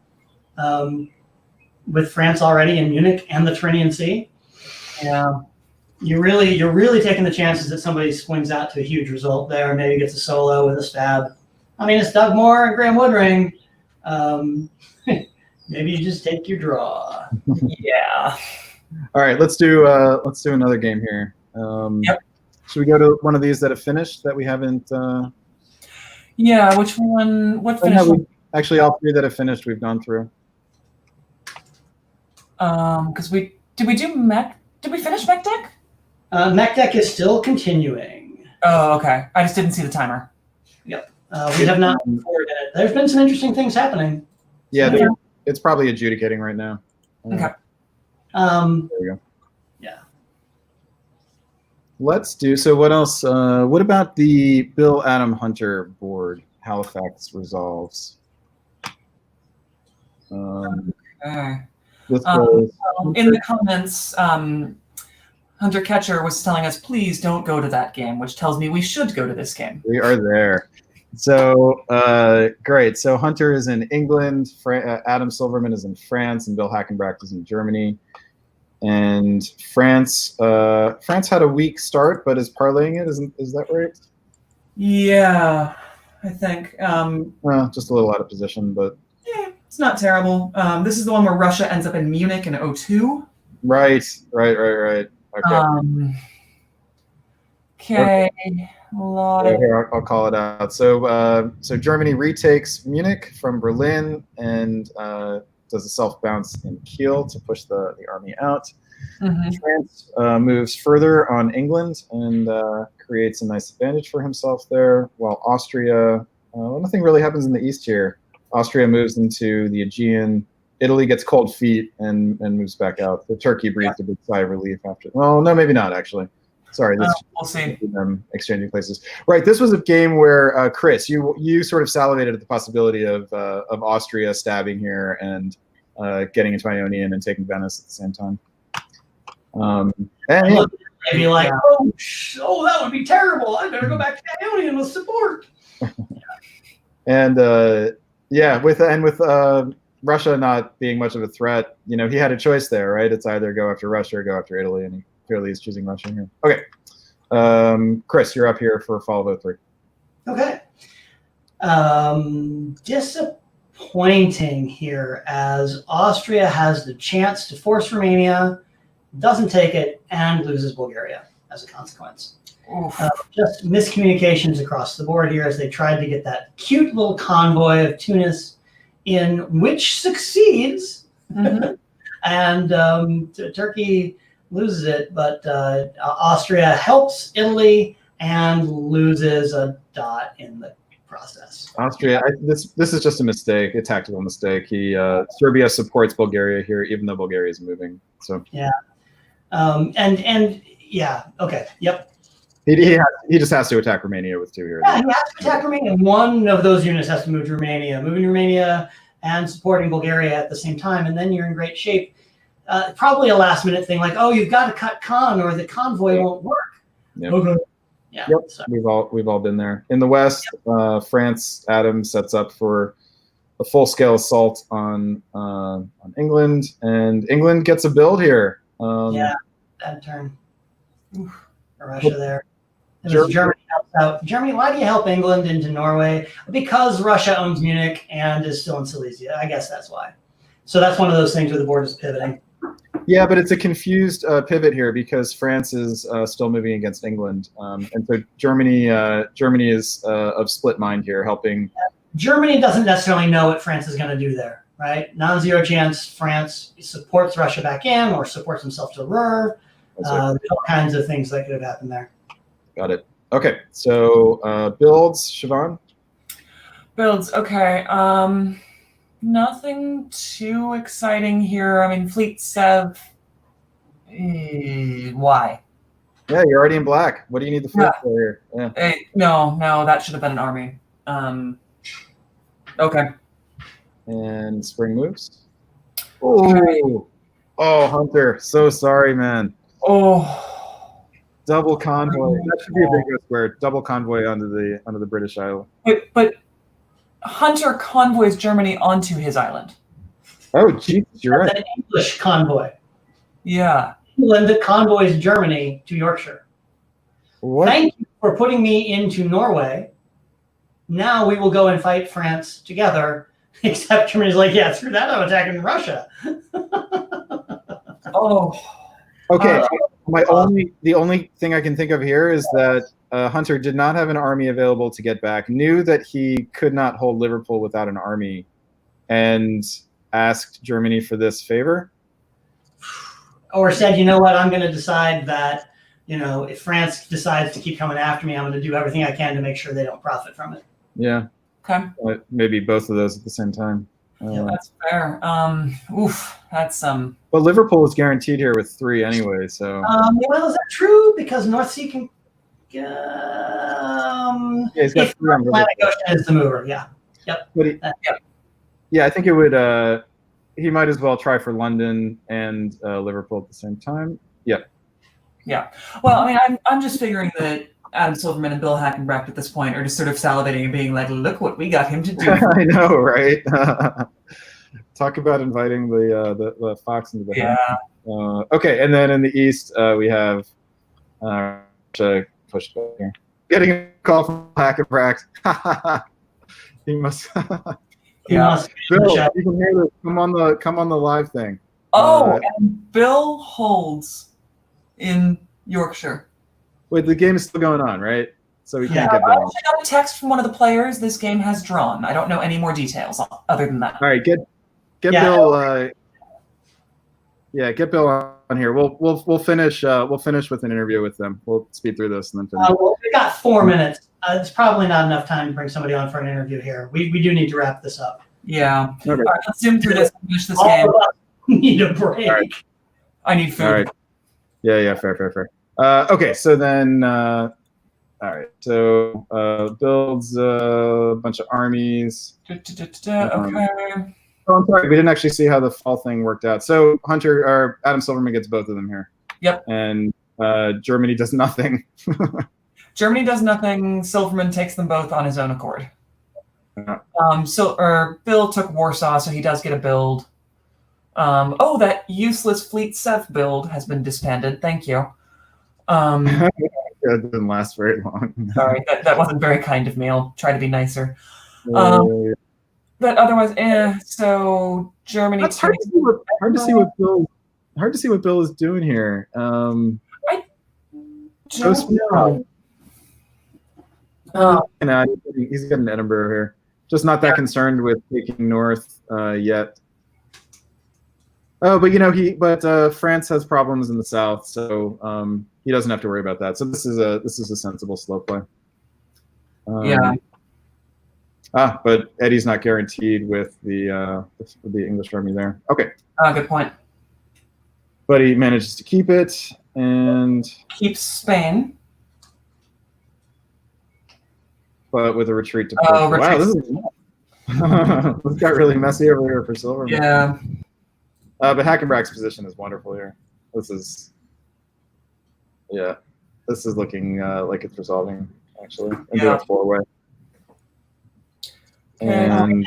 with France already in Munich and the Tyrrhenian Sea. Yeah. You're really taking the chances that somebody swings out to a huge result there, maybe gets a solo with a stab. I mean, it's Doug Moore and Graham Woodring. Maybe you just take your draw. Yeah. All right, let's do another game here. Yep. Should we go to one of these that have finished that we haven't? Yeah. Which one? What Oh, no, finished? actually, all three that have finished, we've gone through. Because did we do Mech? Did we finish Mech Deck? Mech Deck is still continuing. Oh, okay. I just didn't see the timer. Yep. We have not forwarded it. There's been some interesting things happening. Yeah, Yeah. it's probably adjudicating right now. Okay. There we go. Yeah. Let's do. So what else? What about the Bill Adam Hunter board? Halifax resolves. Okay. This was, In the comments, Hunter Catcher was telling us, please don't go to that game, which tells me we should go to this game. we are there. So great. So Hunter is in England. Adam Silverman is in France, and Bill Hackenbracht is in Germany. And France had a weak start, but is parlaying it. Is that right? Yeah, I think. Well, just a little out of position, but Yeah, it's not terrible. This is the one where Russia ends up in Munich in 02. right. Okay. Okay. A lot of Here, I'll call it out. So Germany retakes Munich from Berlin and does a self bounce in Kiel to push the army out. Mhm. France moves further on England and creates a nice advantage for himself there, while Austria, nothing really happens in the east here. Austria moves into the Aegean. Italy gets cold feet and moves back out. The Turkey breathed a big sigh of relief after. Well, no, maybe not actually. Sorry, this we'll see. them exchanging places. Right, this was a game where Chris, you sort of salivated at the possibility of Austria stabbing here and getting into Ionian and taking Venice at the same time. And yeah, Maybe like, oh, that would be terrible. I better go back to Ionian with support. and with Russia not being much of a threat, he had a choice there, right? It's either go after Russia or go after Italy, and he clearly is choosing Russia here. Okay, Chris, you're up here for fall vote 3. Okay. Disappointing here as Austria has the chance to force Romania, doesn't take it, and loses Bulgaria as a consequence. Just miscommunications across the board here as they tried to get that cute little convoy of Tunis in, which succeeds. Mhm. And Turkey loses it, but Austria helps Italy and loses a dot in the process. Austria, this is just a mistake, a tactical mistake. Serbia supports Bulgaria here, even though Bulgaria is moving. So Okay, yep. he just has to attack Romania with 2 here. Yeah, he has to attack Romania. One of those units has to move to Romania. Moving Romania and supporting Bulgaria at the same time, and then you're in great shape. Probably a last-minute thing, like, oh, you've got to cut Khan or the convoy won't work. Yep. Okay. Yeah. Yep. So, We've all been there. In the West, France, Adam sets up for a full-scale assault on England, and England gets a build here. bad turn. For Russia there. Germany. Germany helps out. Germany, why do you help England into Norway? Because Russia owns Munich and is still in Silesia. I guess that's why. So that's one of those things where the board is pivoting. Yeah, but it's a confused pivot here because France is still moving against England, and so Germany is of split mind here, helping. Germany doesn't necessarily know what France is going to do there, right? Non-zero chance. France supports Russia back in or supports himself to Ruhr. There's all kinds of things that could have happened there. Got it. Okay, so builds, Siobhan. Builds, okay. Nothing too exciting here. I mean, Fleet Sev. Why? Yeah, you're already in black. What do you need the fleet for here? Yeah. No, that should have been an army. Okay. And spring moves. Oh, Hunter. So sorry, man. Oh. Double convoy. That should be a big square. Double convoy onto the British Isle. But Hunter convoys Germany onto his island. Oh, Jesus, you're That's right. an English convoy. Yeah. England convoys Germany to Yorkshire. What? Thank you for putting me into Norway. Now we will go and fight France together. Except Germany's like, yeah, screw that, I'm attacking Russia. Oh. Okay, the only thing I can think of here is that Hunter did not have an army available to get back, knew that he could not hold Liverpool without an army, and asked Germany for this favor. Or said, you know what, I'm going to decide that, if France decides to keep coming after me, I'm going to do everything I can to make sure they don't profit from it. Yeah. Okay. Maybe both of those at the same time. That's fair. That's But Liverpool is guaranteed here with 3 anyway, so. Well, is that true? Because North Sea can. Yeah, he's got 3 on Atlantic Liverpool. Ocean is the mover. Yeah. Yep. But yeah, I think it would. He might as well try for London and Liverpool at the same time. Yeah. Yeah. Well, I mean, I'm just figuring that Adam Silverman and Bill Hackenbracht at this point are just sort of salivating and being like, look what we got him to do. I know, right? Talk about inviting the fox into the house. Okay, and then in the east we have push back here. Getting a call from Hackenbracht. He must. Yeah. Bill, you can hear this. Come on the live thing. Oh, and Bill holds in Yorkshire. Wait, the game is still going on, right? So we can't I get Bill. actually got a text from one of the players. This game has drawn. I don't know any more details other than that. All right, get Bill. Get Bill on here. We'll finish. We'll finish with an interview with them. We'll speed through this and then finish. Well, we got 4 minutes. It's probably not enough time to bring somebody on for an interview here. We do need to wrap this up. Yeah. Okay. All right, let's zoom through this and finish this All game. of us need a break. All right. I need food. All right. Yeah. Fair. Okay. So then. All right. So builds a bunch of armies. Okay. Oh, I'm sorry. We didn't actually see how the fall thing worked out. So Hunter or Adam Silverman gets both of them here. Yep. And Germany does nothing. Germany does nothing. Silverman takes them both on his own accord. Yeah. Bill took Warsaw, so he does get a build. That useless Fleet Sev build has been disbanded. Thank you. It didn't last very long. Sorry, that wasn't very kind of me. I'll try to be nicer. But otherwise, so Germany. That's hard to see what Bill is doing here. He's got an Edinburgh here. Just not that concerned with taking north yet. Oh, but France has problems in the south, so he doesn't have to worry about that. So this is a sensible slow play. But Eddie's not guaranteed with the English army there. Okay. Good point. But he manages to keep it and keeps Spain. But with a retreat to Portugal. Wow, this got really messy over here for Silverman. Yeah. But Hackenbracht's position is wonderful here. This is looking like it's resolving actually into a 4-way. And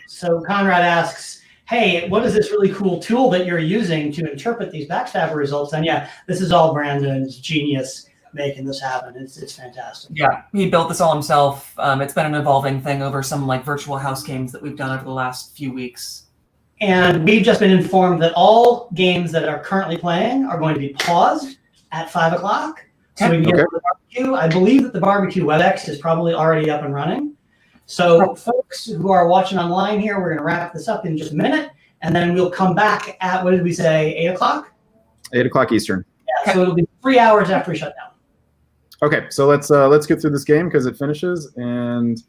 so Conrad asks, hey, what is this really cool tool that you're using to interpret these backstabber results? And yeah, this is all Brandon's genius making this happen. It's fantastic. Yeah, he built this all himself. It's been an evolving thing over some virtual house games that we've done over the last few weeks. And we've just been informed that all games that are currently playing are going to be paused at 5 o'clock. So we can get to the barbecue. I believe that the barbecue WebEx is probably already up and running. So folks who are watching online here, we're going to wrap this up in just a minute, and then we'll come back at, what did we say, 8 o'clock? 8 o'clock Eastern. Yeah, so it'll be 3 hours after we shut down. Okay, so let's get through this game because it finishes, and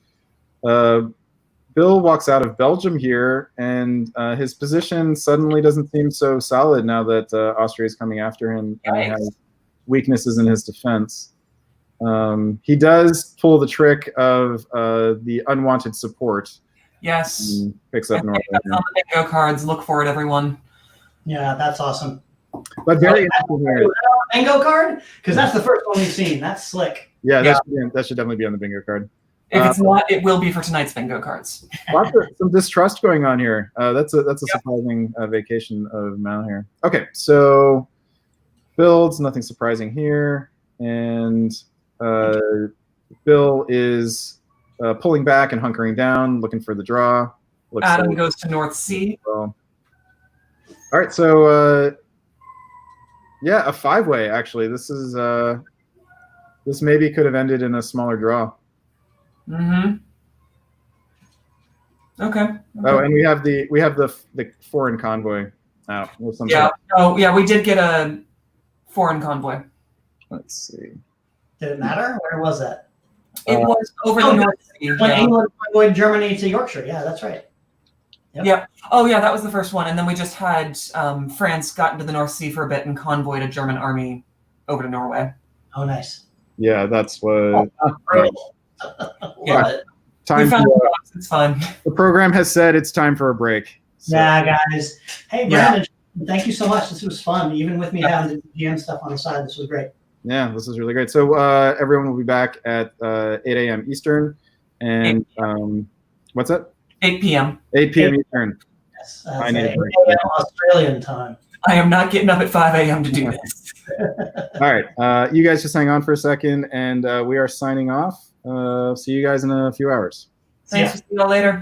Bill walks out of Belgium here, and his position suddenly doesn't seem so solid now that Austria is coming after him and he has weaknesses in his defense. He does pull the trick of the unwanted support. Yes. Picks up Norway. That's on the bingo cards. Look for it, everyone. Yeah, that's awesome. But very interesting here. Bingo card? Because that's the first one we've seen. That's slick. Yeah, that should definitely be on the bingo card. If it's not, it will be for tonight's bingo cards. Lots of some distrust going on here. That's a surprising vacation of Mal here. Okay, so builds, nothing surprising here, and Bill is pulling back and hunkering down, looking for the draw. Adam goes to North C. Well. All right, so yeah, a 5-way actually. This is this maybe could have ended in a smaller draw. Mm-hmm. Okay. Oh, and we have the foreign convoy out. Yeah. Oh, yeah. We did get a foreign convoy. Let's see. Did it matter? Where was that? It was over the North Sea. When Yeah. England convoyed Germany to Yorkshire. Yeah, that's right. Yep. Yep. Oh, yeah. That was the first one, and then we just had France got into the North Sea for a bit and convoyed a German army over to Norway. Oh, nice. Yeah, that's what. Yeah. Love it. Time. We found the box. It's fun. The program has said it's time for a break. So, Yeah, guys. Hey, Yeah. Brandon, thank you so much. This was fun. Even with me having the GM stuff on the side, this was great. yeah, this is really great. So everyone will be back at 8 a.m. Eastern, and what's that? 8 p.m. 8 p.m. Eastern. Yes. I need a break. Australian time. I am not getting up at 5 a.m. to do this. All right, you guys just hang on for a second, and we are signing off. See you guys in a few hours. Thanks. See you all later.